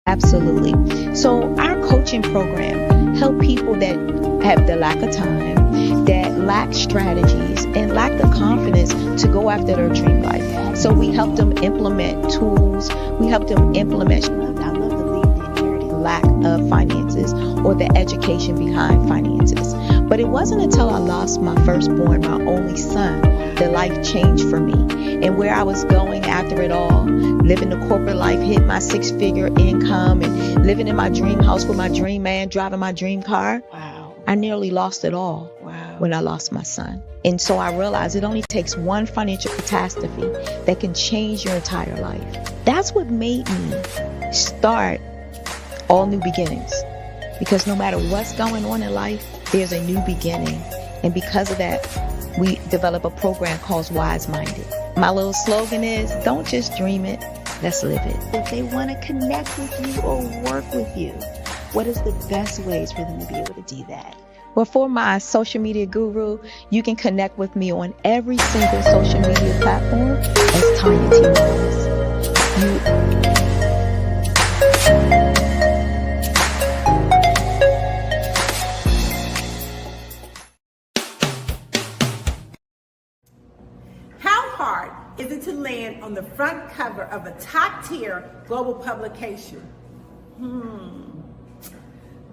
S18: Absolutely. So our coaching program help people that have the lack of time, that lack strategies, and lack the confidence to go after their dream life. So we help them implement tools. We help them implement, I love to leave the inherited lack of finances or the education behind finances. But it wasn't until I lost my firstborn, my only son, that life changed for me. And where I was going after it all, living the corporate life, hitting my 6-figure income and living in my dream house with my dream man, driving my dream car. Wow. I nearly lost it all. Wow. When I lost my son. And so I realized it only takes one financial catastrophe that can change your entire life. That's what made me start All New Beginnings. Because no matter what's going on in life, there's a new beginning. And because of that, we develop a program called Wise Minded. My little slogan is, don't just dream it, let's live it. If they want to connect with you or work with you, what is the best ways for them to be able to do that? Well, for my social media guru, you can connect with me on every single social media platform as Tanya T. Williams.
S2: How hard is it to land on the front cover of a top-tier global publication?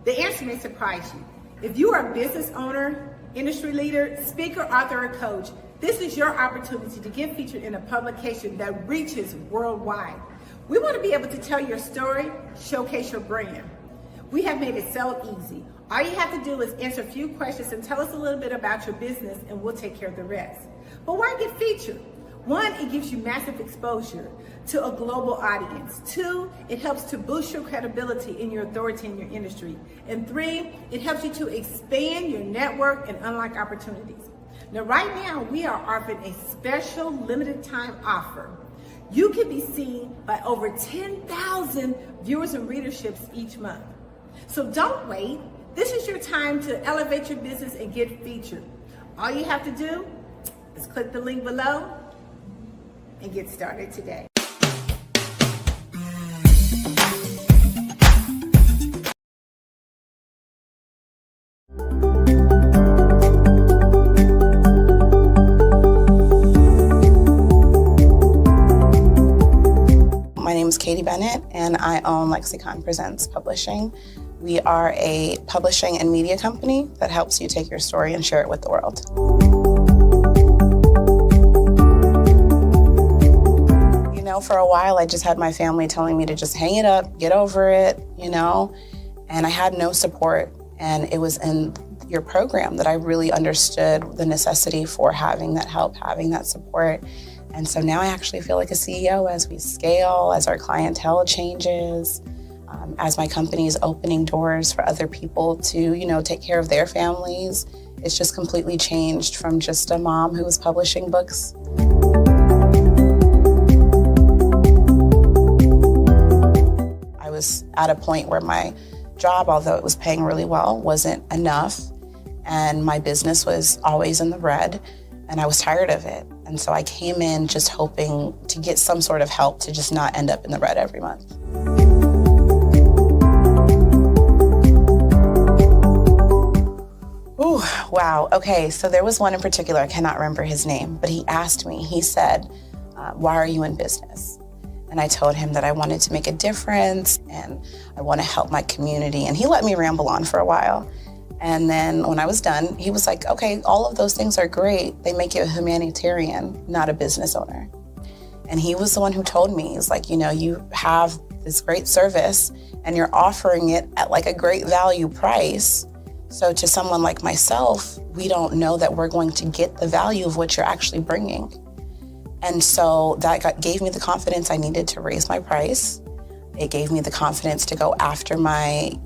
S2: The answer may surprise you. If you are a business owner, industry leader, speaker, author, or coach, this is your opportunity to get featured in a publication that reaches worldwide. We want to be able to tell your story, showcase your brand. We have made it so easy. All you have to do is answer a few questions and tell us a little bit about your business, and we'll take care of the rest. But why get featured? 1, it gives you massive exposure to a global audience. 2, it helps to boost your credibility and your authority in your industry. And 3, it helps you to expand your network and unlock opportunities. Now, right now, we are offering a special limited time offer. You can be seen by over 10,000 viewers and readerships each month. So don't wait. This is your time to elevate your business and get featured. All you have to do is click the link below and get started today.
S11: My name is Katie Bennett, and I own Lexicon Presents Publishing. We are a publishing and media company that helps you take your story and share it with the world. You know, for a while, I just had my family telling me to just hang it up, get over it, and I had no support. And it was in your program that I really understood the necessity for having that help, having that support. And so now I actually feel like a CEO as we scale, as our clientele changes, as my company is opening doors for other people to, take care of their families. It's just completely changed from just a mom who was publishing books. I was at a point where my job, although it was paying really well, wasn't enough. And my business was always in the red, and I was tired of it. And so I came in just hoping to get some sort of help to just not end up in the red every month. Ooh, wow. Okay, so there was one in particular, I cannot remember his name, but he asked me, he said, why are you in business? And I told him that I wanted to make a difference and I want to help my community. And he let me ramble on for a while. And then when I was done, he was like, okay, all of those things are great. They make you a humanitarian, not a business owner. And he was the one who told me, he's like, you have this great service and you're offering it at like a great value price. So to someone like myself, we don't know that we're going to get the value of what you're actually bringing. And so that gave me the confidence I needed to raise my price. It gave me the confidence to go after my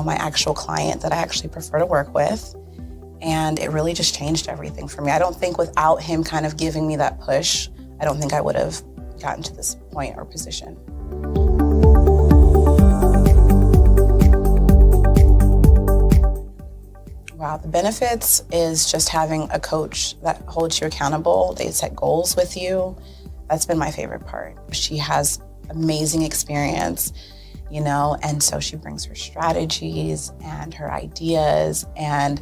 S11: actual client that I actually prefer to work with. And it really just changed everything for me. I don't think without him kind of giving me that push, I don't think I would have gotten to this point or position. Wow, the benefits is just having a coach that holds you accountable. They set goals with you. That's been my favorite part. She has amazing experience, and so she brings her strategies and her ideas, and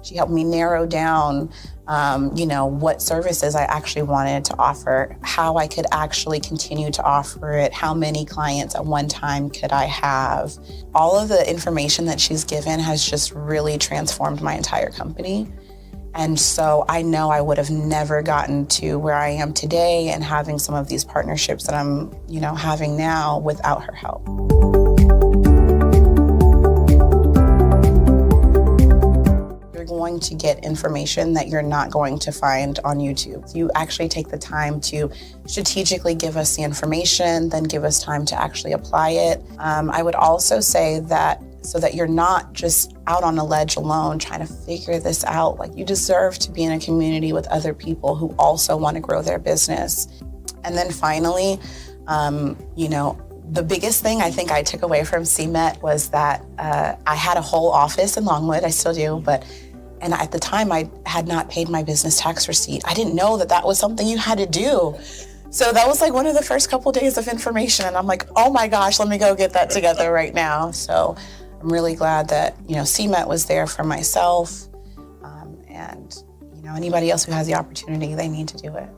S11: she helped me narrow down, what services I actually wanted to offer, how I could actually continue to offer it, how many clients at one time could I have. All of the information that she's given has just really transformed my entire company. And so I know I would have never gotten to where I am today and having some of these partnerships that I'm, having now without her help. You're going to get information that you're not going to find on YouTube. You actually take the time to strategically give us the information, then give us time to actually apply it. I would also say that so that you're not just out on a ledge alone trying to figure this out. Like, you deserve to be in a community with other people who also want to grow their business. And then finally, the biggest thing I think I took away from CMET was that I had a whole office in Longwood, I still do, and at the time I had not paid my business tax receipt. I didn't know that was something you had to do. So that was like one of the first couple days of information, and I'm like, oh my gosh, let me go get that together right now. So I'm really glad that, CMET was there for myself, and, anybody else who has the opportunity, they need to do it.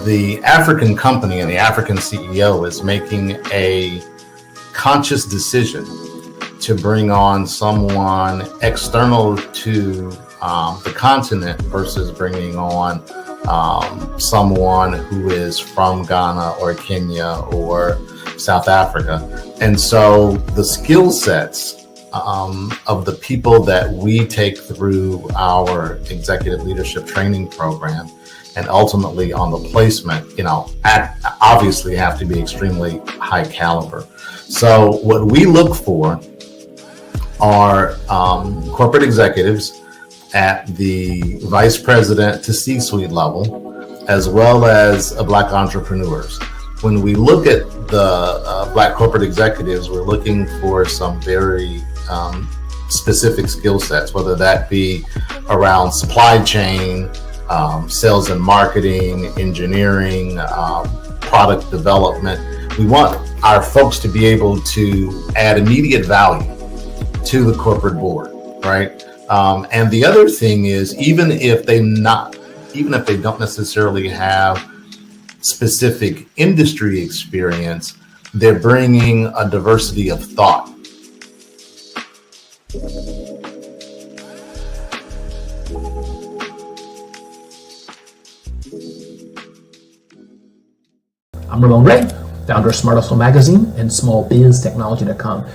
S19: The African company and the African CEO is making a conscious decision to bring on someone external to the continent versus bringing on someone who is from Ghana or Kenya or South Africa. And so the skill sets of the people that we take through our executive leadership training program and ultimately on the placement, obviously have to be extremely high caliber. So what we look for are corporate executives at the vice president to C-suite level, as well as Black entrepreneurs. When we look at the Black corporate executives, we're looking for some very specific skill sets, whether that be around supply chain, sales and marketing, engineering, product development. We want our folks to be able to add immediate value to the corporate board, right? And the other thing is, even if they don't necessarily have specific industry experience, they're bringing a diversity of thought.
S20: I'm Ramon Ray, founder of Smart Hustle Magazine and smallbiztechnology.com.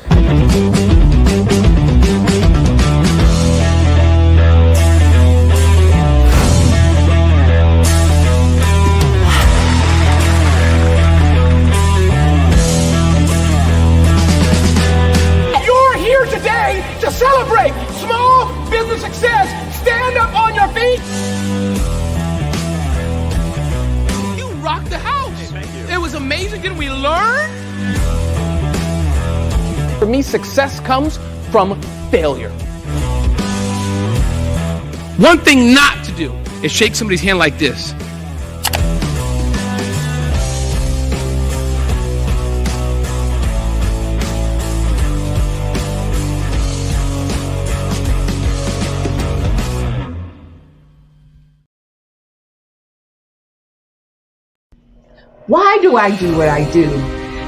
S21: You're here today to celebrate small business success. Stand up on your feet. You rocked the house. Hey, thank you. It was amazing. Didn't we learn? For me, success comes from failure. One thing not to do is shake somebody's hand like this.
S12: Why do I do what I do?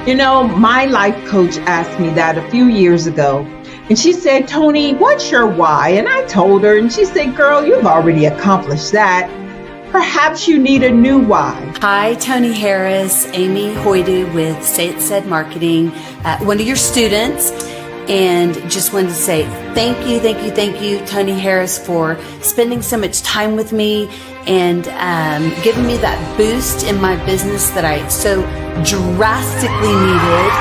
S12: You know, my life coach asked me that a few years ago. And she said, Tony, what's your why? And I told her, and she said, girl, you've already accomplished that. Perhaps you need a new why.
S22: Hi, Tony Harris, Amy Hoydu with Say It Said Marketing, one of your students. And just wanted to say thank you, Tony Harris, for spending so much time with me and giving me that boost in my business that I so drastically needed.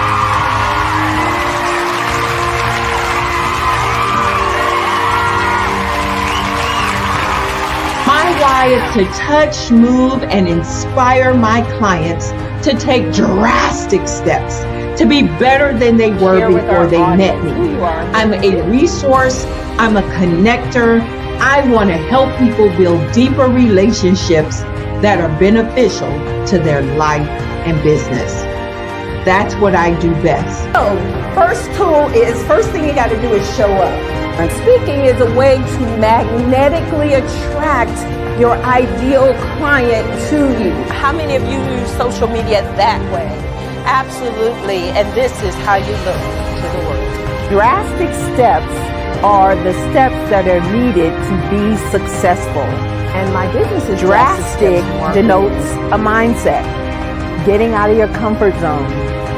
S12: My why is to touch, move, and inspire my clients to take drastic steps to be better than they were before they met me. I'm a resource, I'm a connector. I want to help people build deeper relationships that are beneficial to their life and business. That's what I do best.
S23: So, first thing you got to do is show up. And speaking is a way to magnetically attract your ideal client to you. How many of you use social media that way? Absolutely, and this is how you look to the world. Drastic steps are the steps that are needed to be successful. And my business is drastic denotes a mindset. Getting out of your comfort zone.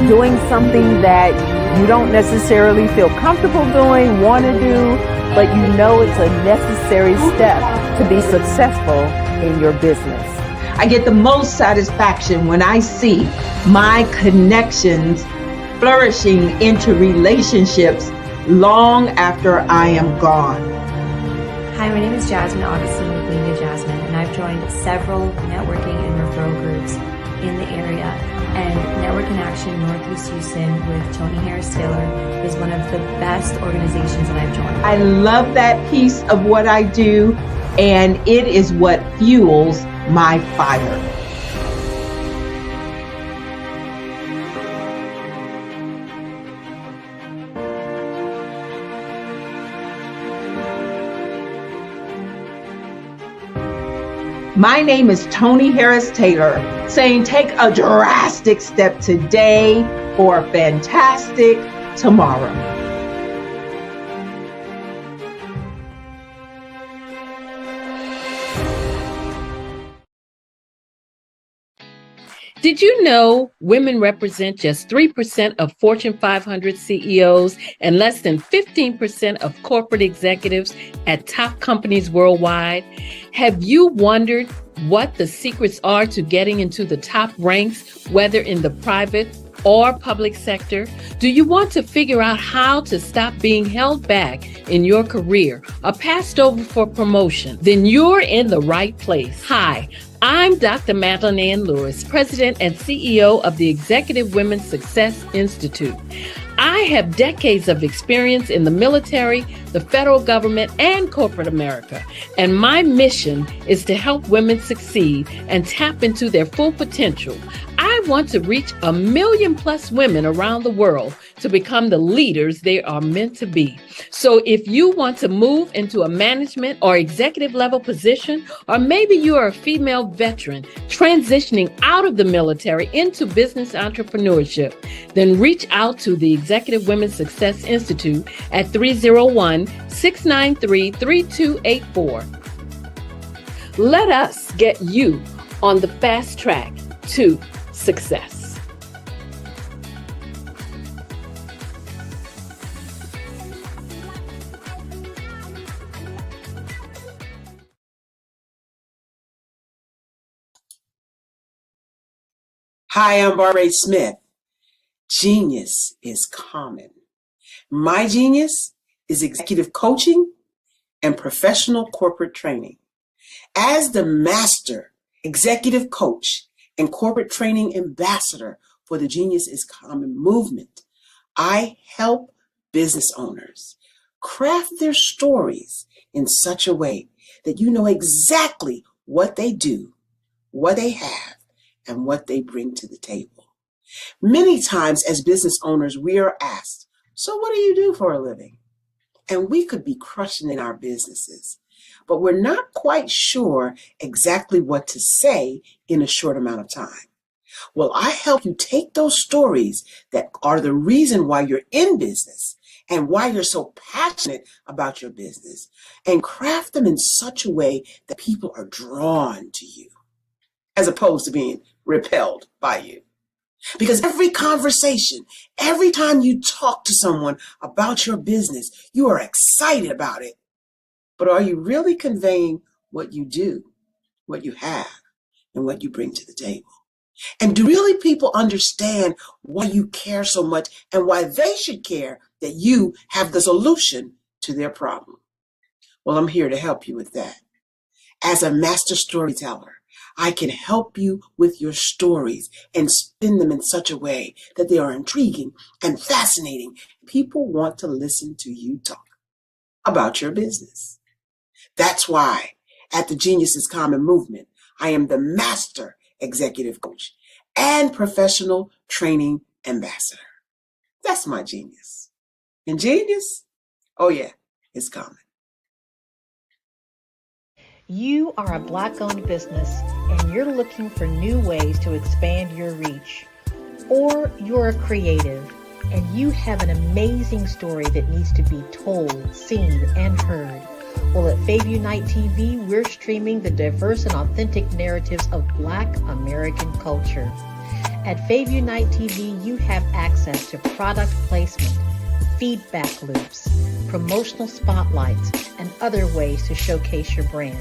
S23: Doing something that you don't necessarily feel comfortable doing, want to do, but you know it's a necessary step to be successful in your business.
S12: I get the most satisfaction when I see my connections flourishing into relationships long after I am gone.
S24: Hi, my name is Jasmine Augustine with Media Jasmine, and I've joined several networking and referral groups in the area. And Network in Action Northeast Houston with Tony Harris Taylor is one of the best organizations that I've joined.
S12: I love that piece of what I do, and it is what fuels my fire. My name is Tony Harris Taylor, saying take a drastic step today for a fantastic tomorrow.
S25: Did you know women represent just 3% of Fortune 500 CEOs and less than 15% of corporate executives at top companies worldwide? Have you wondered what the secrets are to getting into the top ranks, whether in the private or public sector? Do you want to figure out how to stop being held back in your career or passed over for promotion? Then you're in the right place. Hi, I'm Dr. Madeline Ann Lewis, President and CEO of the Executive Women's Success Institute. I have decades of experience in the military, the federal government, and corporate America. And my mission is to help women succeed and tap into their full potential. I want to reach 1 million plus women around the world to become the leaders they are meant to be. So if you want to move into a management or executive level position, or maybe you are a female veteran transitioning out of the military into business entrepreneurship, then reach out to the Executive Women's Success Institute at 301-693-3284. Let us get you on the fast track to success.
S9: Hi, I'm Barbara H. Smith. Genius is common. My genius is executive coaching and professional corporate training. As the master executive coach and corporate training ambassador for the Genius is Common movement, I help business owners craft their stories in such a way that you know exactly what they do, what they have, and what they bring to the table. Many times as business owners, we are asked, so what do you do for a living? And we could be crushing in our businesses, but we're not quite sure exactly what to say in a short amount of time. Well, I help you take those stories that are the reason why you're in business and why you're so passionate about your business and craft them in such a way that people are drawn to you as opposed to being repelled by you. Because every conversation, every time you talk to someone about your business, you are excited about it. But are you really conveying what you do, what you have, and what you bring to the table? And do really people understand why you care so much and why they should care that you have the solution to their problem? Well, I'm here to help you with that. As a master storyteller, I can help you with your stories and spin them in such a way that they are intriguing and fascinating. People want to listen to you talk about your business. That's why at the Genius is Common movement, I am the master executive coach and professional training ambassador. That's my genius. And genius? Oh yeah, it's common.
S10: You are a Black-owned business and you're looking for new ways to expand your reach. Or you're a creative and you have an amazing story that needs to be told, seen, and heard. Well, at Fave Unite TV, we're streaming the diverse and authentic narratives of Black American culture. At Fave Unite TV, you have access to product placement, feedback loops, promotional spotlights, and other ways to showcase your brand.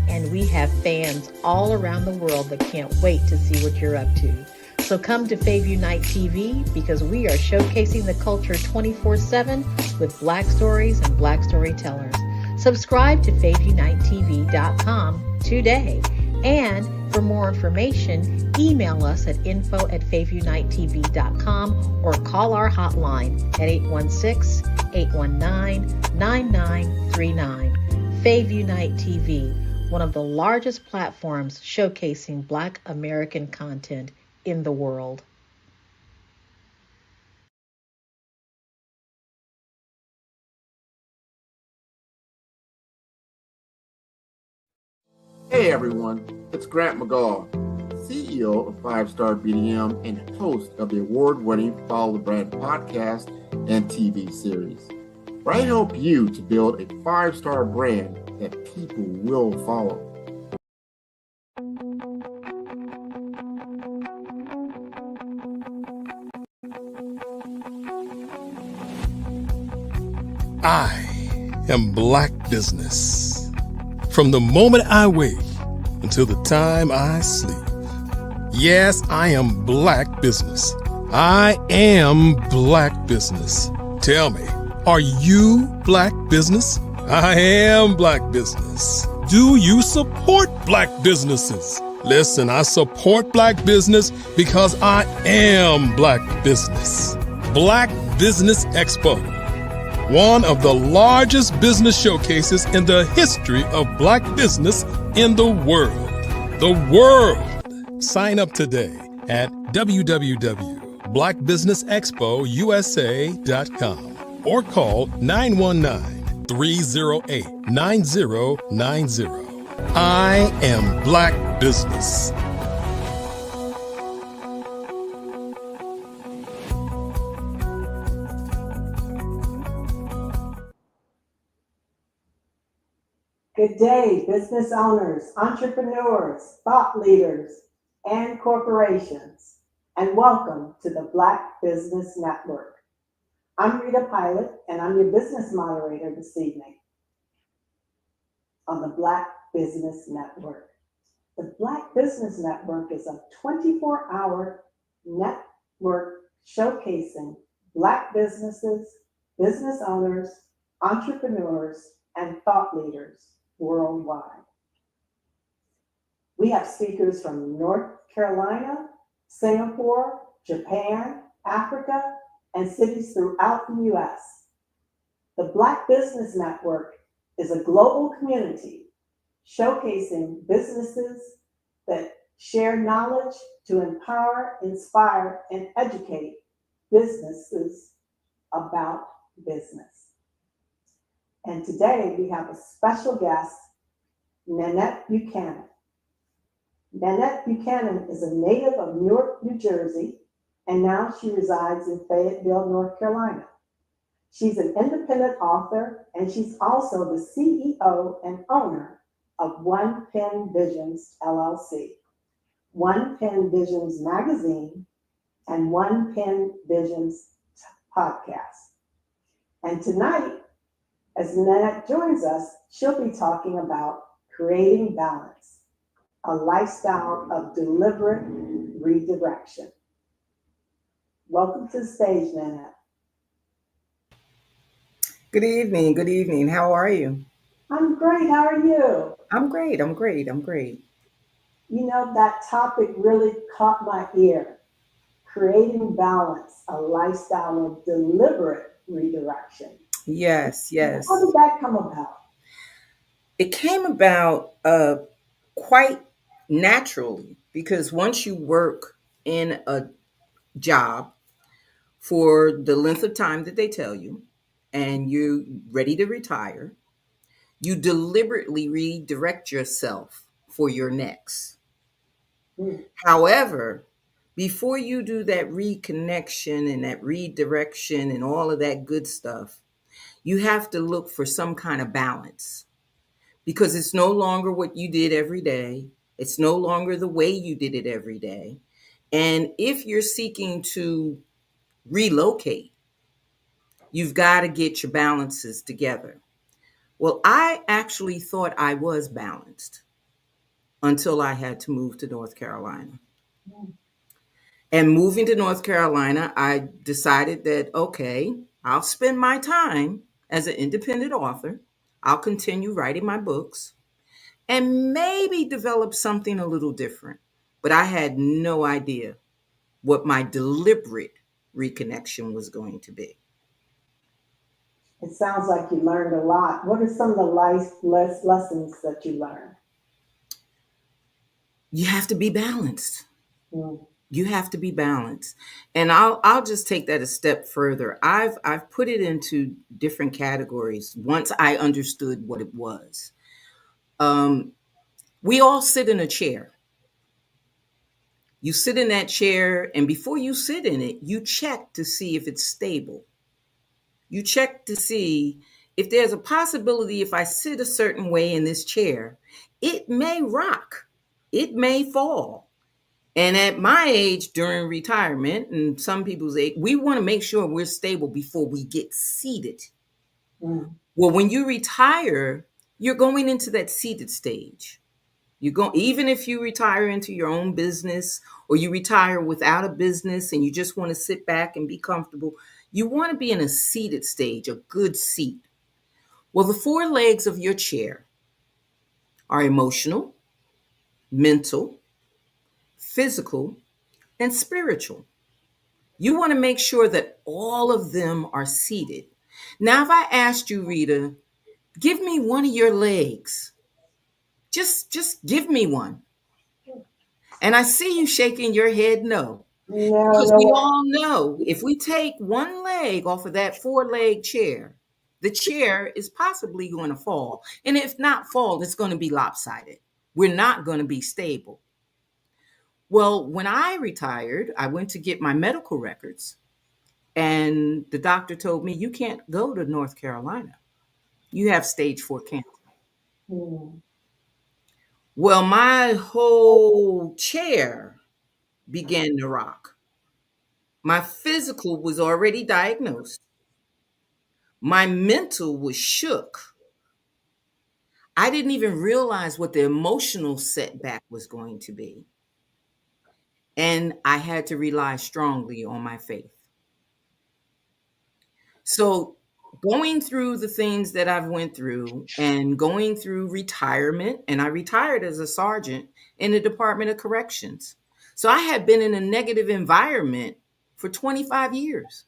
S10: And we have fans all around the world that can't wait to see what you're up to. So come to Fave Unite TV because we are showcasing the culture 24/7 with Black stories and Black storytellers. Subscribe to FaveUniteTV.com today. And for more information, email us at info@FaveUniteTV.com or call our hotline at 816-819-9939. Fave Unite TV, one of the largest platforms showcasing Black American content in the world.
S13: Hey everyone, it's Grant McGaw, CEO of 5-Star BDM and host of the award-winning Follow the Brand podcast and TV series, where I help you to build a 5-star brand that people will follow.
S4: I am Black Business. From the moment I wake until the time I sleep. Yes, I am Black Business. I am Black Business. Tell me, are you Black Business? I am Black Business. Do you support Black businesses? Listen, I support Black business because I am Black Business. Black Business Expo, one of the largest business showcases in the history of Black business in the world. The world! Sign up today at www.blackbusinessexpousa.com or call 919-308-9090. I am Black Business.
S6: Good day, business owners, entrepreneurs, thought leaders, and corporations, and welcome to the Black Business Network. I'm Rita Pilot, and I'm your business moderator this evening on the Black Business Network. The Black Business Network is a 24-hour network showcasing Black businesses, business owners, entrepreneurs, and thought leaders worldwide. We have speakers from North Carolina, Singapore, Japan, Africa, and cities throughout the U.S. The Black Business Network is a global community showcasing businesses that share knowledge to empower, inspire, and educate businesses about business. And today we have a special guest, Nanette Buchanan. Nanette Buchanan is a native of Newark, New Jersey, and now she resides in Fayetteville, North Carolina. She's an independent author, and she's also the CEO and owner of One Pen Visions, LLC, One Pen Visions Magazine, and One Pen Visions Podcast. And tonight, as Nanette joins us, she'll be talking about creating balance, a lifestyle of deliberate redirection. Welcome to the stage, Nanette.
S1: Good evening. Good evening. How are you?
S6: I'm great. How are you?
S1: I'm great.
S6: You know, that topic really caught my ear. Creating balance, a lifestyle of deliberate redirection.
S1: Yes.
S6: How did that come about?
S1: It came about quite naturally because once you work in a job for the length of time that they tell you and you're ready to retire, you deliberately redirect yourself for your next. However, before you do that reconnection and that redirection and all of that good stuff, you have to look for some kind of balance because it's no longer what you did every day. It's no longer the way you did it every day. And if you're seeking to relocate, you've got to get your balances together. Well, I actually thought I was balanced until I had to move to North Carolina. And moving to North Carolina, I decided that, okay, I'll spend my time as an independent author. I'll continue writing my books and maybe develop something a little different. But I had no idea what my deliberate reconnection was going to be.
S6: It sounds like you learned a lot. What are some of the life lessons that you learned?
S1: You have to be balanced. You have to be balanced. And I'll just take that a step further. I've put it into different categories once I understood what it was. We all sit in a chair. You sit in that chair, and before you sit in it, you check to see if it's stable. You check to see if there's a possibility if I sit a certain way in this chair, it may rock, it may fall. And at my age during retirement and some people's age, we want to make sure we're stable before we get seated. Well, when you retire, you're going into that seated stage. Even if you retire into your own business or you retire without a business and you just want to sit back and be comfortable, you want to be in a seated stage, a good seat. Well, the four legs of your chair are emotional, mental, physical, and spiritual. You want to make sure that all of them are seated. Now, if I asked you, Rita, give me one of your legs, just give me one. And I see you shaking your head no. Because we all know if we take one leg off of that four-leg chair, the chair is possibly going to fall. And if not fall, it's going to be lopsided. We're not going to be stable. Well, when I retired, I went to get my medical records. And the doctor told me, you can't go to North Carolina. You have stage 4 cancer. Well, my whole chair began to rock. My physical was already diagnosed. My mental was shook. I didn't even realize what the emotional setback was going to be. and I had to rely strongly on my faith. So going through the things that I've went through and going through retirement, and I retired as a sergeant in the Department of Corrections. So I had been in a negative environment for 25 years.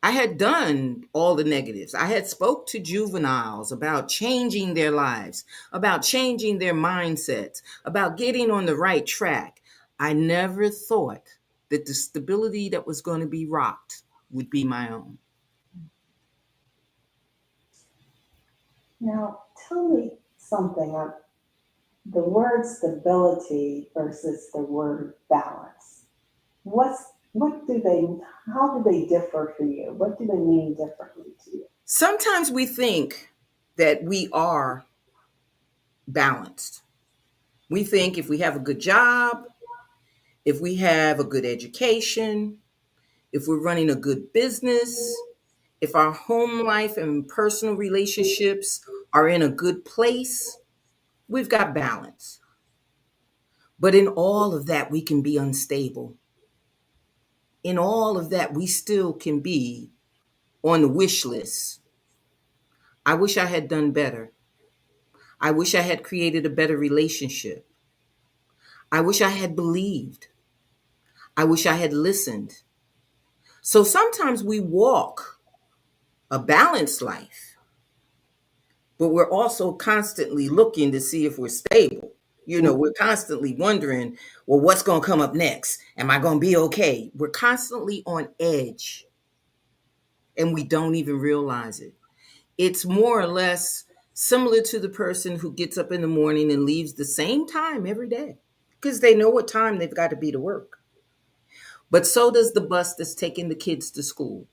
S1: I had done all the negatives. I had spoke to juveniles about changing their lives, about changing their mindsets, about getting on the right track. I never thought that the stability that was going to be rocked would be my own.
S6: Now, tell me something. The word stability versus the word balance. How do they differ for you? What do they mean differently to you?
S1: Sometimes we think that we are balanced. We think if we have a good job, if we have a good education, if we're running a good business, if our home life and personal relationships are in a good place, we've got balance. But in all of that, we can be unstable. In all of that, we still can be on the wish list. I wish I had done better. I wish I had created a better relationship. I wish I had believed. I wish I had listened. So sometimes we walk a balanced life, but we're also constantly looking to see if we're stable. We're constantly wondering, well, what's going to come up next? Am I going to be okay? We're constantly on edge and we don't even realize it. It's more or less similar to the person who gets up in the morning and leaves the same time every day because they know what time they've got to be to work. But so does the bus that's taking the kids to school.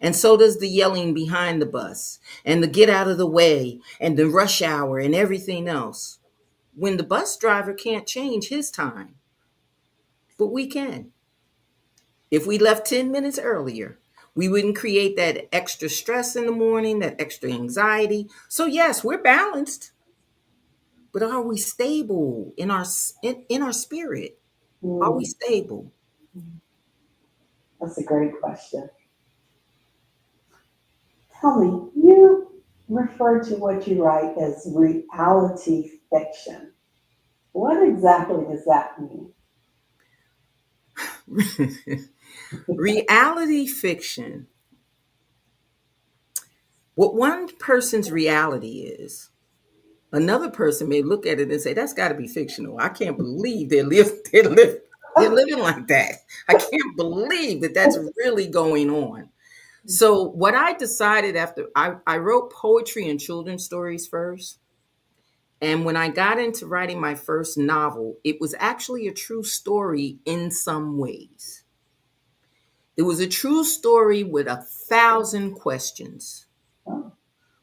S1: And so does the yelling behind the bus and the get out of the way and the rush hour and everything else. When the bus driver can't change his time, but we can. If we left 10 minutes earlier, we wouldn't create that extra stress in the morning, that extra anxiety. So yes, we're balanced, but are we stable in our spirit? Are we stable?
S6: That's a great question. Tell me, you refer to what you write as reality fiction. What exactly does that mean?
S1: Reality fiction. What one person's reality is, another person may look at it and say, that's got to be fictional. I can't believe they're living like that. I can't believe that that's really going on. So what I decided after I wrote poetry and children's stories first. And when I got into writing my first novel, it was actually a true story in some ways. It was a true story with 1,000 questions.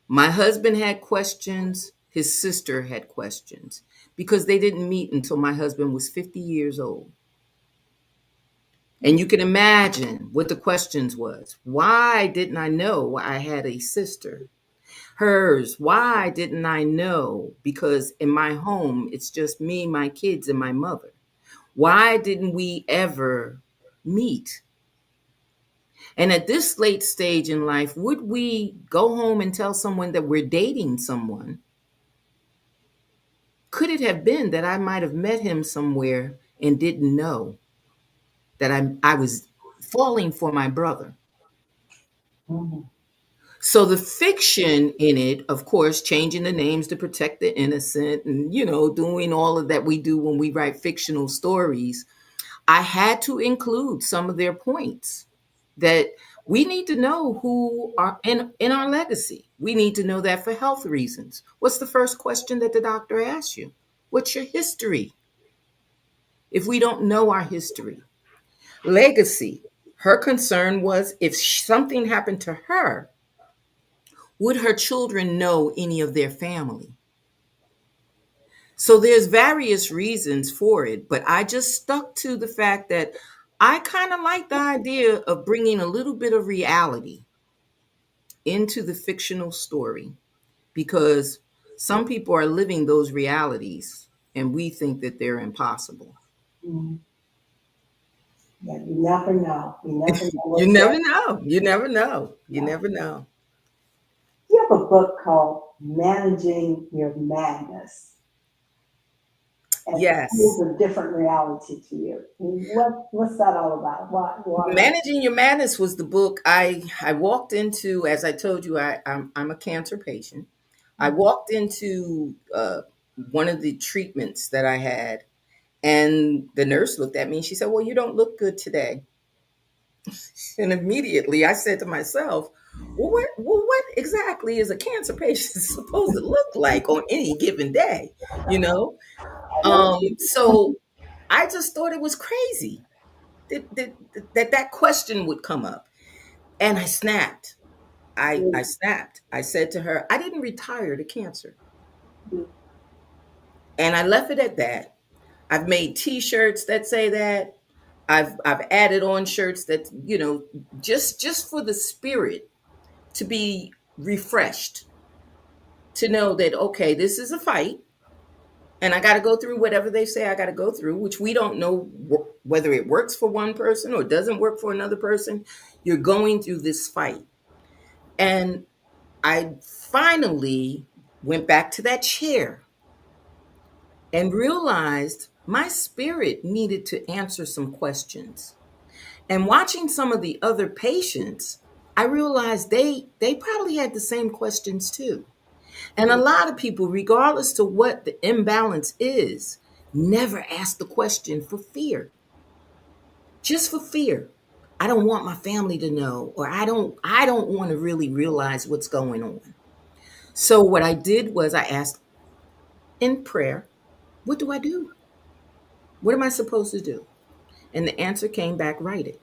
S1: My husband had questions. His sister had questions because they didn't meet until my husband was 50 years old. And you can imagine what the questions was. Why didn't I know I had a sister? Hers, why didn't I know? Because in my home, it's just me, my kids, and my mother. Why didn't we ever meet? And at this late stage in life, would we go home and tell someone that we're dating someone? Could it have been that I might have met him somewhere and didn't know that I was falling for my brother?
S6: Mm-hmm.
S1: So the fiction in it, of course, changing the names to protect the innocent and, doing all of that we do when we write fictional stories, I had to include some of their points that we need to know who are in our legacy. We need to know that for health reasons. What's the first question that the doctor asks you? What's your history? If we don't know our history. Legacy, her concern was if something happened to her, would her children know any of their family? So there's various reasons for it, but I just stuck to the fact that I kind of like the idea of bringing a little bit of reality into the fictional story because some people are living those realities and we think that they're impossible.
S6: Mm. Yeah, you never know. You never know.
S1: You never know. You never know. You never know.
S6: You have a book called Managing Your Madness. And it's
S1: Yes.
S6: a different reality to you. What's that all about? Why?
S1: Managing Your Madness was the book I walked into. As I told you, I'm a cancer patient. I walked into one of the treatments that I had, and the nurse looked at me and she said, "Well, you don't look good today." And immediately I said to myself, what exactly is a cancer patient supposed to look like on any given day? You know? So I just thought it was crazy that question would come up. And I snapped. I snapped. I said to her, I didn't retire to cancer. And I left it at that. I've made t-shirts that say that. I've added on shirts that, just for the spirit to be refreshed, to know that, okay, this is a fight and I got to go through whatever they say I got to go through, which we don't know whether it works for one person or doesn't work for another person. You're going through this fight. And I finally went back to that chair and realized my spirit needed to answer some questions. And watching some of the other patients, I realized they probably had the same questions too. And a lot of people, regardless to what the imbalance is, never ask the question for fear. Just for fear. I don't want my family to know, or I don't want to really realize what's going on. So what I did was I asked in prayer, what do I do? What am I supposed to do? And the answer came back, write it.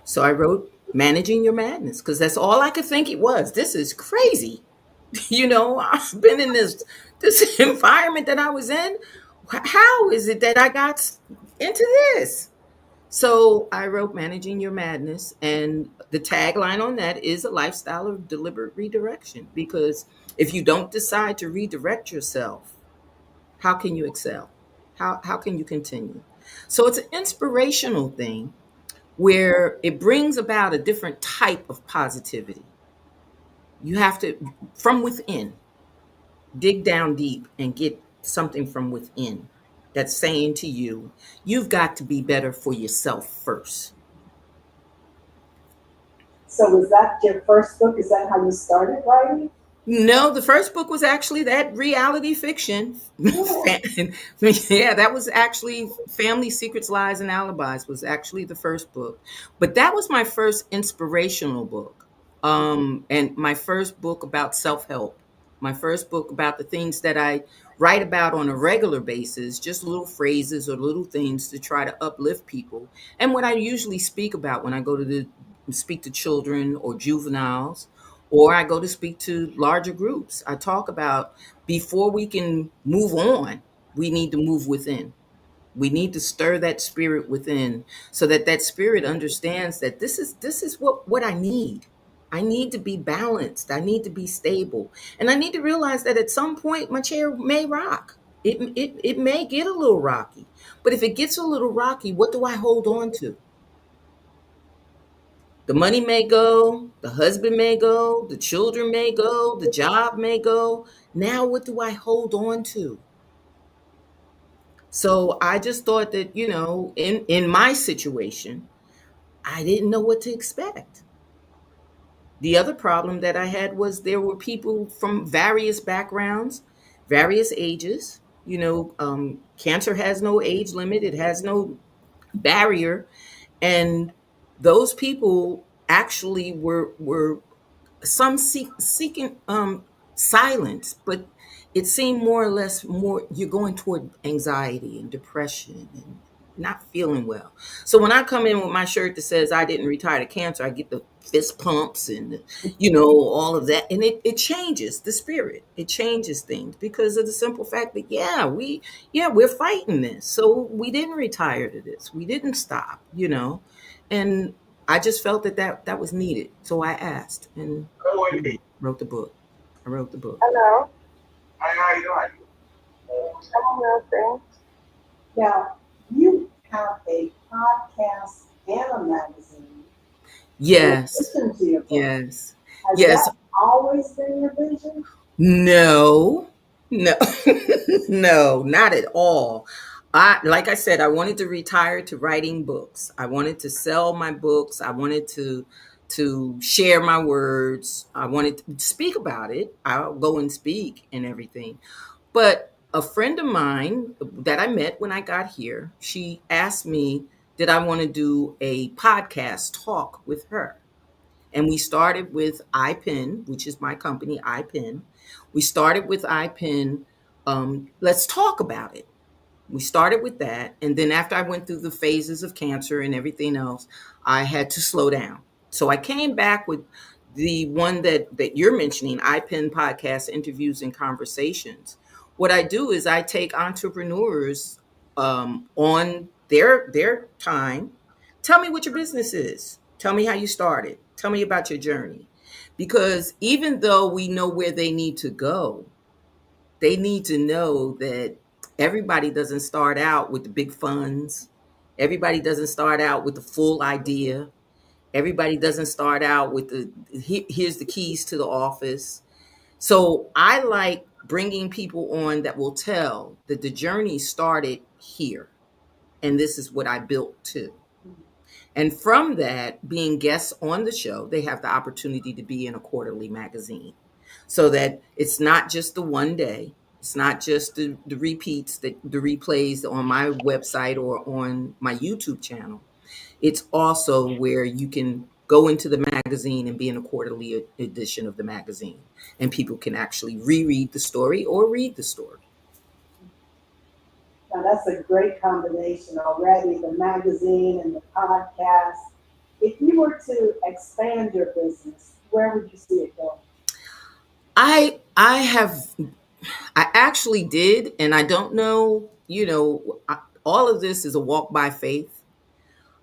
S1: So I wrote Managing Your Madness because that's all I could think it was. This is crazy. I've been in this environment that I was in. How is it that I got into this? So I wrote Managing Your Madness, and the tagline on that is a lifestyle of deliberate redirection. Because if you don't decide to redirect yourself, how can you excel? How can you continue? So it's an inspirational thing where it brings about a different type of positivity. You have to, from within, dig down deep and get something from within that's saying to you, you've got to be better for yourself first.
S6: So was that your first book? Is that how you started writing?
S1: No, the first book was actually that reality fiction. Yeah, that was actually Family Secrets, Lies, and Alibis was actually the first book. But that was my first inspirational book. And my first book about self-help. My first book about the things that I write about on a regular basis, just little phrases or little things to try to uplift people. And what I usually speak about when I go to speak to children or juveniles, or I go to speak to larger groups. I talk about before we can move on, we need to move within. We need to stir that spirit within so that that spirit understands that this is what I need. I need to be balanced. I need to be stable. And I need to realize that at some point my chair may rock. It may get a little rocky. But if it gets a little rocky, what do I hold on to? The money may go, the husband may go, the children may go, the job may go. Now, what do I hold on to? So I just thought that, in my situation, I didn't know what to expect. The other problem that I had was there were people from various backgrounds, various ages. Cancer has no age limit, it has no barrier. And those people actually were some seeking silence, but it seemed more or less more you're going toward anxiety and depression and not feeling well. So when I come in with my shirt that says I didn't retire to cancer, I get the fist pumps and all of that, and it changes the spirit. It changes things because of the simple fact that we're fighting this. So we didn't retire to this. We didn't stop. And I just felt that was needed. So I asked and wrote the book. I wrote the book.
S6: Hello.
S3: Hi, how you doing?
S6: Now, you have a podcast and a magazine in
S1: Yes.
S6: addition to your book.
S1: Yes.
S6: Has
S1: Yes.
S6: that always been your vision?
S1: No, no, no, not at all. Like I said, I wanted to retire to writing books. I wanted to sell my books. I wanted to share my words. I wanted to speak about it. I'll go and speak and everything. But a friend of mine that I met when I got here, she asked me, did I want to do a podcast talk with her? And we started with iPen, which is my company, iPen. We started with iPen. Let's talk about it. We started with that. And then after I went through the phases of cancer and everything else, I had to slow down. So I came back with the one that you're mentioning, iPen podcast interviews and conversations. What I do is I take entrepreneurs on their time. Tell me what your business is. Tell me how you started. Tell me about your journey. Because even though we know where they need to go, they need to know that everybody doesn't start out with the big funds. Everybody doesn't start out with the full idea. Everybody doesn't start out with here's the keys to the office. So I like bringing people on that will tell that the journey started here and this is what I built too. And from that, being guests on the show, they have the opportunity to be in a quarterly magazine so that it's not just the one day. It's not just the repeats, the replays on my website or on my YouTube channel. It's also where you can go into the magazine and be in a quarterly edition of the magazine. And people can actually reread the story or read the story.
S6: Now, that's a great combination already, the magazine and the podcast. If you were to expand your business, where would you see it going?
S1: I actually did, and I don't know, all of this is a walk by faith.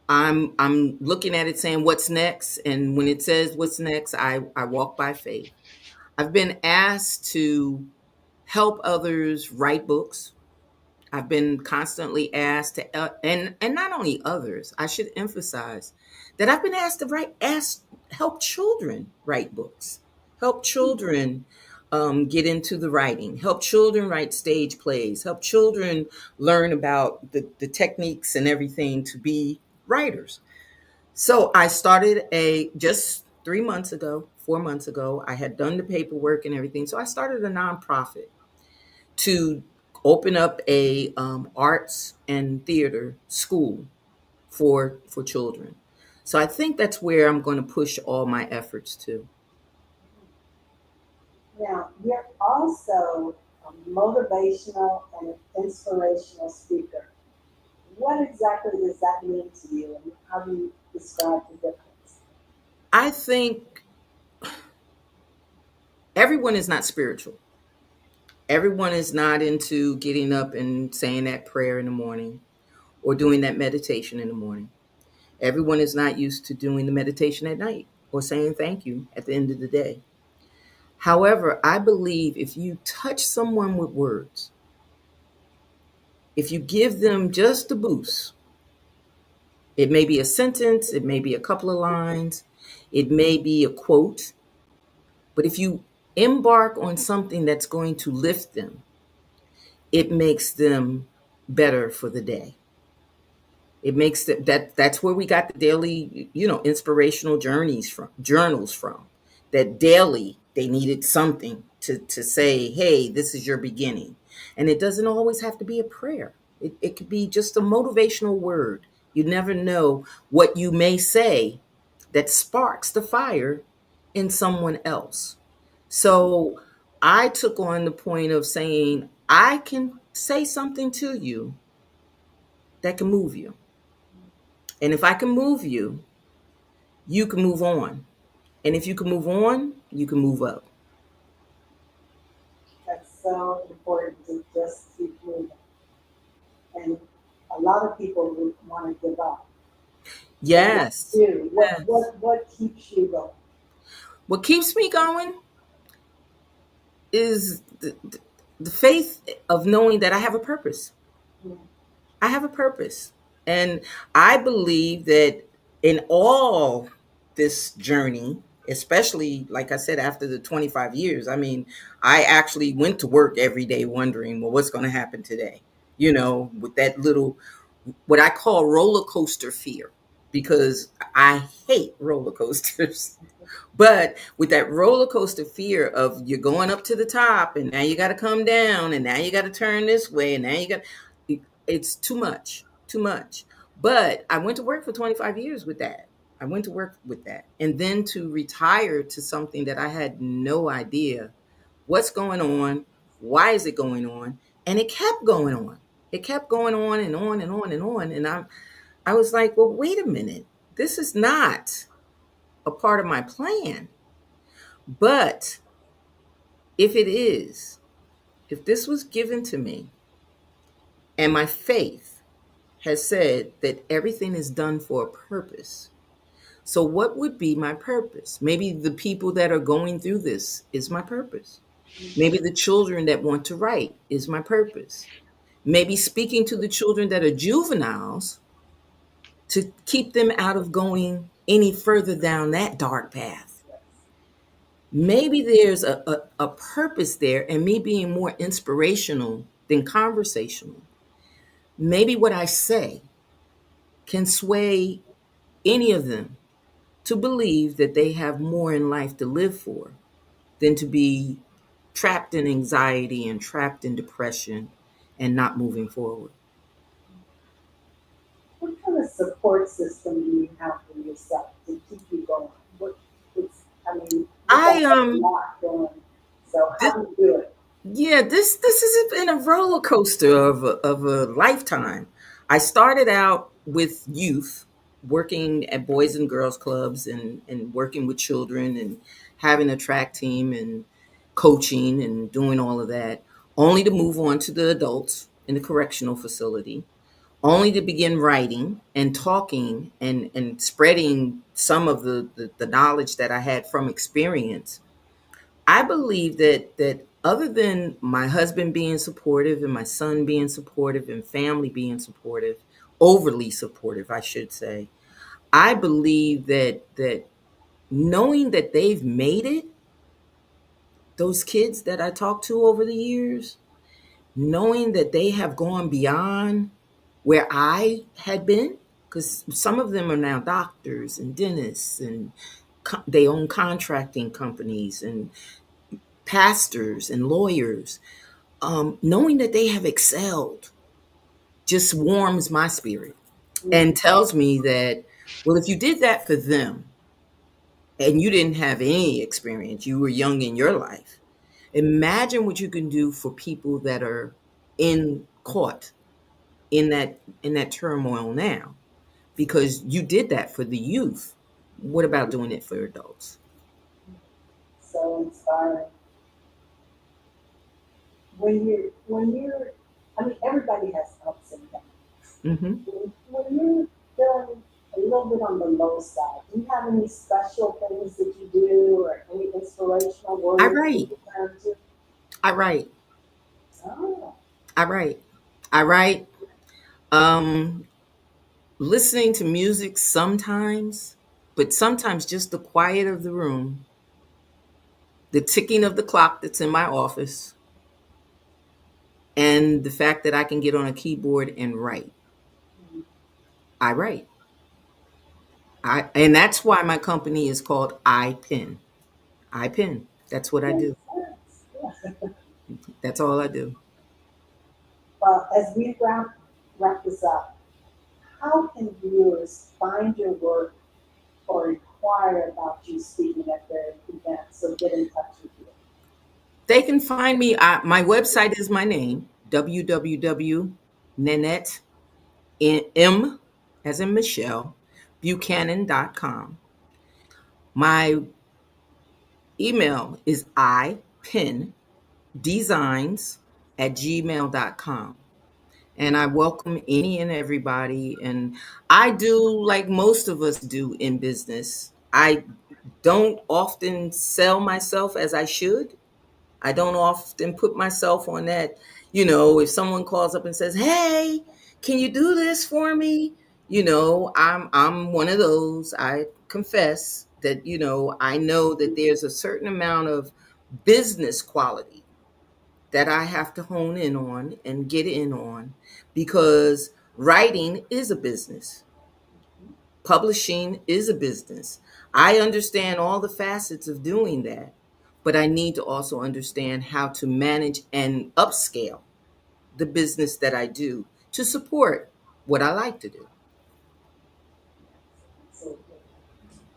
S1: I'm looking at it saying what's next, and when it says what's next, I walk by faith. I've been asked to help others write books. I've been constantly asked to, and not only others. I should emphasize that I've been asked to help children write books, help children get into the writing, help children write stage plays, help children learn about the techniques and everything to be writers. So I started just 3 months ago, 4 months ago. I had done the paperwork and everything. So I started a nonprofit to open up a arts and theater school for children. So I think that's where I'm going to push all my efforts to.
S6: Now, you're also a motivational and inspirational speaker. What exactly does that mean to you, and how do you describe the difference?
S1: I think everyone is not spiritual. Everyone is not into getting up and saying that prayer in the morning or doing that meditation in the morning. Everyone is not used to doing the meditation at night or saying thank you at the end of the day. However, I believe if you touch someone with words, if you give them just a boost, it may be a sentence, it may be a couple of lines, it may be a quote, but if you embark on something that's going to lift them, it makes them better for the day. It makes that's where we got the daily, inspirational journals from. That daily they needed something to say, hey, this is your beginning. And it doesn't always have to be a prayer. It could be just a motivational word. You never know what you may say that sparks the fire in someone else. So I took on the point of saying, I can say something to you that can move you. And if I can move you, you can move on. And if you can move on, you can move up.
S6: That's so important to just keep moving. And a lot of people would want to give up.
S1: Yes.
S6: So what keeps you going?
S1: What keeps me going is the faith of knowing that I have a purpose. I have a purpose. And I believe that in all this journey, especially, like I said, after the 25 years, I mean, I actually went to work every day wondering, well, what's going to happen today? With that little, what I call roller coaster fear, because I hate roller coasters. But with that roller coaster fear of you're going up to the top and now you got to come down and now you got to turn this way and now you got, it's too much, too much. But I went to work for 25 years with that. I went to work with that. And then to retire to something that I had no idea what's going on, why is it going on? And it kept going on. It kept going on and on and on and on. And I was like, well, wait a minute. This is not a part of my plan. But if it is, if this was given to me and my faith has said that everything is done for a purpose, so what would be my purpose? Maybe the people that are going through this is my purpose. Maybe the children that want to write is my purpose. Maybe speaking to the children that are juveniles to keep them out of going any further down that dark path. Maybe there's a purpose there, and me being more inspirational than conversational. Maybe what I say can sway any of them to believe that they have more in life to live for than to be trapped in anxiety and trapped in depression and not moving forward.
S6: What kind of support system do you have for yourself to keep you going? So how do you do it?
S1: Yeah, this has been a roller coaster of a lifetime. I started out with youth, working at boys and girls clubs and working with children and having a track team and coaching and doing all of that, only to move on to the adults in the correctional facility, only to begin writing and talking and spreading some of the knowledge that I had from experience. I believe that other than my husband being supportive and my son being supportive and family being supportive, overly supportive, I should say, I believe that knowing that they've made it, those kids that I talked to over the years, knowing that they have gone beyond where I had been, because some of them are now doctors and dentists and they own contracting companies and pastors and lawyers, knowing that they have excelled just warms my spirit and tells me that, well, if you did that for them and you didn't have any experience, you were young in your life, imagine what you can do for people that are caught in that turmoil now, because you did that for the youth. What about doing it for adults?
S6: So inspiring. When you're, I mean, everybody has ups and downs.
S1: Mm-hmm.
S6: When you're feeling a little bit on the low side, do you have any special things that you do or any inspirational words?
S1: I write. I write.
S6: Oh.
S1: I write. I write. Listening to music sometimes, but sometimes just the quiet of the room, the ticking of the clock that's in my office, and the fact that I can get on a keyboard and write. I write. And that's why my company is called iPen. iPen. That's what I do. That's all I do.
S6: Well, as we wrap this up, how can viewers find your work or inquire about you speaking at their events or get in touch with you?
S1: They can find me. My website is my name, www.Nanette, M as in Michelle, Buchanan.com. My email is ipendesigns@gmail.com. And I welcome any and everybody. And I do like most of us do in business. I don't often sell myself as I should. I don't often put myself on that. You know, if someone calls up and says, "Hey, can you do this for me?" You know, I'm one of those. I confess that, you know, I know that there's a certain amount of business quality that I have to hone in on and get in on, because writing is a business. Publishing is a business. I understand all the facets of doing that, but I need to also understand how to manage and upscale the business that I do to support what I like to do.
S6: So,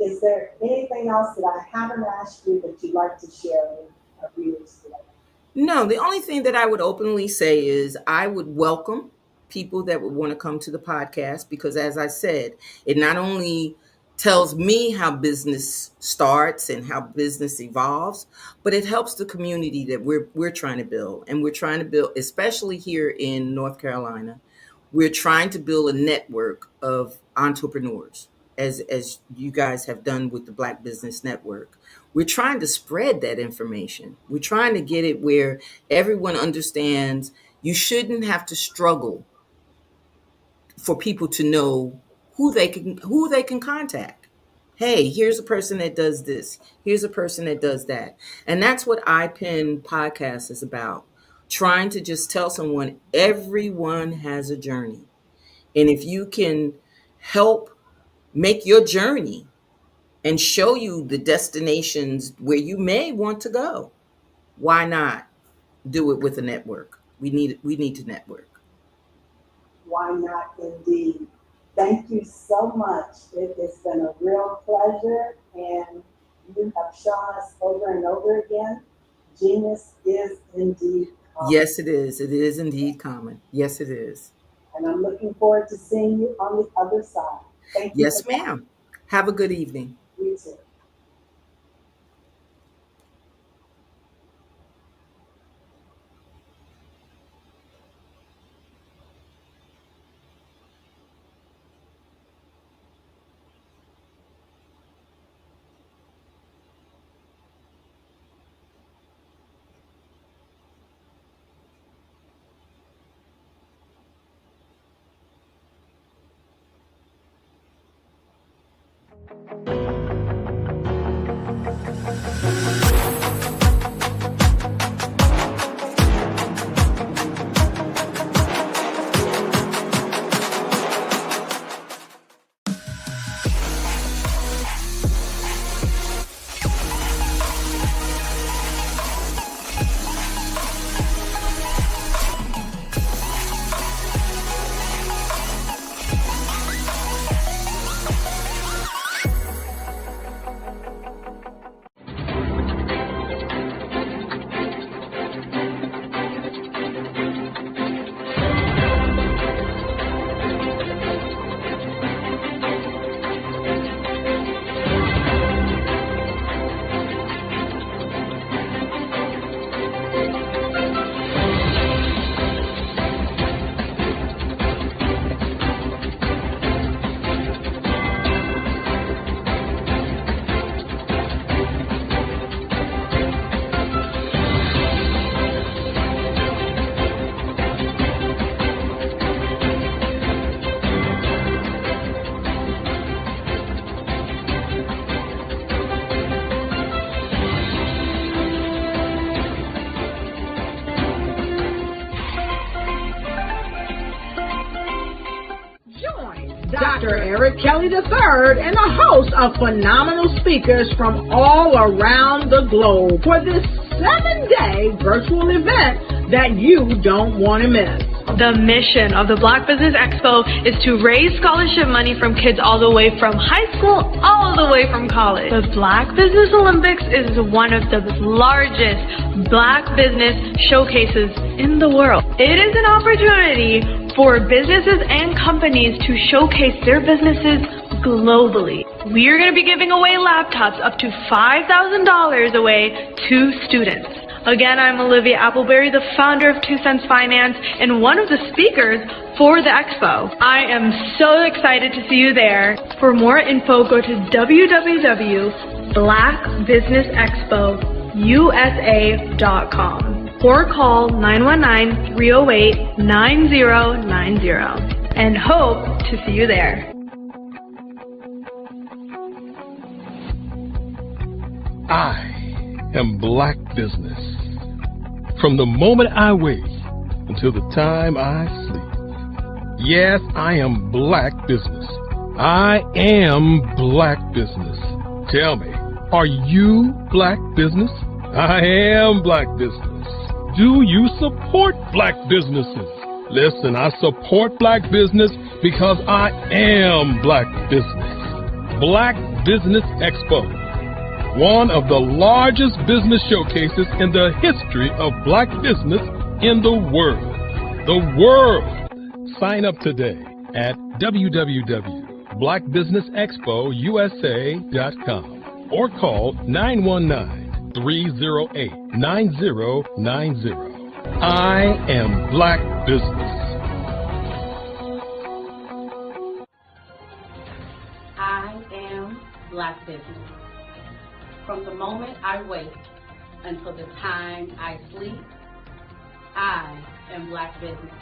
S6: is there anything else that I haven't asked you that you'd like to share with our viewers today?
S1: No, the only thing that I would openly say is I would welcome people that would want to come to the podcast, because as I said, it not only tells me how business starts and how business evolves, but it helps the community that we're trying to build. And we're trying to build, especially here in North Carolina, we're trying to build a network of entrepreneurs, as you guys have done with the Black Business Network. We're trying to spread that information. We're trying to get it where everyone understands you shouldn't have to struggle for people to know who they can contact. Hey, here's a person that does this. Here's a person that does that. And that's what iPen Podcast is about. Trying to just tell someone everyone has a journey. And if you can help make your journey and show you the destinations where you may want to go, why not do it with a network? We need to network.
S6: Why not, indeed. Thank you so much. It has been a real pleasure, and you have shown us over and over again, genius is indeed common.
S1: Yes, it is. It is indeed common. Yes, it is.
S6: And I'm looking forward to seeing you on the other side. Thank you.
S1: Yes, ma'am. Have a good evening.
S6: You too. Dr. Eric Kelly III and a host of phenomenal speakers from all around the globe for this 7-day virtual event that you don't want to miss.
S3: The mission of the Black Business Expo is to raise scholarship money from kids all the way from high school, all the way from college. The Black Business Olympics is one of the largest Black business showcases in the world. It is an opportunity for businesses and companies to showcase their businesses globally. We are going to be giving away laptops up to $5,000 away to students. Again, I'm Olivia Appleberry, the founder of 2 Cents Finance and one of the speakers for the expo. I am so excited to see you there. For more info, go to www.blackbusinessexpo.com. unforgettable.usa.com or call 919-308-9090 and hope to see you there.
S4: I am Black Business. From the moment I wake until the time I sleep. Yes, I am Black Business. I am Black Business. Tell me, are you Black Business? I am Black Business. Do you support Black businesses? Listen, I support Black business because I am Black Business. Black Business Expo, one of the largest business showcases in the history of Black business in the world. The world! Sign up today at www.blackbusinessexpousa.com or call 919-308-9090. I am Black Business.
S5: I am Black Business. From the moment I wake until the time I sleep, I am Black Business.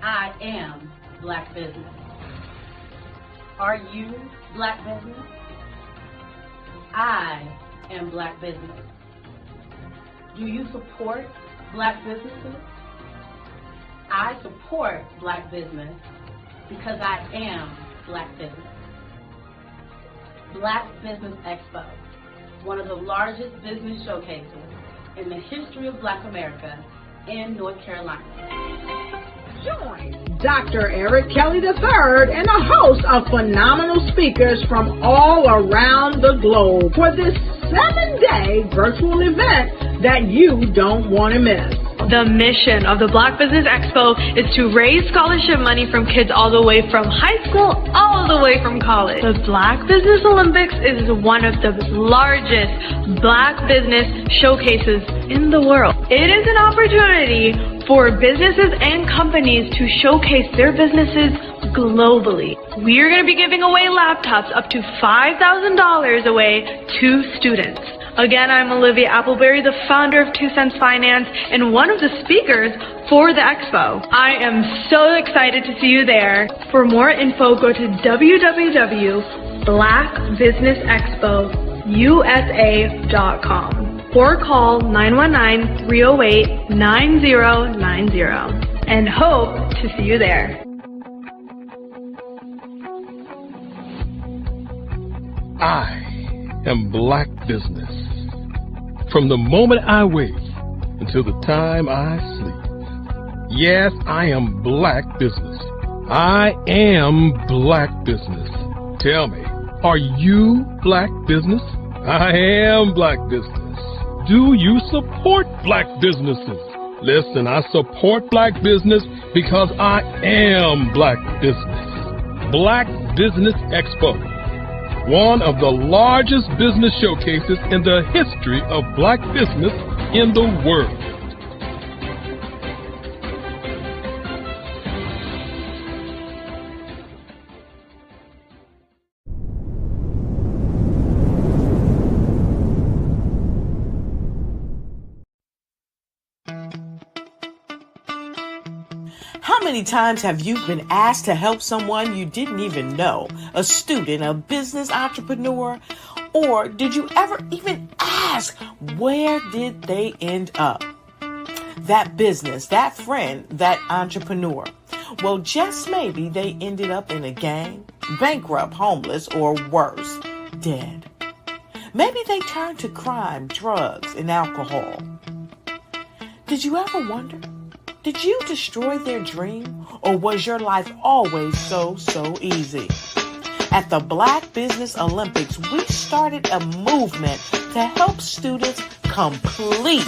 S5: I am Black Business. Are you Black Business? I am Black Business. Do you support Black businesses? I support Black business because I am Black Business. Black Business Expo, one of the largest business showcases in the history of Black America in North Carolina.
S2: Join Dr. Eric Kelly III and a host of phenomenal speakers from all around the globe for this 7-day virtual event that you don't want to miss.
S3: The mission of the Black Business Expo is to raise scholarship money from kids all the way from high school, all the way from college. The Black Business Olympics is one of the largest Black business showcases in the world. It is an opportunity for businesses and companies to showcase their businesses globally. We are going to be giving away laptops up to $5,000 away to students. Again, I'm Olivia Appleberry, the founder of 2 Cents Finance and one of the speakers for the expo. I am so excited to see you there. For more info, go to www.blackbusinessexpousa.com or call 919-308-9090 and hope to see you there.
S4: I am Black Business. From the moment I wake until the time I sleep. Yes, I am Black Business. I am Black Business. Tell me, are you Black Business? I am Black Business. Do you support Black businesses? Listen, I support Black business because I am Black Business. Black Business Expo, one of the largest business showcases in the history of Black business in the world.
S7: How many times have you been asked to help someone you didn't even know, a student, a business entrepreneur, or did you ever even ask, where did they end up? That business, that friend, that entrepreneur. Well, just maybe they ended up in a gang, bankrupt, homeless, or worse, dead. Maybe they turned to crime, drugs, and alcohol. Did you ever wonder? Did you destroy their dream, or was your life always so easy? At the Black Business Olympics, we started a movement to help students complete.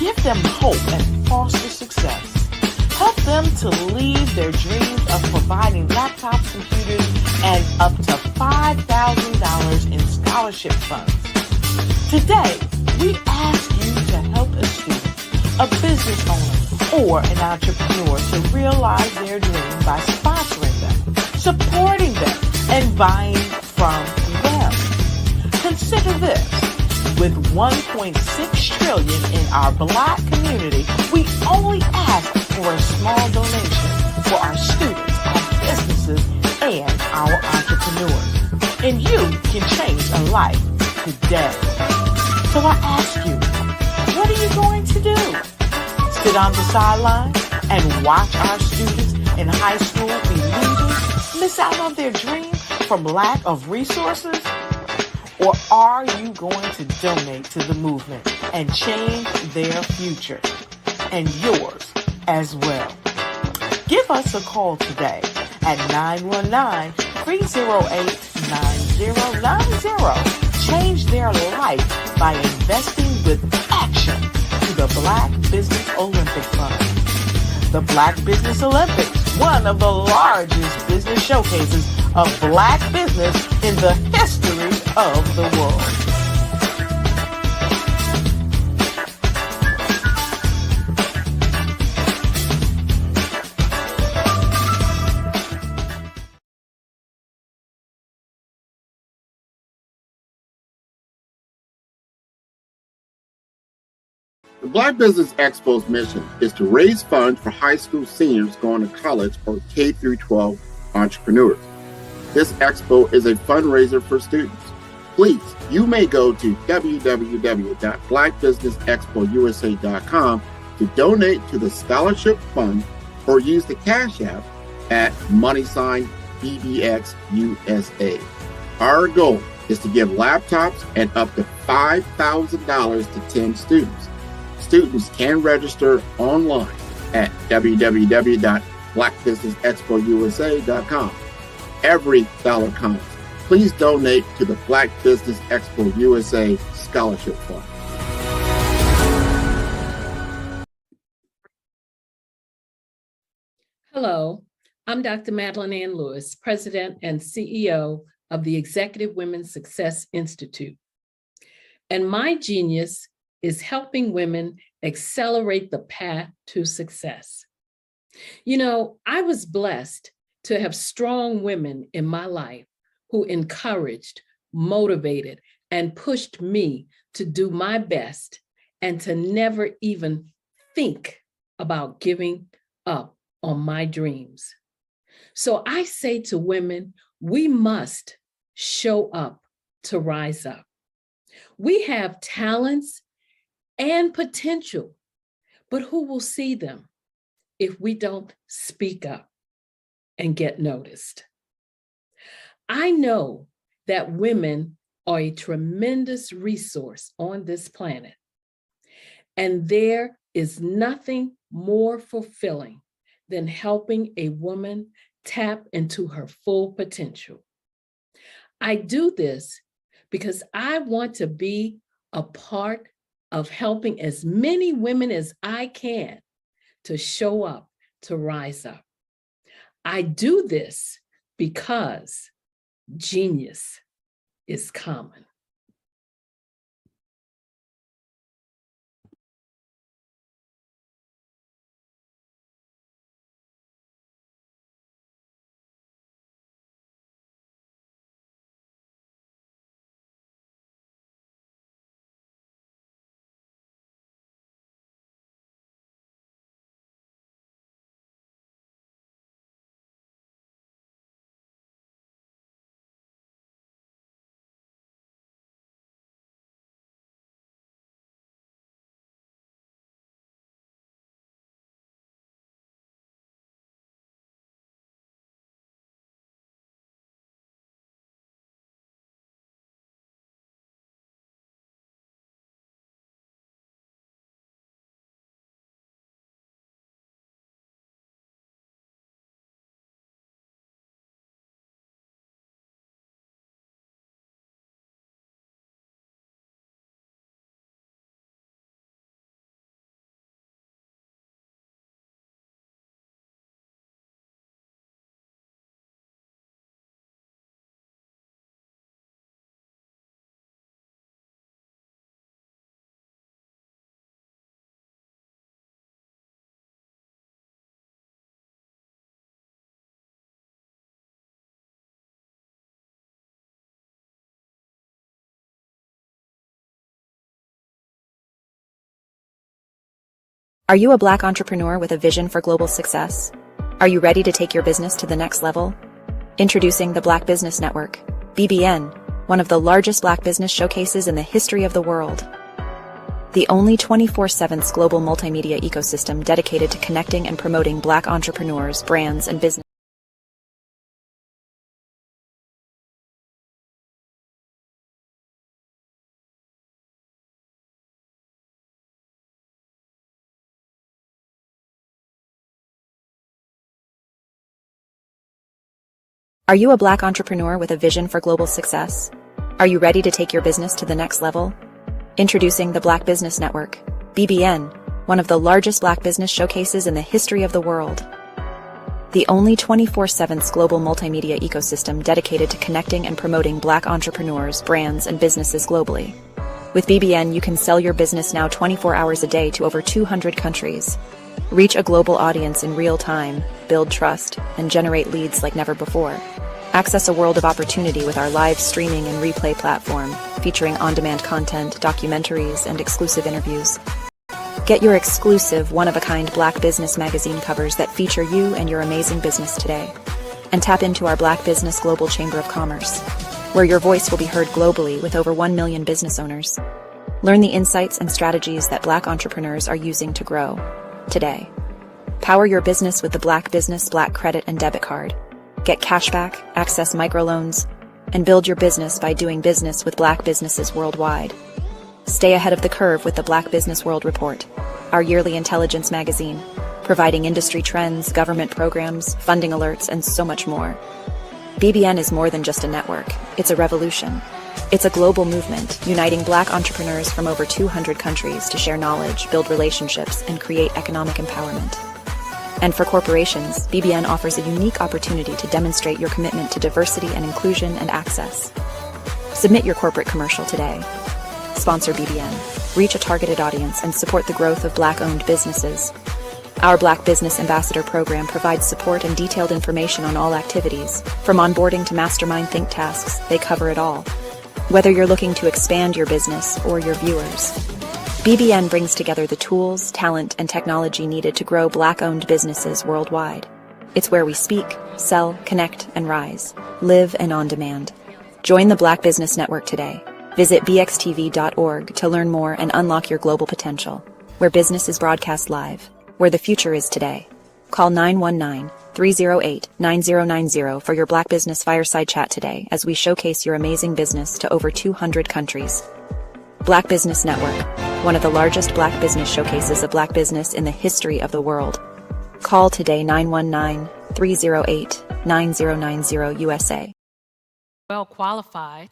S7: Give them hope and foster success. Help them to leave their dreams of providing laptops, computers, and up to $5,000 in scholarship funds. Today, we ask you to help a student, a business owner, or an entrepreneur to realize their dream by sponsoring them, supporting them, and buying from them. Consider this. With 1.6 trillion in our Black community, we only ask for a small donation for our students, our businesses, and our entrepreneurs. And you can change a life today. So I ask you, what are you going to do? Sit on the sideline and watch our students in high school be losers, miss out on their dreams from lack of resources? Or are you going to donate to the movement and change their future and yours as well? Give us a call today at 919-308-9090. Change their life by investing with action to the Black Business Olympic Fund. The Black Business Olympics, one of the largest business showcases of Black business in the history of the world.
S13: The Black Business Expo's mission is to raise funds for high school seniors going to college or K-12 entrepreneurs. This expo is a fundraiser for students. Please, you may go to www.blackbusinessexpousa.com to donate to the scholarship fund or use the Cash App at $BBXUSA. Our goal is to give laptops and up to $5,000 to 10 students. Students can register online at www.blackbusinessexpousa.com. Every dollar counts. Please donate to the Black Business Expo USA Scholarship Fund.
S25: Hello, I'm Dr. Madeline Ann Lewis, President and CEO of the Executive Women's Success Institute. And my genius is helping women accelerate the path to success. You know, I was blessed to have strong women in my life who encouraged, motivated, and pushed me to do my best and to never even think about giving up on my dreams. So I say to women, we must show up to rise up. We have talents and potential, but who will see them if we don't speak up and get noticed? I know that women are a tremendous resource on this planet, and there is nothing more fulfilling than helping a woman tap into her full potential. I do this because I want to be a part of helping as many women as I can to show up, to rise up. I do this because genius is common.
S8: Are you a Black entrepreneur with a vision for global success? Are you ready to take your business to the next level? Introducing the Black Business Network, BBN, one of the largest Black business showcases in the history of the world. The only 24/7 global multimedia ecosystem dedicated to connecting and promoting Black entrepreneurs, brands, and business. Are you a Black entrepreneur with a vision for global success? Are you ready to take your business to the next level? Introducing the Black Business Network, BBN, one of the largest Black business showcases in the history of the world. The only 24/7 global multimedia ecosystem dedicated to connecting and promoting Black entrepreneurs, brands, and businesses globally. With BBN, you can sell your business now 24 hours a day to over 200 countries. Reach a global audience in real time, build trust, and generate leads like never before. Access a world of opportunity with our live streaming and replay platform, featuring on-demand content, documentaries, and exclusive interviews. Get your exclusive, one-of-a-kind Black Business magazine covers that feature you and your amazing business today. And tap into our Black Business Global Chamber of Commerce, where your voice will be heard globally with over 1 million business owners. Learn the insights and strategies that Black entrepreneurs are using to grow today. Power your business with the Black Business Black Credit and Debit Card. Get cashback, access microloans, and build your business by doing business with Black businesses worldwide. Stay ahead of the curve with the Black Business World Report, our yearly intelligence magazine, providing industry trends, government programs, funding alerts, and so much more. BBN is more than just a network. It's a revolution. It's a global movement, uniting Black entrepreneurs from over 200 countries to share knowledge, build relationships, and create economic empowerment. And for corporations, BBN offers a unique opportunity to demonstrate your commitment to diversity and inclusion and access. Submit your corporate commercial today. Sponsor BBN, reach a targeted audience, and support the growth of Black-owned businesses. Our Black Business Ambassador program provides support and detailed information on all activities. From onboarding to mastermind think tasks, they cover it all. Whether you're looking to expand your business or your viewers, BBN brings together the tools, talent, and technology needed to grow Black-owned businesses worldwide. It's where we speak, sell, connect, and rise. Live and on demand. Join the Black Business Network today. Visit bxtv.org to learn more and unlock your global potential. Where business is broadcast live. Where the future is today. Call 919-308-9090 for your Black Business Fireside Chat today as we showcase your amazing business to over 200 countries. Black Business Network, one of the largest Black business showcases of Black business in the history of the world. Call today 919-308-9090 USA.
S25: Well qualified.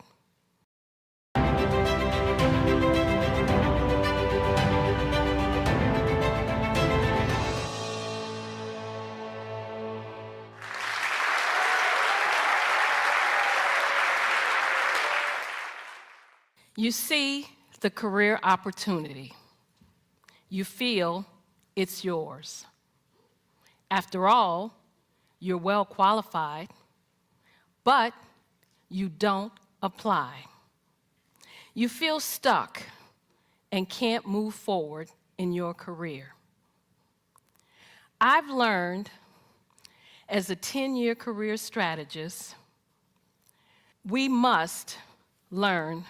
S25: You see the career opportunity. You feel it's yours. After all, you're well qualified, but you don't apply. You feel stuck and can't move forward in your career. I've learned as a 10-year career strategist, we must learn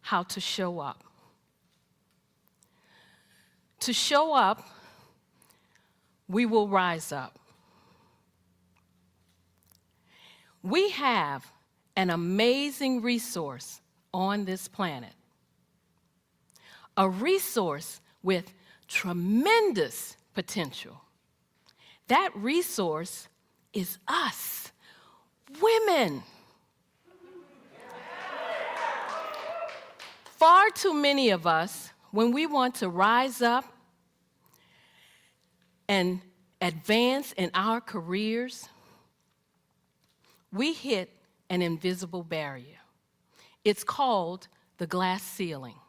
S25: how to show up. To show up, we will rise up. We have an amazing resource on this planet, a resource with tremendous potential. That resource is us, women. Far too many of us, when we want to rise up and advance in our careers, we hit an invisible barrier. It's called the glass ceiling.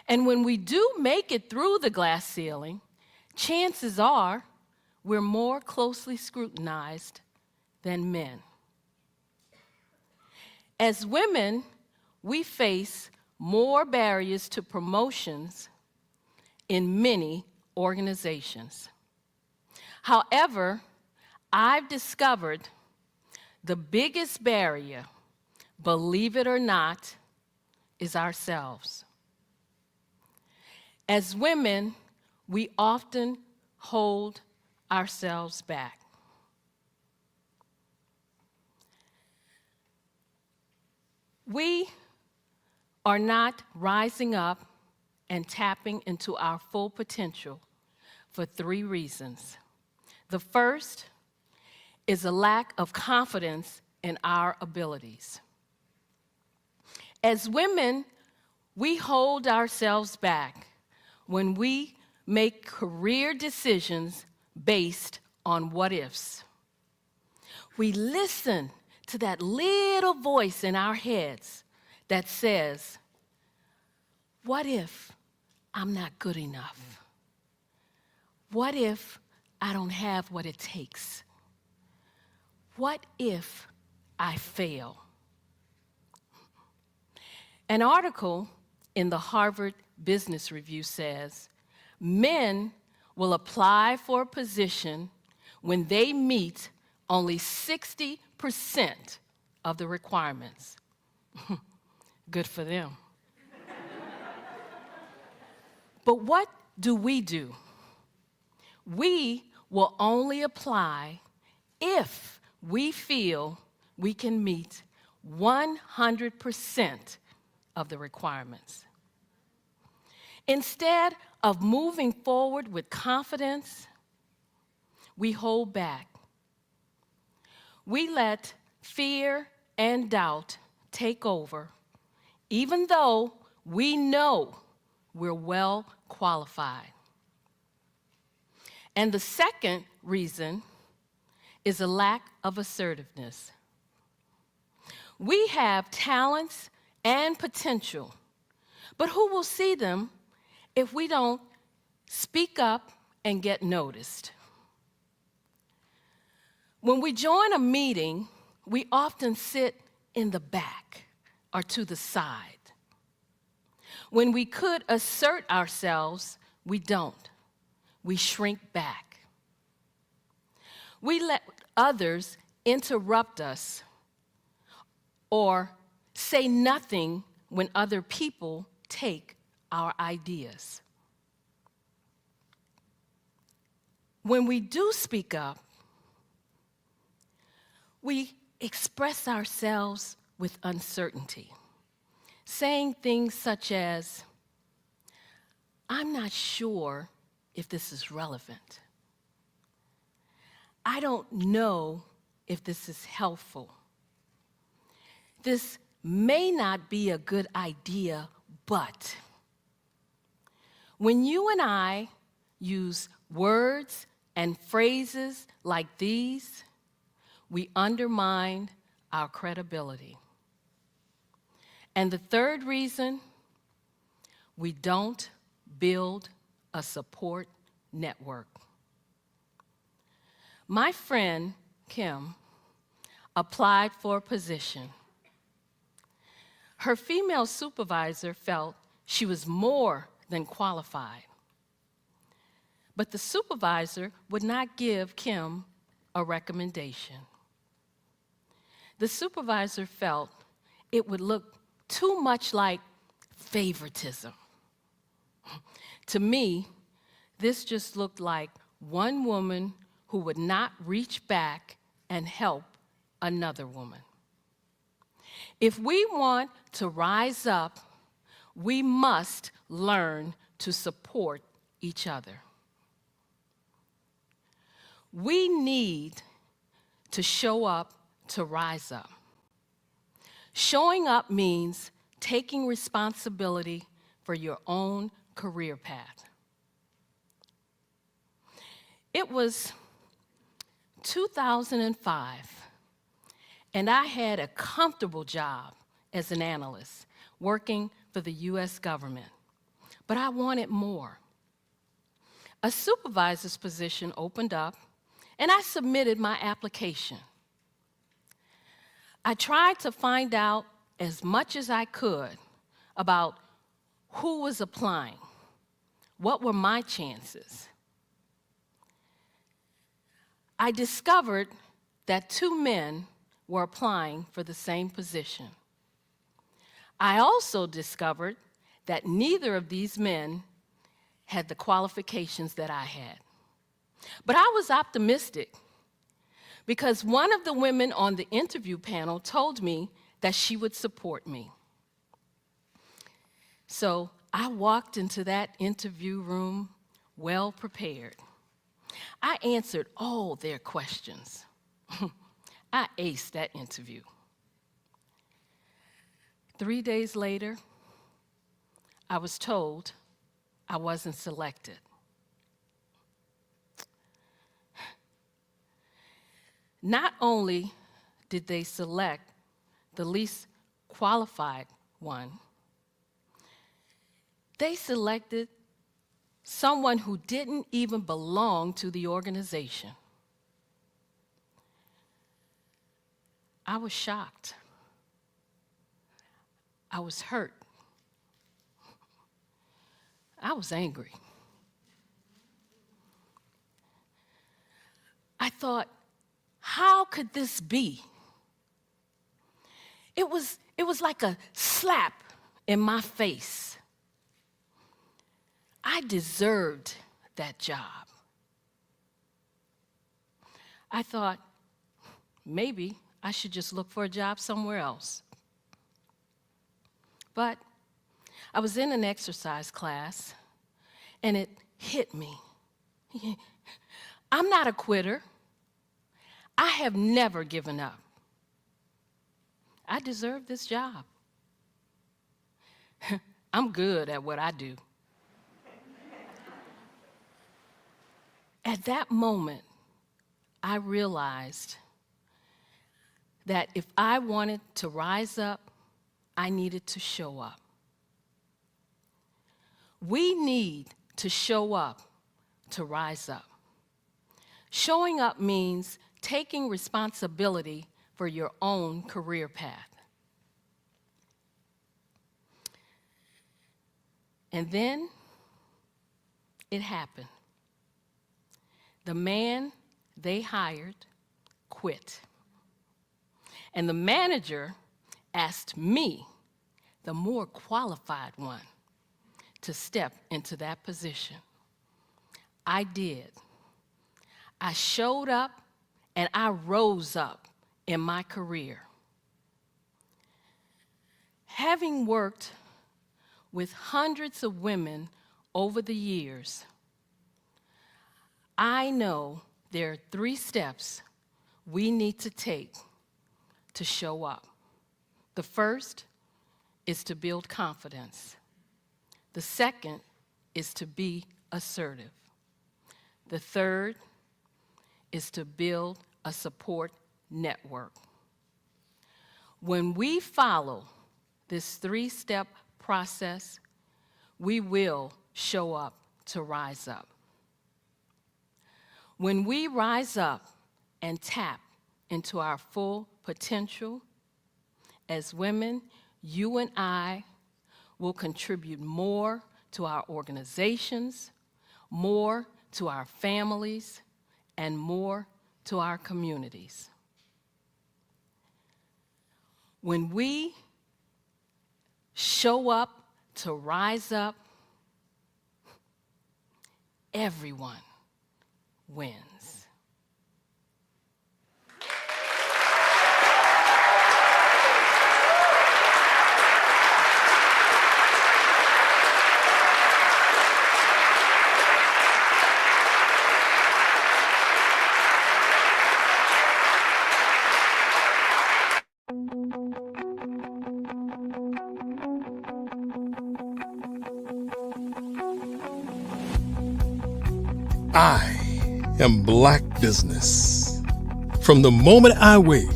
S25: And when we do make it through the glass ceiling, chances are we're more closely scrutinized than men. As women, we face more barriers to promotions in many organizations. However, I've discovered the biggest barrier, believe it or not, is ourselves. As women, we often hold ourselves back. We are not rising up and tapping into our full potential for 3 reasons. The first is a lack of confidence in our abilities. As women, we hold ourselves back when we make career decisions based on what ifs. We listen to that little voice in our heads that says, what if I'm not good enough? What if I don't have what it takes? What if I fail? An article in the Harvard Business Review says, men will apply for a position when they meet only 60% of the requirements. Good for them. But what do? We will only apply if we feel we can meet 100% of the requirements. Instead of moving forward with confidence, we hold back. We let fear and doubt take over, even though we know we're well qualified. And the second reason is a lack of assertiveness. We have talents and potential, but who will see them if we don't speak up and get noticed? When we join a meeting, we often sit in the back or to the side. When we could assert ourselves, we don't. We shrink back. We let others interrupt us or say nothing when other people take our ideas. When we do speak up, we express ourselves with uncertainty, saying things such as, I'm not sure if this is relevant. I don't know if this is helpful. This may not be a good idea, but when you and I use words and phrases like these, we undermine our credibility. And the third reason, we don't build a support network. My friend, Kim, applied for a position. Her female supervisor felt she was more than qualified. But the supervisor would not give Kim a recommendation. The supervisor felt it would look too much like favoritism. To me, this just looked like one woman who would not reach back and help another woman. If we want to rise up, we must learn to support each other. We need to show up to rise up. Showing up means taking responsibility for your own career path. It was 2005, and I had a comfortable job as an analyst working for the U.S. government, but I wanted more. A supervisor's position opened up, and I submitted my application. I tried to find out as much as I could about who was applying,
S14: what were my chances? I discovered that 2 men were applying for the same position. I also discovered that neither of these men had the qualifications that I had. But I was optimistic because one of the women on the interview panel told me that she would support me. So I walked into that interview room well prepared. I answered all their questions. I aced that interview. 3 days later, I was told I wasn't selected. Not only did they select the least qualified one, they selected someone who didn't even belong to the organization. I was shocked. I was hurt. I was angry. I thought, how could this be? It was like a slap in my face. I deserved that job. I thought, maybe I should just look for a job somewhere else. But I was in an exercise class, and it hit me. I'm not a quitter. I have never given up. I deserve this job. I'm good at what I do. At that moment, I realized that if I wanted to rise up, I needed to show up. We need to show up to rise up. Showing up means taking responsibility for your own career path. And then it happened. The man they hired quit. And the manager asked me, the more qualified one, to step into that position. I did. I showed up and I rose up in my career. Having worked with hundreds of women over the years, I know there are 3 steps we need to take to show up. The first is to build confidence. The second is to be assertive. The third is to build a support network. When we follow this 3-step process, we will show up to rise up. When we rise up and tap into our full potential, as women, you and I will contribute more to our organizations, more to our families, and more to our communities. When we show up to rise up, everyone wins.
S4: I am Black Business. From the moment I wake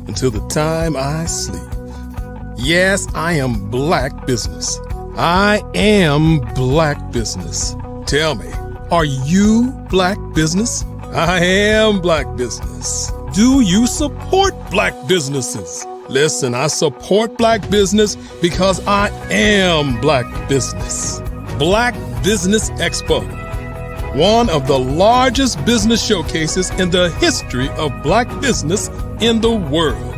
S4: until the time I sleep. Yes, I am Black Business. I am Black Business. Tell me, are you Black Business? I am Black Business. Do you support Black businesses? Listen, I support Black business because I am Black Business. Black Business Expo, one of the largest business showcases in the history of Black business in the world.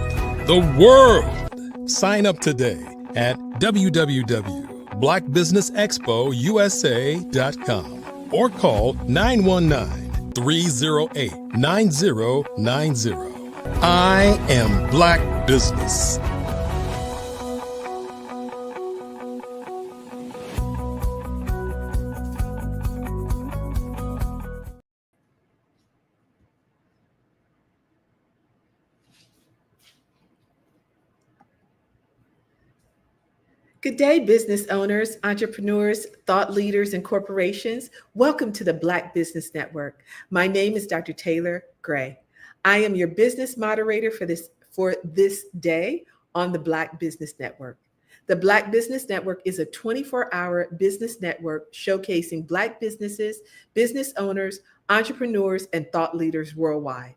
S4: The world! Sign up today at www.blackbusinessexpousa.com or call 919-308-9090. I am Black Business.
S1: Good day, business owners, entrepreneurs, thought leaders, and corporations. Welcome to the Black Business Network. My name is Dr. Taylor Gray. I am your business moderator for this day on the Black Business Network. The Black Business Network is a 24-hour business network showcasing Black businesses, business owners, entrepreneurs, and thought leaders worldwide.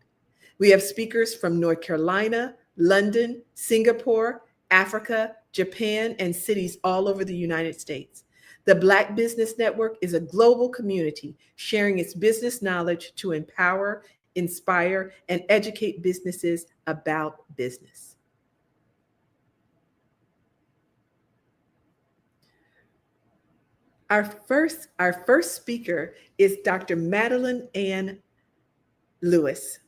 S1: We have speakers from North Carolina, London, Singapore, Africa, Japan, and cities all over the United States. The Black Business Network is a global community sharing its business knowledge to empower, inspire, and educate businesses about business. Our first speaker is Dr. Madeline Ann Lewis.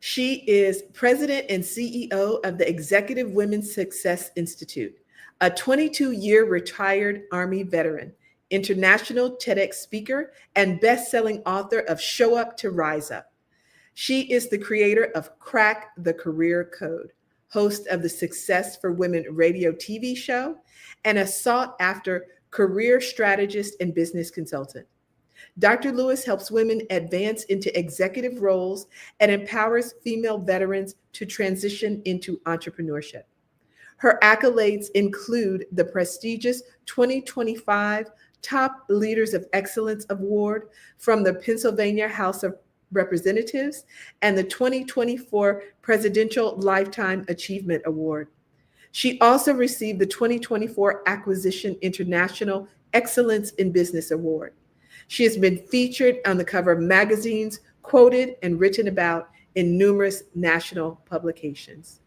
S1: She is president and CEO of the Executive Women's Success Institute, a 22-year retired Army veteran, international TEDx speaker, and best-selling author of Show Up to Rise Up. She is the creator of Crack the Career Code, host of the Success for Women radio TV show, and a sought-after career strategist and business consultant. Dr. Lewis helps women advance into executive roles and empowers female veterans to transition into entrepreneurship. Her accolades include the prestigious 2025 Top Leaders of Excellence Award from the Pennsylvania House of Representatives and the 2024 Presidential Lifetime Achievement Award. She also received the 2024 Acquisition International Excellence in Business Award. She has been featured on the cover of magazines, quoted and written about in numerous national publications.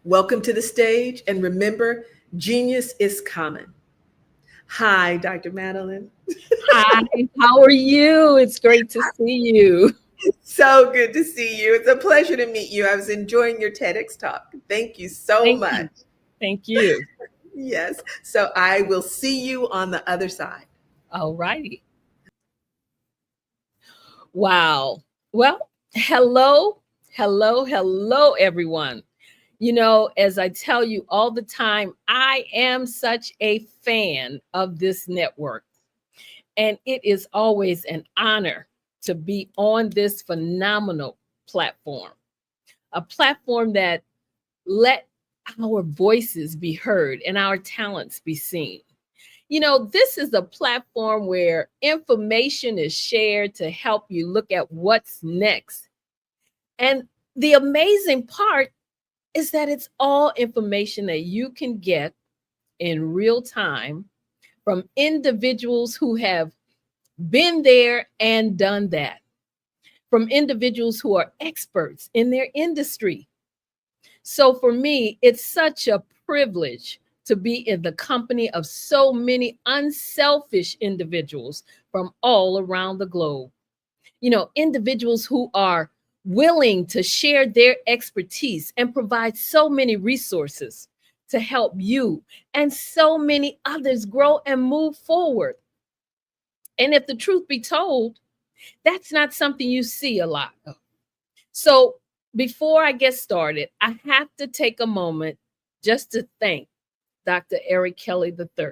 S1: Welcome to the stage, and remember, genius is common. Hi, Dr. Madeline.
S25: Hi, how are you? It's great to see you.
S1: So good to see you. It's a pleasure to meet you. I was enjoying your TEDx talk. Thank you so much.
S25: Thank you.
S1: Yes. So I will see you on the other side.
S25: All righty. Wow. Well, hello, everyone. You know, as I tell you all the time, I am such a fan of this network. And it is always an honor to be on this phenomenal platform, a platform that let our voices be heard and our talents be seen. You know, this is a platform where information is shared to help you look at what's next. And the amazing part is that it's all information that you can get in real time from individuals who have been there and done that, from individuals who are experts in their industry. So for me, it's such a privilege to be in the company of so many unselfish individuals from all around the globe. You know, individuals who are willing to share their expertise and provide so many resources to help you and so many others grow and move forward. And if the truth be told, that's not something you see a lot of. So before I get started, I have to take a moment just to thank Dr. Eric Kelly III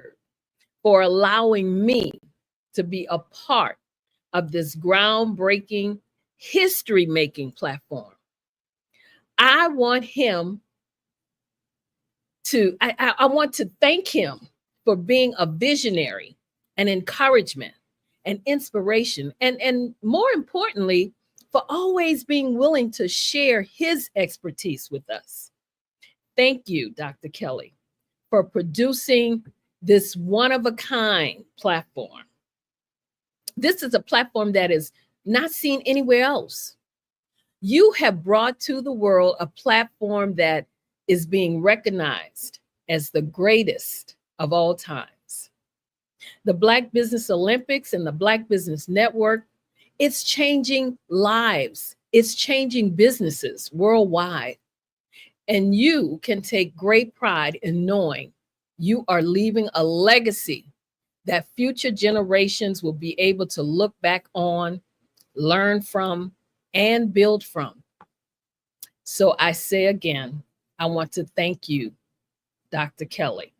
S25: for allowing me to be a part of this groundbreaking, history-making platform. I want him to, I want to thank him for being a visionary and encouragement and inspiration, and more importantly, for always being willing to share his expertise with us. Thank you, Dr. Kelly. for producing this one-of-a-kind platform. This is a platform that is not seen anywhere else. You have brought to the world a platform that is being recognized as the greatest of all times. The Black Business Olympics and the Black Business Network, it's changing lives. It's changing businesses worldwide. And you can take great pride in knowing you are leaving a legacy that future generations will be able to look back on, learn from, and build from. So I say again, I want to thank you, Dr. Kelly.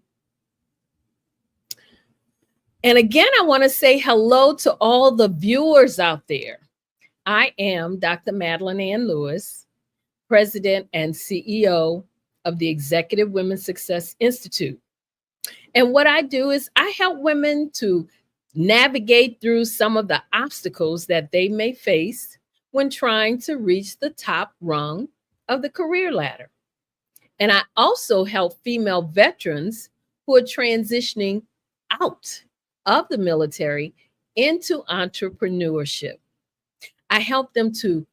S25: And again, I want to say hello to all the viewers out there. I am Dr. Madeline Ann Lewis, President and CEO of the Executive Women's Success Institute. And what I do is I help women to navigate through some of the obstacles that they may face when trying to reach the top rung of the career ladder. And I also help female veterans who are transitioning out of the military into entrepreneurship. I help them to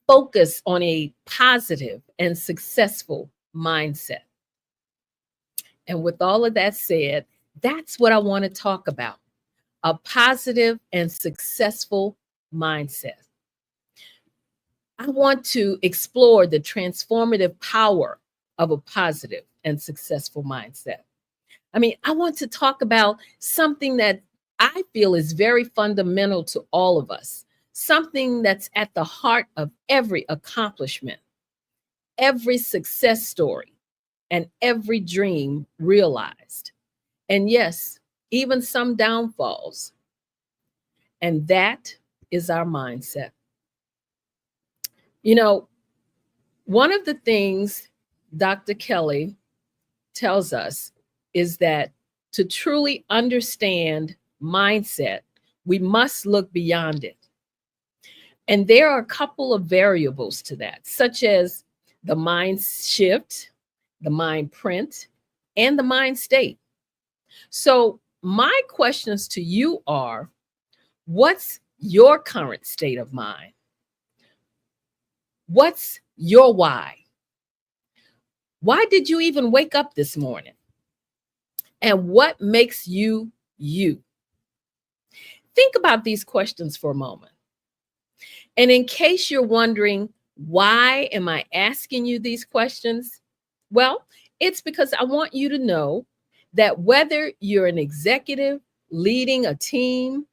S25: focus on a positive and successful mindset. And with all of that said, that's what I want to talk about, a positive and successful mindset. I want to explore the transformative power of a positive and successful mindset. I mean, I want to talk about something that I feel is very fundamental to all of us, something that's at the heart of every accomplishment, every success story, and every dream realized. And yes, even some downfalls. And that is our mindset. You know, one of the things Dr. Kelly tells us is that to truly understand mindset, we must look beyond it. And there are a couple of variables to that, such as the mind shift, the mind print, and the mind state. So my questions to you are, what's your current state of mind? What's your why? Why did you even wake up this morning? And what makes you you? Think about these questions for a moment. And in case you're wondering, why am I asking you these questions? Well, it's because I want you to know that whether you're an executive leading a team,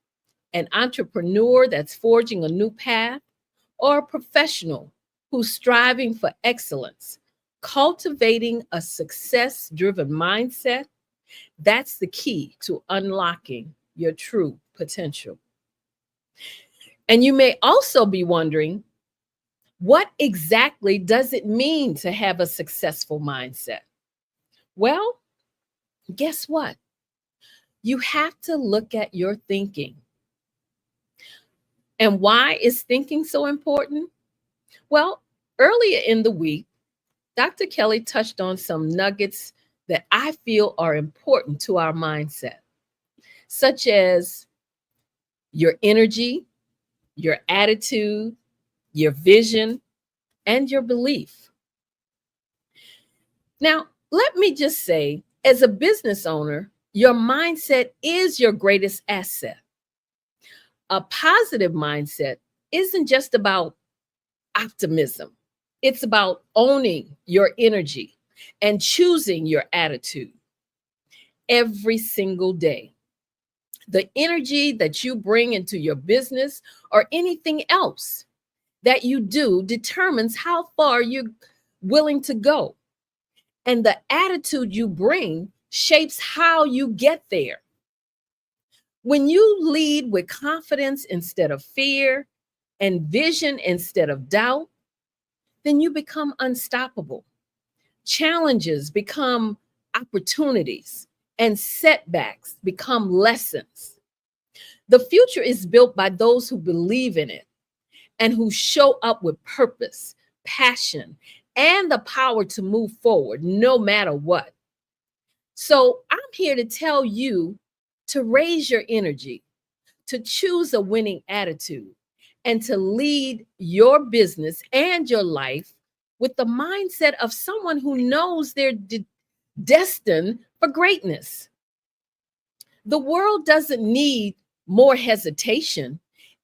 S25: an entrepreneur that's forging a new path, or a professional who's striving for excellence, cultivating a success-driven mindset, that's the key to unlocking your true potential. And you may also be wondering, what exactly does it mean to have a successful mindset? Well, guess what? You have to look at your thinking. And why is thinking so important? Well, earlier in the week, Dr. Kelly touched on some nuggets that I feel are important to our mindset, such as your energy, your attitude, your vision, and your belief. Now, let me just say, as a business owner, your mindset is your greatest asset. A positive mindset isn't just about optimism. It's about owning your energy and choosing your attitude every single day. The energy that you bring into your business or anything else that you do determines how far you're willing to go. And the attitude you bring shapes how you get there. When you lead with confidence instead of fear and vision instead of doubt, then you become unstoppable. Challenges become opportunities and setbacks become lessons. The future is built by those who believe in it and who show up with purpose, passion, and the power to move forward no matter what. So I'm here to tell you to raise your energy, to choose a winning attitude, and to lead your business and your life with the mindset of someone who knows they're destined for greatness. The world doesn't need more hesitation,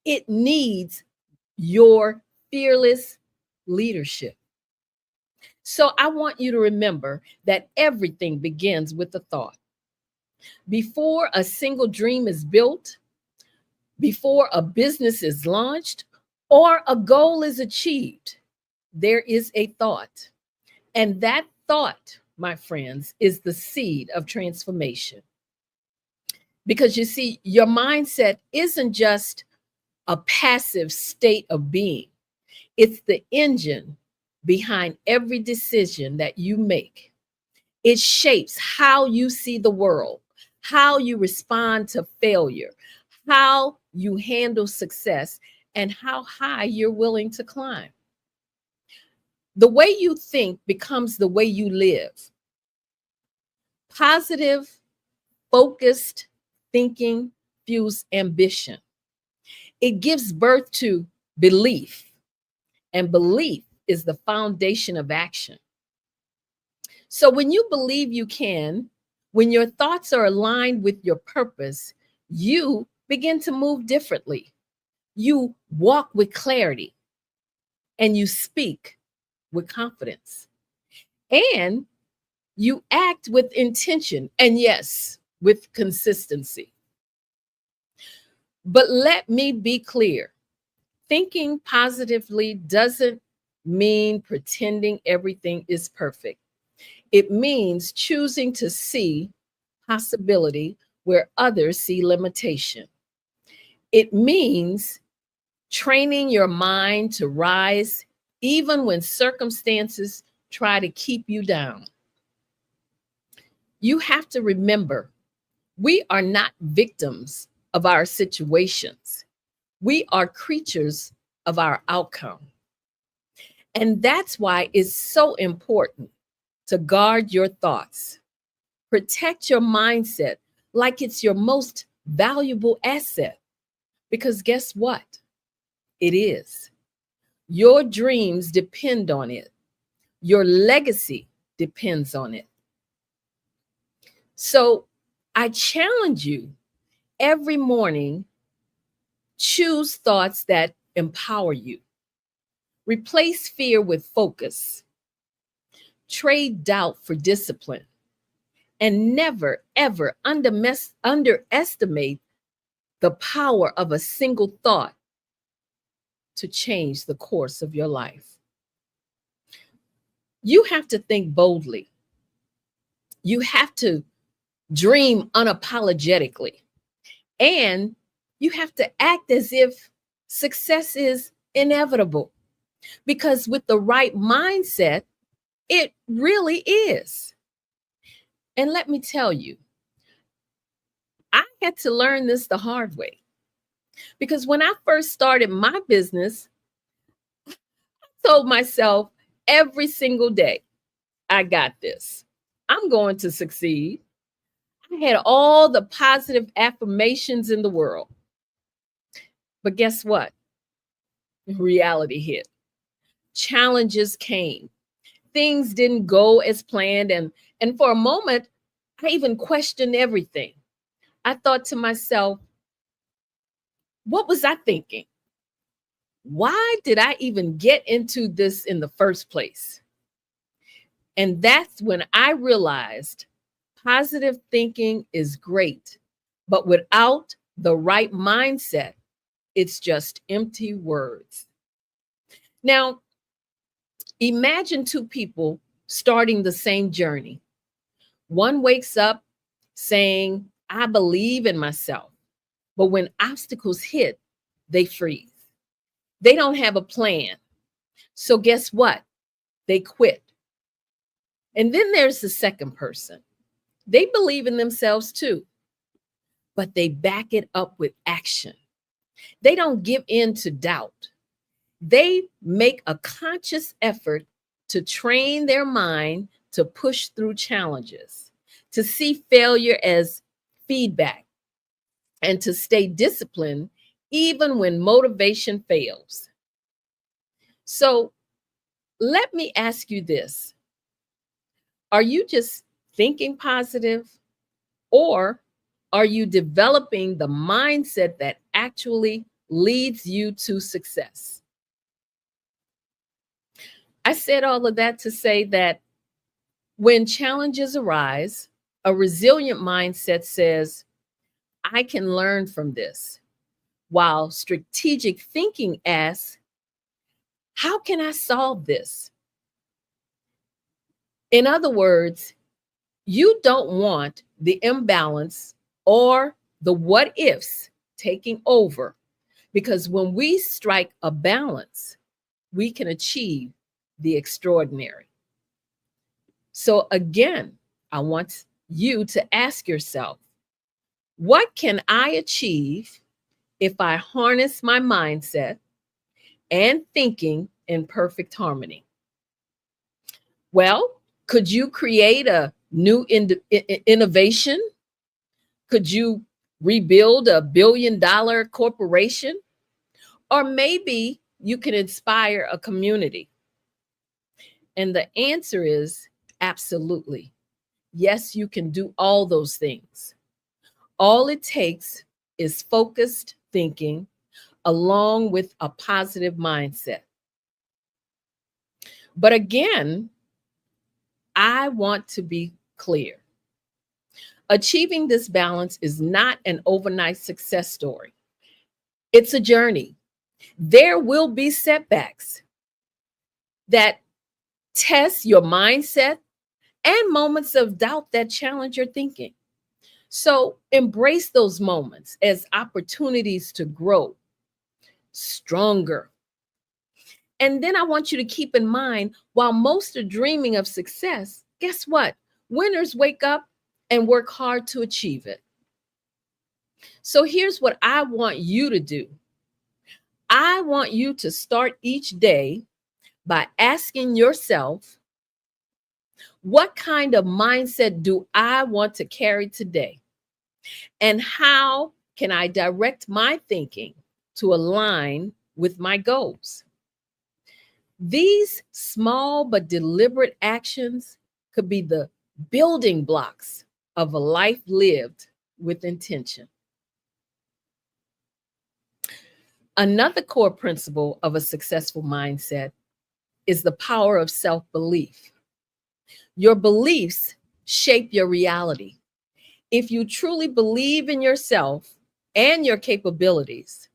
S25: it needs your fearless leadership. So I want you to remember that everything begins with a thought. Before a single dream is built, before a business is launched, or a goal is achieved, there is a thought. And that thought, my friends, is the seed of transformation. Because you see, your mindset isn't just a passive state of being, it's the engine behind every decision that you make. It shapes how you see the world, how you respond to failure, how you handle success, and how high you're willing to climb. The way you think becomes the way you live. Positive, focused thinking fuels ambition. It gives birth to belief, and belief is the foundation of action. So when you believe you can, when your thoughts are aligned with your purpose, you begin to move differently. You walk with clarity and you speak with confidence. And you act with intention and, yes, with consistency. But let me be clear. Thinking positively doesn't mean pretending everything is perfect. It means choosing to see possibility where others see limitation. It means training your mind to rise even when circumstances try to keep you down. You have to remember, we are not victims of our situations. We are creatures of our outcome. And that's why it's so important to guard your thoughts. Protect your mindset like it's your most valuable asset. Because guess what? It is. Your dreams depend on it. Your legacy depends on it. So I challenge you every morning, choose thoughts that empower you. Replace fear with focus. Trade doubt for discipline. And never, ever underestimate the power of a single thought to change the course of your life. You have to think boldly. You have to dream unapologetically. And you have to act as if success is inevitable. Because with the right mindset, it really is. And let me tell you, I had to learn this the hard way. Because when I first started my business, I told myself every single day, I got this. I'm going to succeed. I had all the positive affirmations in the world. But guess what? Reality hit. Challenges came. Things didn't go as planned. And for a moment, I even questioned everything. I thought to myself, what was I thinking? Why did I even get into this in the first place? And that's when I realized positive thinking is great, but without the right mindset, it's just empty words. Now, imagine two people starting the same journey. One wakes up saying, I believe in myself. But when obstacles hit, they freeze. They don't have a plan. So guess what? They quit. And then there's the second person. They believe in themselves too, but they back it up with action. They don't give in to doubt. They make a conscious effort to train their mind to push through challenges. to see failure as feedback, and to stay disciplined even when motivation fails. So let me ask you this. Are you just thinking positive, or are you developing the mindset that actually leads you to success? I said all of that to say that when challenges arise, a resilient mindset says, I can learn from this, while strategic thinking asks, how can I solve this? In other words, you don't want the imbalance or the what ifs taking over, because when we strike a balance, we can achieve the extraordinary. So again, I want you to ask yourself, what can I achieve if I harness my mindset and thinking in perfect harmony? Well, could you create a new innovation? Could you rebuild a billion-dollar corporation? Or maybe you can inspire a community. And the answer is absolutely. Yes, you can do all those things. All it takes is focused thinking along with a positive mindset. But again, I want to be clear. Achieving this balance is not an overnight success story. It's a journey. There will be setbacks that test your mindset and moments of doubt that challenge your thinking. So embrace those moments as opportunities to grow stronger. And then I want you to keep in mind, while most are dreaming of success, guess what? Winners wake up and work hard to achieve it. So here's what I want you to do. I want you to start each day by asking yourself, what kind of mindset do I want to carry today? And how can I direct my thinking to align with my goals? These small but deliberate actions could be the building blocks of a life lived with intention. Another core principle of a successful mindset is the power of self-belief. Your beliefs shape your reality. If you truly believe in yourself and your capabilities,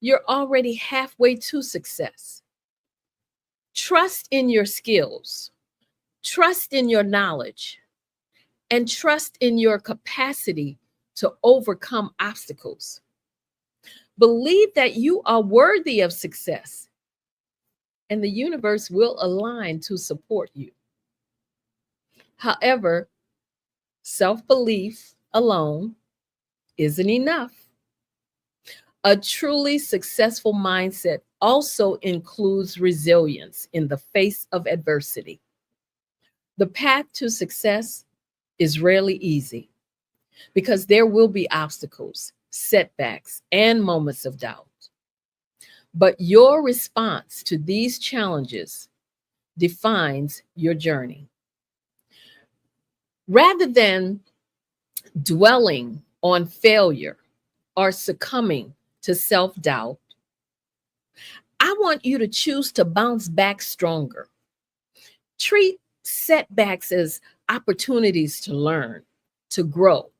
S25: you're already halfway to success. Trust in your skills, trust in your knowledge, and trust in your capacity to overcome obstacles. Believe that you are worthy of success, and the universe will align to support you. However, self-belief alone isn't enough. A truly successful mindset also includes resilience in the face of adversity. The path to success is rarely easy because there will be obstacles, setbacks, and moments of doubt. But your response to these challenges defines your journey. Rather than dwelling on failure or succumbing to self-doubt, I want you to choose to bounce back stronger. Treat setbacks as opportunities to learn, to grow,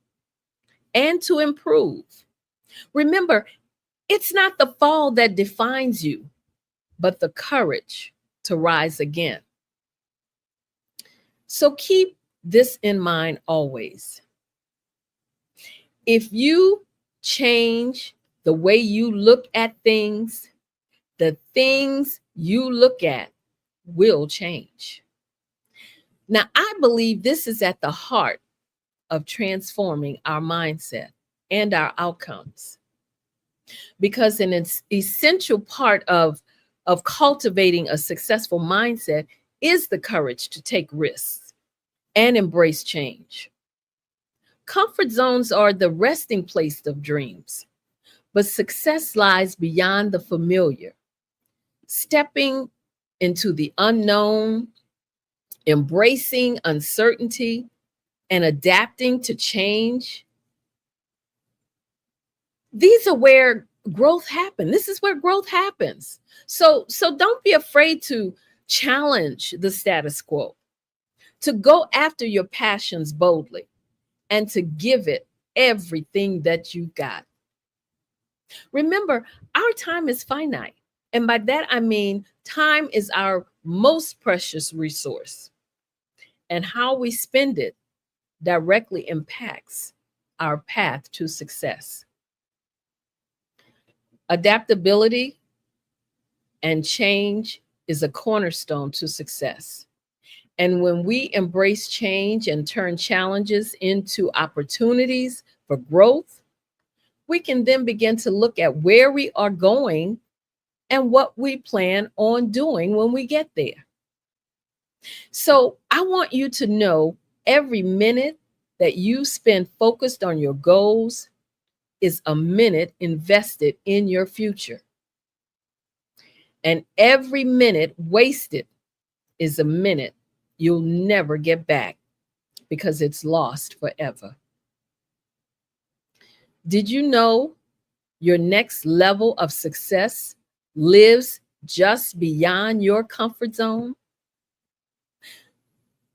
S25: and to improve. Remember, it's not the fall that defines you, but the courage to rise again. So keep this in mind always. If you change the way you look at things, the things you look at will change. Now, I believe this is at the heart of transforming our mindset and our outcomes, because an essential part of cultivating a successful mindset is the courage to take risks and embrace change. Comfort zones are the resting place of dreams, but success lies beyond the familiar. Stepping into the unknown, embracing uncertainty, and adapting to change. These are where growth happens. This is where growth happens. So don't be afraid to challenge the status quo, to go after your passions boldly, and to give it everything that you've got. Remember, our time is finite. And by that, I mean time is our most precious resource. And how we spend it directly impacts our path to success. Adaptability and change is a cornerstone to success. And when we embrace change and turn challenges into opportunities for growth, we can then begin to look at where we are going and what we plan on doing when we get there. So I want you to know every minute that you spend focused on your goals is a minute invested in your future. And every minute wasted is a minute you'll never get back because it's lost forever. Did you know your next level of success lives just beyond your comfort zone?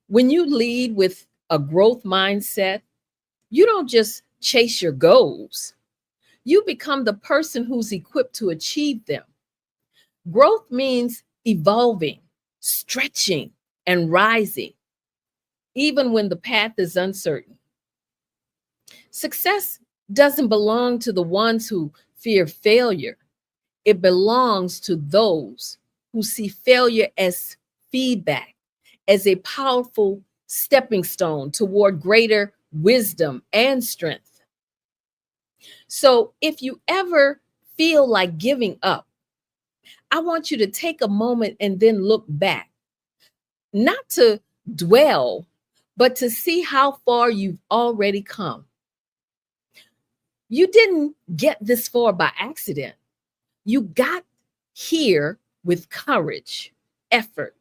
S25: When you lead with a growth mindset, you don't just chase your goals. You become the person who's equipped to achieve them. Growth means evolving, stretching, and rising, even when the path is uncertain. Success doesn't belong to the ones who fear failure. It belongs to those who see failure as feedback, as a powerful stepping stone toward greater wisdom and strength. So if you ever feel like giving up, I want you to take a moment and then look back, not to dwell, but to see how far you've already come. You didn't get this far by accident. You got here with courage, effort,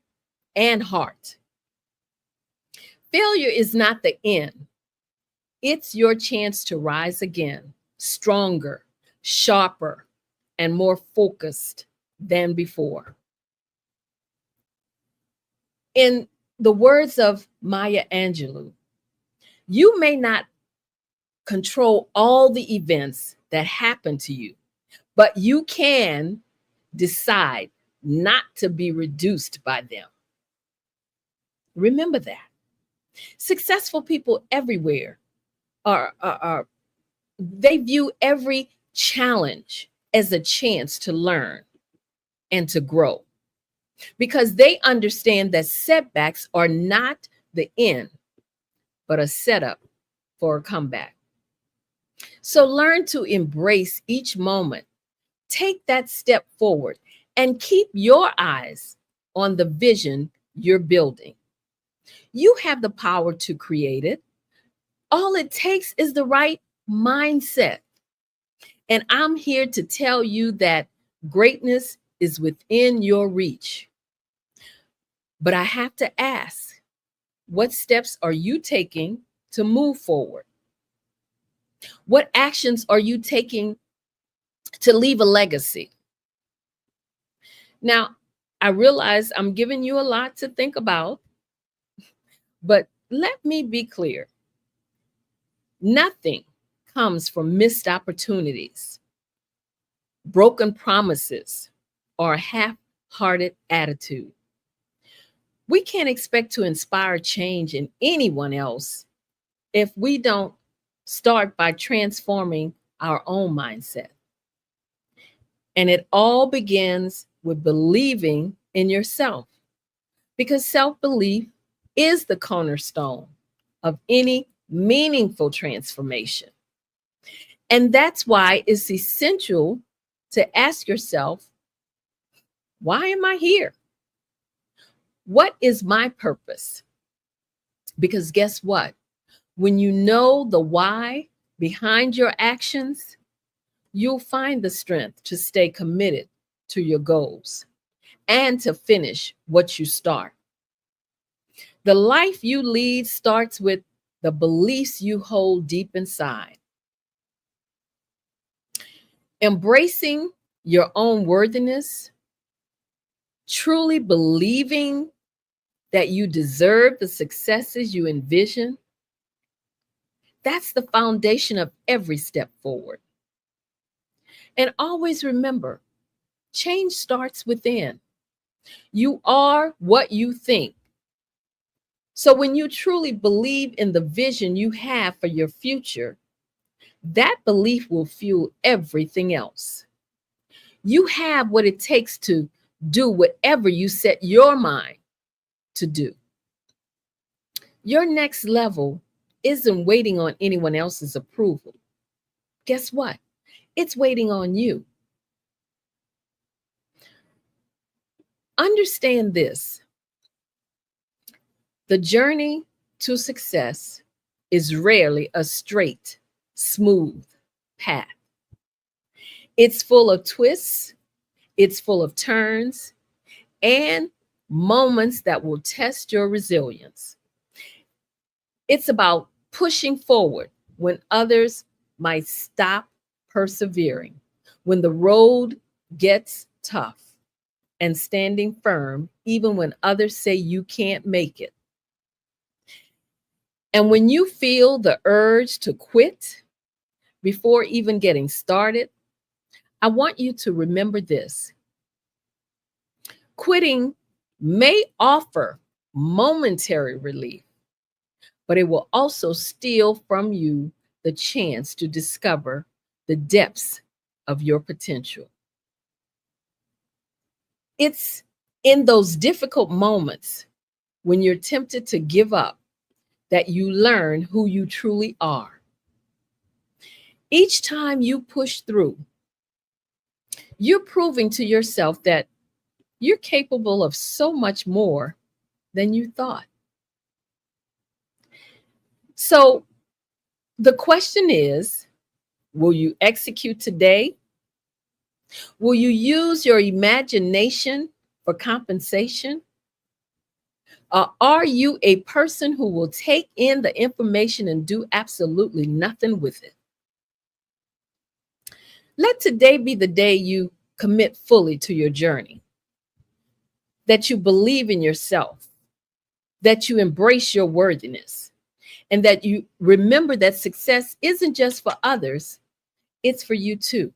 S25: and heart. Failure is not the end. It's your chance to rise again, stronger, sharper, and more focused than before. In the words of Maya Angelou, you may not control all the events that happen to you, but you can decide not to be reduced by them. Remember that. Successful people everywhere they view every challenge as a chance to learn and to grow, because they understand that setbacks are not the end, but a setup for a comeback. So learn to embrace each moment. Take that step forward and keep your eyes on the vision you're building. You have the power to create it. All it takes is the right mindset. And I'm here to tell you that greatness is within your reach. But I have to ask, what steps are you taking to move forward? What actions are you taking to leave a legacy? Now, I realize I'm giving you a lot to think about, but let me be clear. Nothing comes from missed opportunities, broken promises, or a half-hearted attitude. We can't expect to inspire change in anyone else if we don't start by transforming our own mindset. And it all begins with believing in yourself, because self-belief is the cornerstone of any meaningful transformation. And that's why it's essential to ask yourself, why am I here? What is my purpose? Because guess what? When you know the why behind your actions, you'll find the strength to stay committed to your goals and to finish what you start. The life you lead starts with the beliefs you hold deep inside. Embracing your own worthiness, truly believing that you deserve the successes you envision, that's the foundation of every step forward. And always remember, change starts within. You are what you think. So when you truly believe in the vision you have for your future, that belief will fuel everything else. You have what it takes to do whatever you set your mind to do. Your next level isn't waiting on anyone else's approval. Guess what? It's waiting on you. Understand this. The journey to success is rarely a straight, smooth path. It's full of twists, it's full of turns, and moments that will test your resilience. It's about pushing forward when others might stop persevering, when the road gets tough, and standing firm even when others say you can't make it. And when you feel the urge to quit before even getting started, I want you to remember this. Quitting may offer momentary relief, but it will also steal from you the chance to discover the depths of your potential. It's in those difficult moments when you're tempted to give up that you learn who you truly are. Each time you push through, you're proving to yourself that you're capable of so much more than you thought. So the question is, will you execute today? Will you use your imagination for compensation? Are you a person who will take in the information and do absolutely nothing with it? Let today be the day you commit fully to your journey, that you believe in yourself, that you embrace your worthiness, and that you remember that success isn't just for others, it's for you too.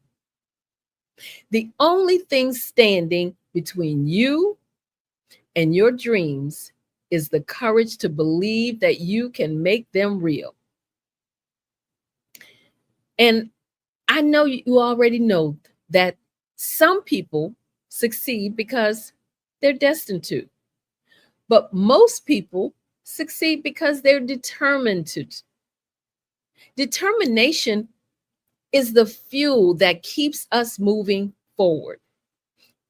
S25: The only thing standing between you and your dreams is the courage to believe that you can make them real. And I know you already know that some people succeed because they're destined to, but most people succeed because they're determined to. Determination is the fuel that keeps us moving forward,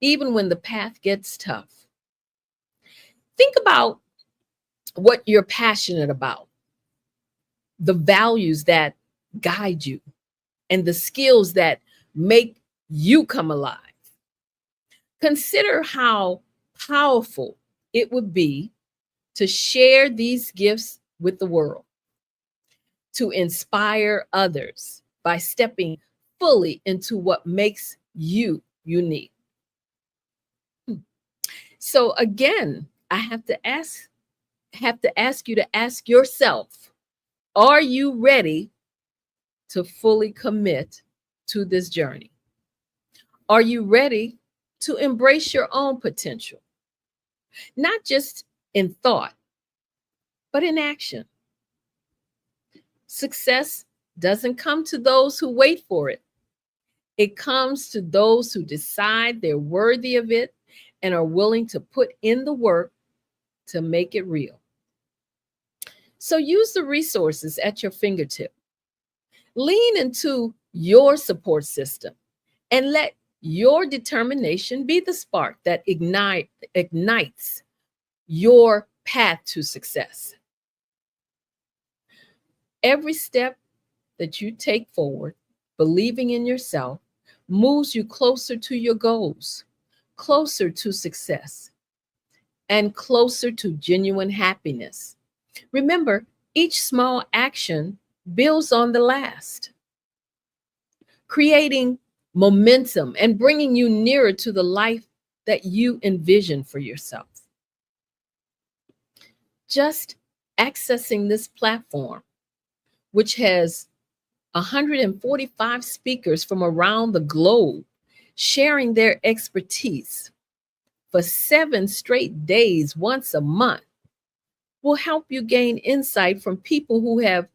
S25: even when the path gets tough. Think about what you're passionate about, the values that guide you, and the skills that make you come alive. Consider how powerful it would be to share these gifts with the world, to inspire others by stepping fully into what makes you unique. So again, I have to ask you to ask yourself, are you ready to fully commit to this journey? Are you ready to embrace your own potential? Not just in thought, but in action. Success doesn't come to those who wait for it. It comes to those who decide they're worthy of it and are willing to put in the work to make it real. So use the resources at your fingertip. Lean into your support system and let your determination be the spark that ignites your path to success. Every step that you take forward, believing in yourself, moves you closer to your goals, closer to success, and closer to genuine happiness. Remember, each small action builds on the last, creating momentum and bringing you nearer to the life that you envision for yourself. Just accessing this platform, which has 145 speakers from around the globe sharing their expertise for 7 straight days once a month, will help you gain insight from people who have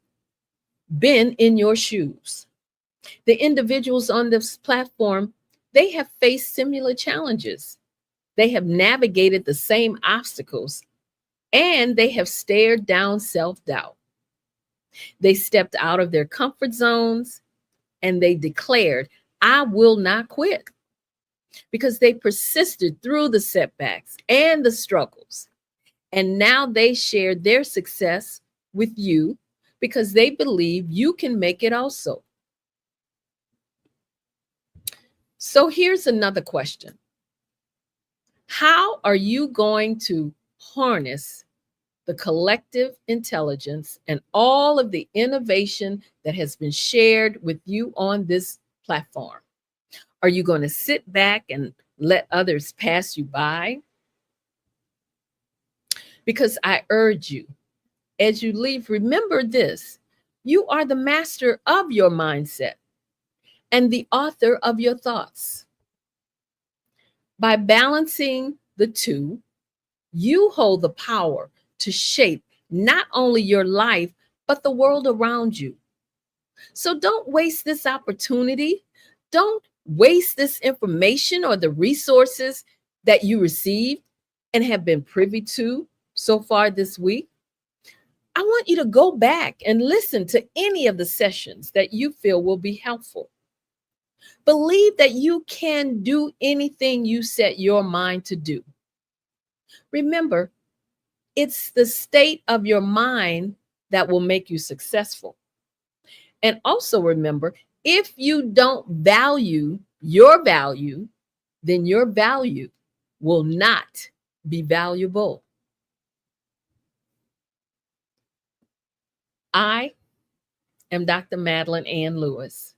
S25: been in your shoes. The individuals on this platform, they have faced similar challenges. They have navigated the same obstacles, and they have stared down self-doubt. They stepped out of their comfort zones and they declared, I will not quit, because they persisted through the setbacks and the struggles. And now they share their success with you because they believe you can make it also. So here's another question. How are you going to harness the collective intelligence and all of the innovation that has been shared with you on this platform? Are you going to sit back and let others pass you by? Because I urge you, as you leave, remember this: you are the master of your mindset and the author of your thoughts. By balancing the two, you hold the power to shape not only your life, but the world around you. So don't waste this opportunity. Don't waste this information or the resources that you received and have been privy to so far this week. I want you to go back and listen to any of the sessions that you feel will be helpful. Believe that you can do anything you set your mind to do. Remember, it's the state of your mind that will make you successful. And also remember, if you don't value your value, then your value will not be valuable. I am Dr. Madeline Ann Lewis.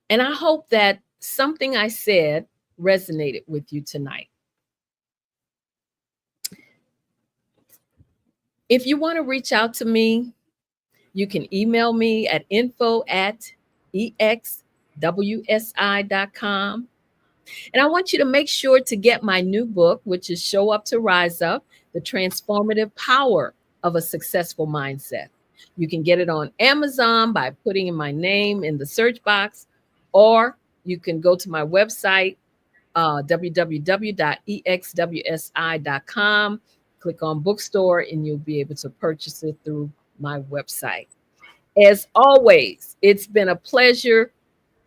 S25: And I hope that something I said resonated with you tonight. If you want to reach out to me, you can email me at info@exwsi.com. And I want you to make sure to get my new book, which is Show Up to Rise Up, The Transformative Power of a Successful Mindset. You can get it on Amazon by putting in my name in the search box, or you can go to my website, www.exwsi.com, click on bookstore, and you'll be able to purchase it through my website. As always, it's been a pleasure.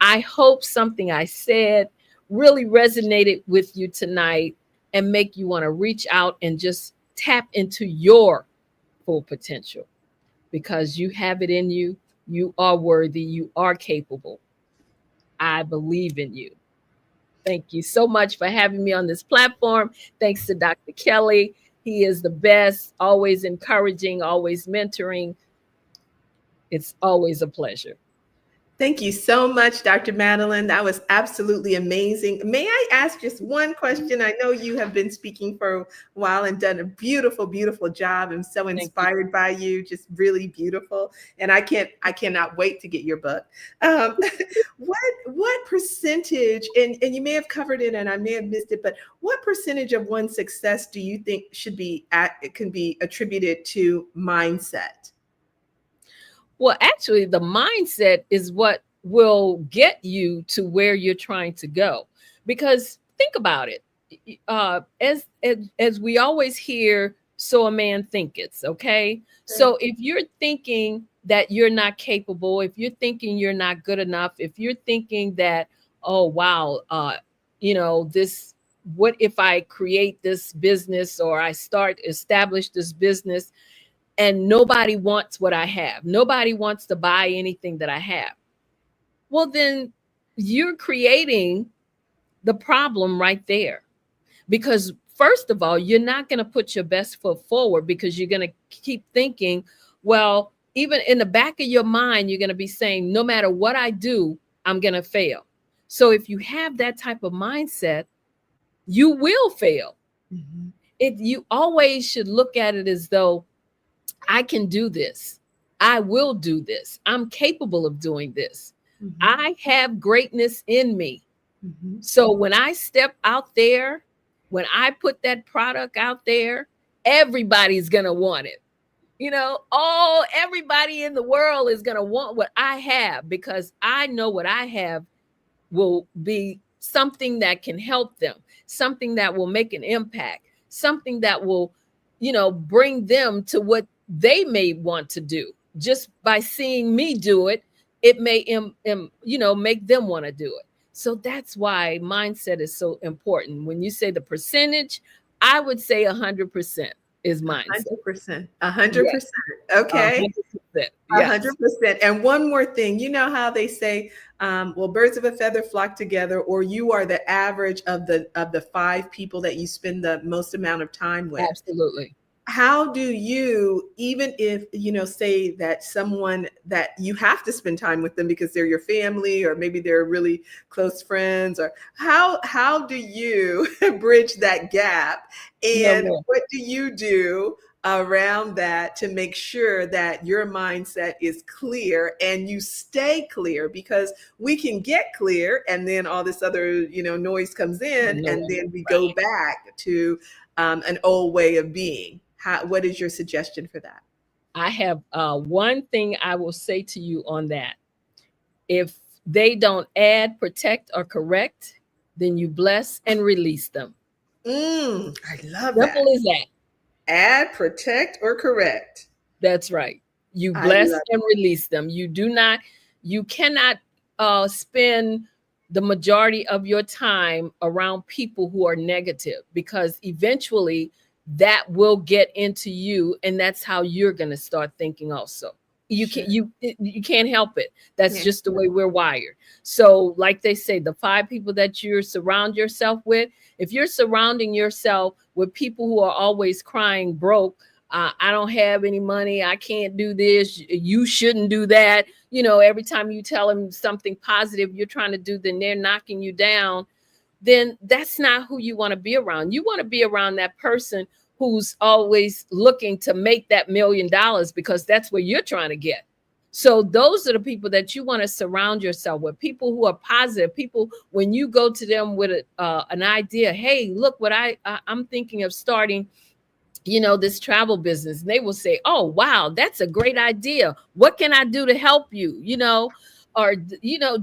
S25: I hope something I said really resonated with you tonight and make you want to reach out and just tap into your full potential, because you have it in you. You are worthy. You are capable. I believe in you. Thank you so much for having me on this platform. Thanks to Dr. Kelly. He is the best, always encouraging, always mentoring. It's always a pleasure.
S11: Thank you so much, Dr. Madeline. That was absolutely amazing. May I ask just one question? I know you have been speaking for a while and done a beautiful, beautiful job. I'm so inspired by you, just really beautiful. And I cannot wait to get your book. What percentage, and you may have covered it and I may have missed it, but what percentage of one's success do you think can be attributed to mindset?
S25: Well, actually, the mindset is what will get you to where you're trying to go. Because think about it. As we always hear, so a man thinketh, okay? So if you're thinking that you're not capable, if you're thinking you're not good enough, if you're thinking that, oh, wow, what if I create this business or I establish this business? and nobody wants what I have. Nobody wants to buy anything that I have. Well, then you're creating the problem right there. Because first of all, you're not going to put your best foot forward because you're going to keep thinking, well, even in the back of your mind, you're going to be saying, no matter what I do, I'm going to fail. So if you have that type of mindset, you will fail.
S11: Mm-hmm.
S25: You always should look at it as though I can do this. I will do this. I'm capable of doing this.
S11: Mm-hmm.
S25: I have greatness in me.
S11: Mm-hmm.
S25: So when I step out there, when I put that product out there, everybody's going to want it. You know, everybody in the world is going to want what I have because I know what I have will be something that can help them, something that will make an impact, something that will, bring them to what they may want to do. Just by seeing me do it, it may, make them want to do it. So that's why mindset is so important. When you say the percentage, I would say 100% is mindset.
S11: 100%.
S25: Yes.
S11: Okay.
S25: 100%.
S11: 100%. And one more thing, you know how they say, well, birds of a feather flock together, or you are the average of the 5 people that you spend the most amount of time with.
S25: Absolutely.
S11: How do you, even if, say that someone that you have to spend time with them because they're your family, or maybe they're really close friends, or how do you bridge that gap? And what do you do around that to make sure that your mindset is clear and you stay clear? Because we can get clear and then all this other, noise comes in, and then we go back to an old way of being. What is your suggestion for that?
S25: I have one thing I will say to you on that. If they don't add, protect, or correct, then you bless and release them.
S11: I love that.
S25: Simple as that.
S11: Add, protect, or correct.
S25: That's right. You bless and release them. You cannot spend the majority of your time around people who are negative, because eventually that will get into you, and that's how you're going to start thinking also. You can't help it. That's just the way we're wired. So like they say, the 5 people that you surround yourself with, if you're surrounding yourself with people who are always crying broke, I don't have any money, I can't do this, you shouldn't do that. Every time you tell them something positive you're trying to do, then they're knocking you down. Then that's not who you want to be around. You want to be around that person who's always looking to make that $1 million, because that's where you're trying to get. So those are the people that you want to surround yourself with, people who are positive, people when you go to them with an idea, hey, look what I'm thinking of starting, this travel business. And they will say, oh, wow, that's a great idea. What can I do to help you? Or,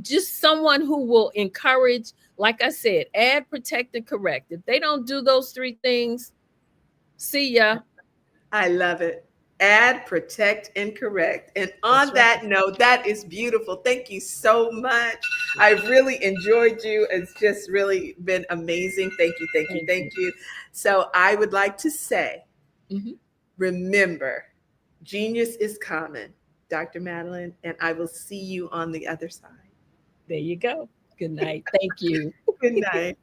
S25: just someone who will encourage, like I said, add, protect, and correct. If they don't do those 3 things, see ya.
S11: I love it. Add, protect, and correct. And on that note, that is beautiful. Thank you so much. I've really enjoyed you. It's just really been amazing. Thank you. So I would like to say, remember, genius is common. Dr. Madeline, and I will see you on the other side.
S25: There you go. Good night. Thank you.
S11: Good night.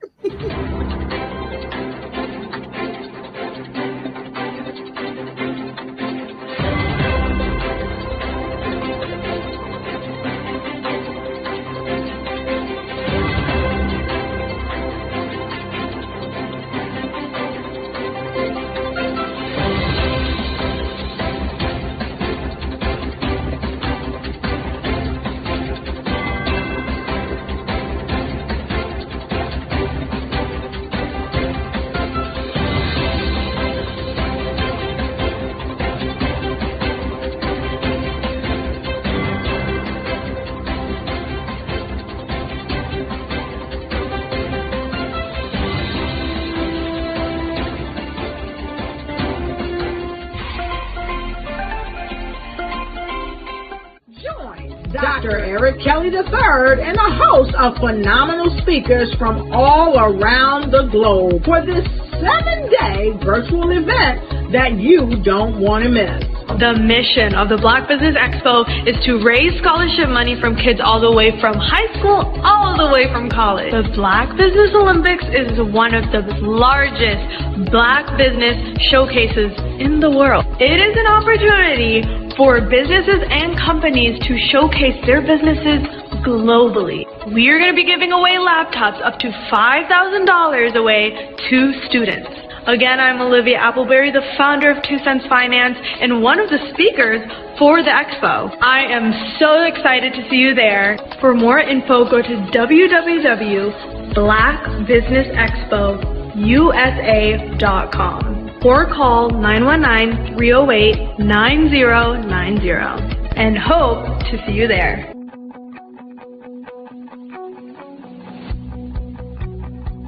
S11: Dr. Eric Kelly III and a host of phenomenal speakers from all around the globe for this 7-day virtual event that you don't want to miss.
S3: The mission of the Black Business Expo is to raise scholarship money from kids all the way from high school, all the way from college. The Black Business Olympics is one of the largest Black business showcases in the world. It is an opportunity for businesses and companies to showcase their businesses globally. We are going to be giving away laptops up to $5,000 away to students. Again, I'm Olivia Appleberry, the founder of 2 Cents Finance and one of the speakers for the expo. I am so excited to see you there. For more info, go to www.blackbusinessexpousa.com or call 919-308-9090 and hope to see you there.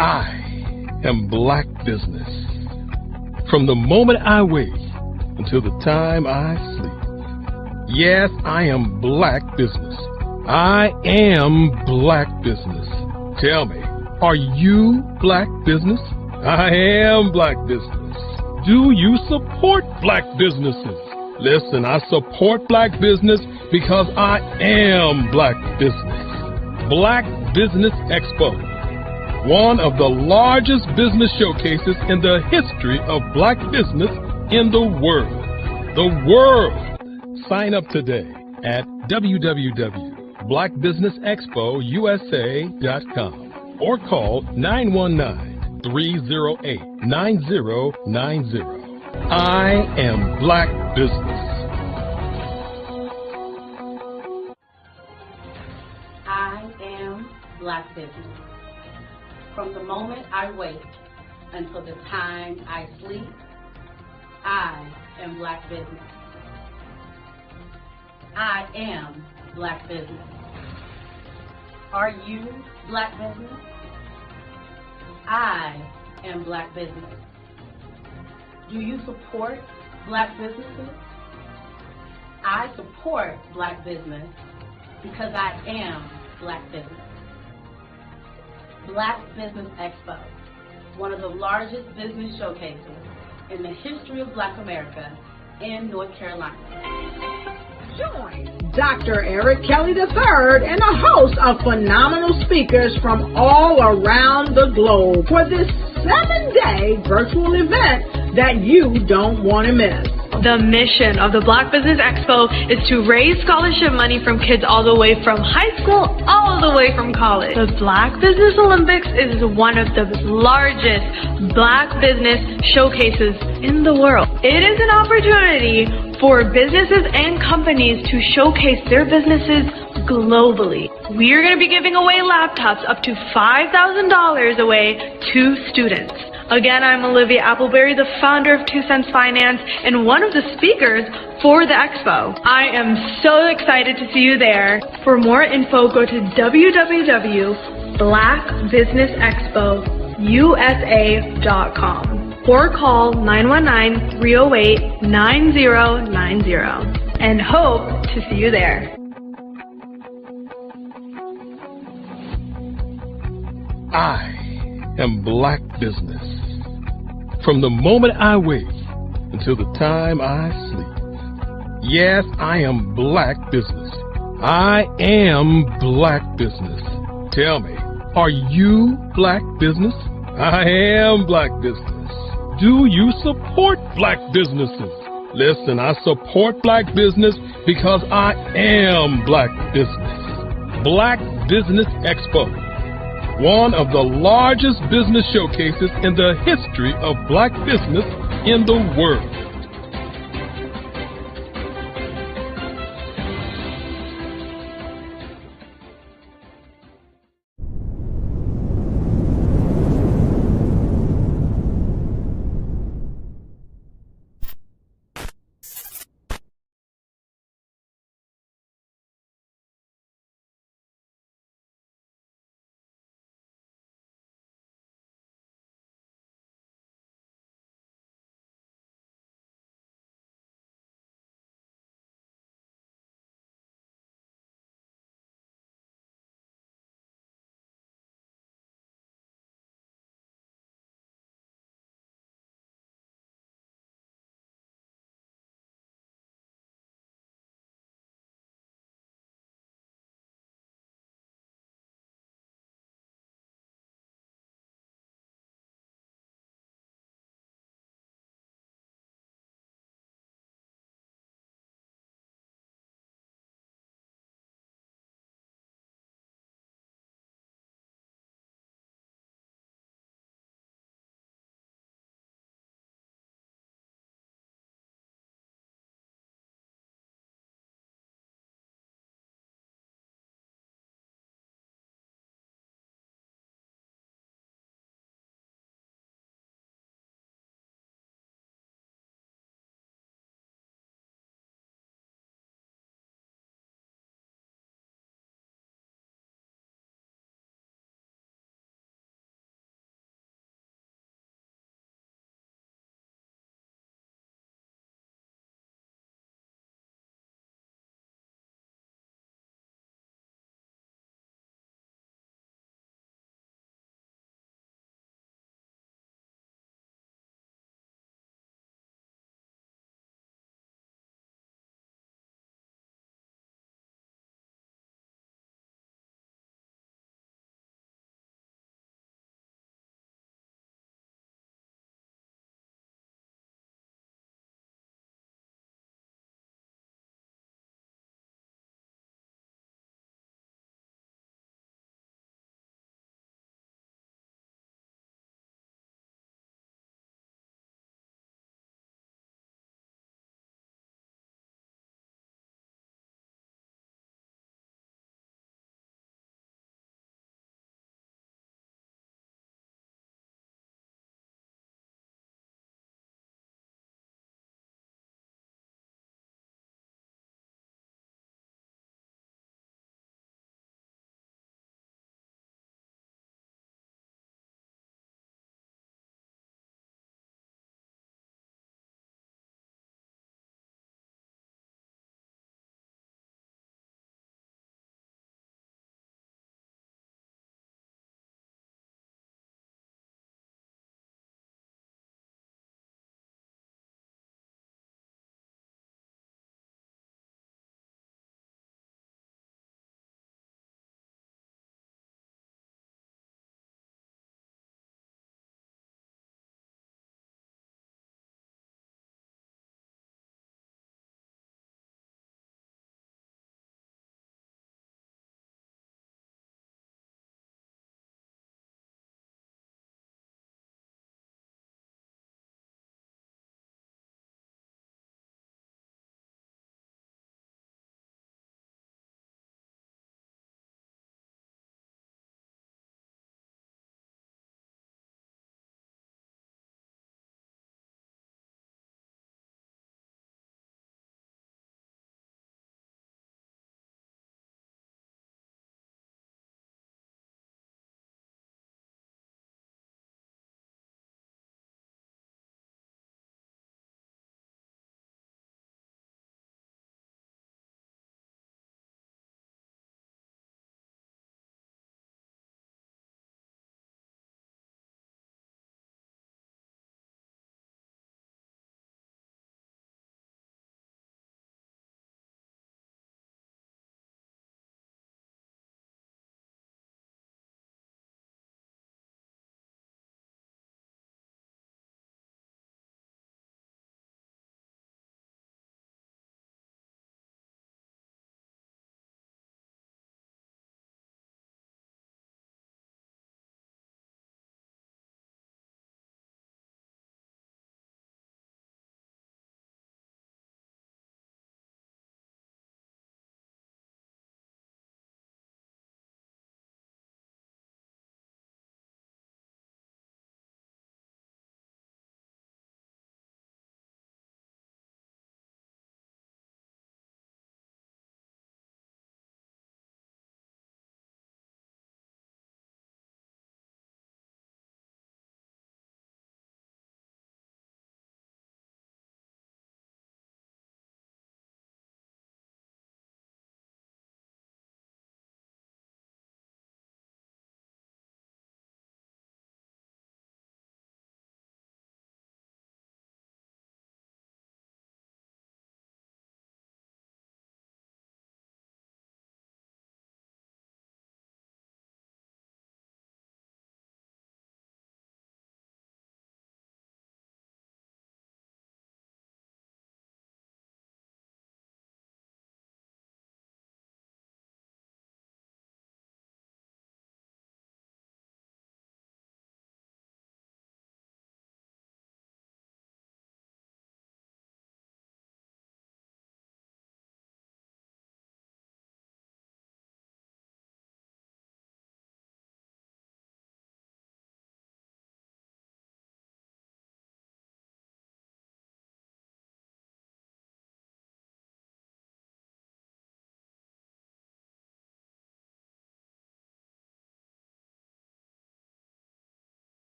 S4: I am Black Business. From the moment I wake until the time I sleep. Yes, I am Black Business. I am Black Business. Tell me, are you Black Business? I am Black Business. Do you support Black businesses? Listen, I support Black business because I am Black Business. Black Business Expo, one of the largest business showcases in the history of Black business in the world. The world! Sign up today at www.blackbusinessexpousa.com or call 919-308-9090. I am Black Business.
S5: I am Black Business. From the moment I wake until the time I sleep, I am Black Business. I am Black Business. Are you Black Business? I am Black Business. Do you support Black businesses? I support Black business because I am Black Business. Black Business Expo, one of the largest business showcases in the history of Black America in North Carolina.
S2: Join Dr. Eric Kelly III and a host of phenomenal speakers from all around the globe for this 7-day virtual event that you don't want to miss.
S3: The mission of the Black Business Expo is to raise scholarship money from kids all the way from high school, all the way from college. The Black Business Olympics is one of the largest Black business showcases in the world. It is an opportunity for businesses and companies to showcase their businesses globally. We are going to be giving away laptops up to $5,000 away to students. Again, I'm Olivia Appleberry, the founder of 2 Cents Finance and one of the speakers for the expo. I am so excited to see you there. For more info, go to www.blackbusinessexpousa.com or call 919-308-9090 and hope to see you there.
S4: I am Black Business. From the moment I wake until the time I sleep. Yes, I am Black Business. I am Black Business. Tell me, are you Black Business? I am Black Business. Do you support Black businesses? Listen, I support Black business because I am Black Business. Black Business Expo, one of the largest business showcases in the history of Black business in the world.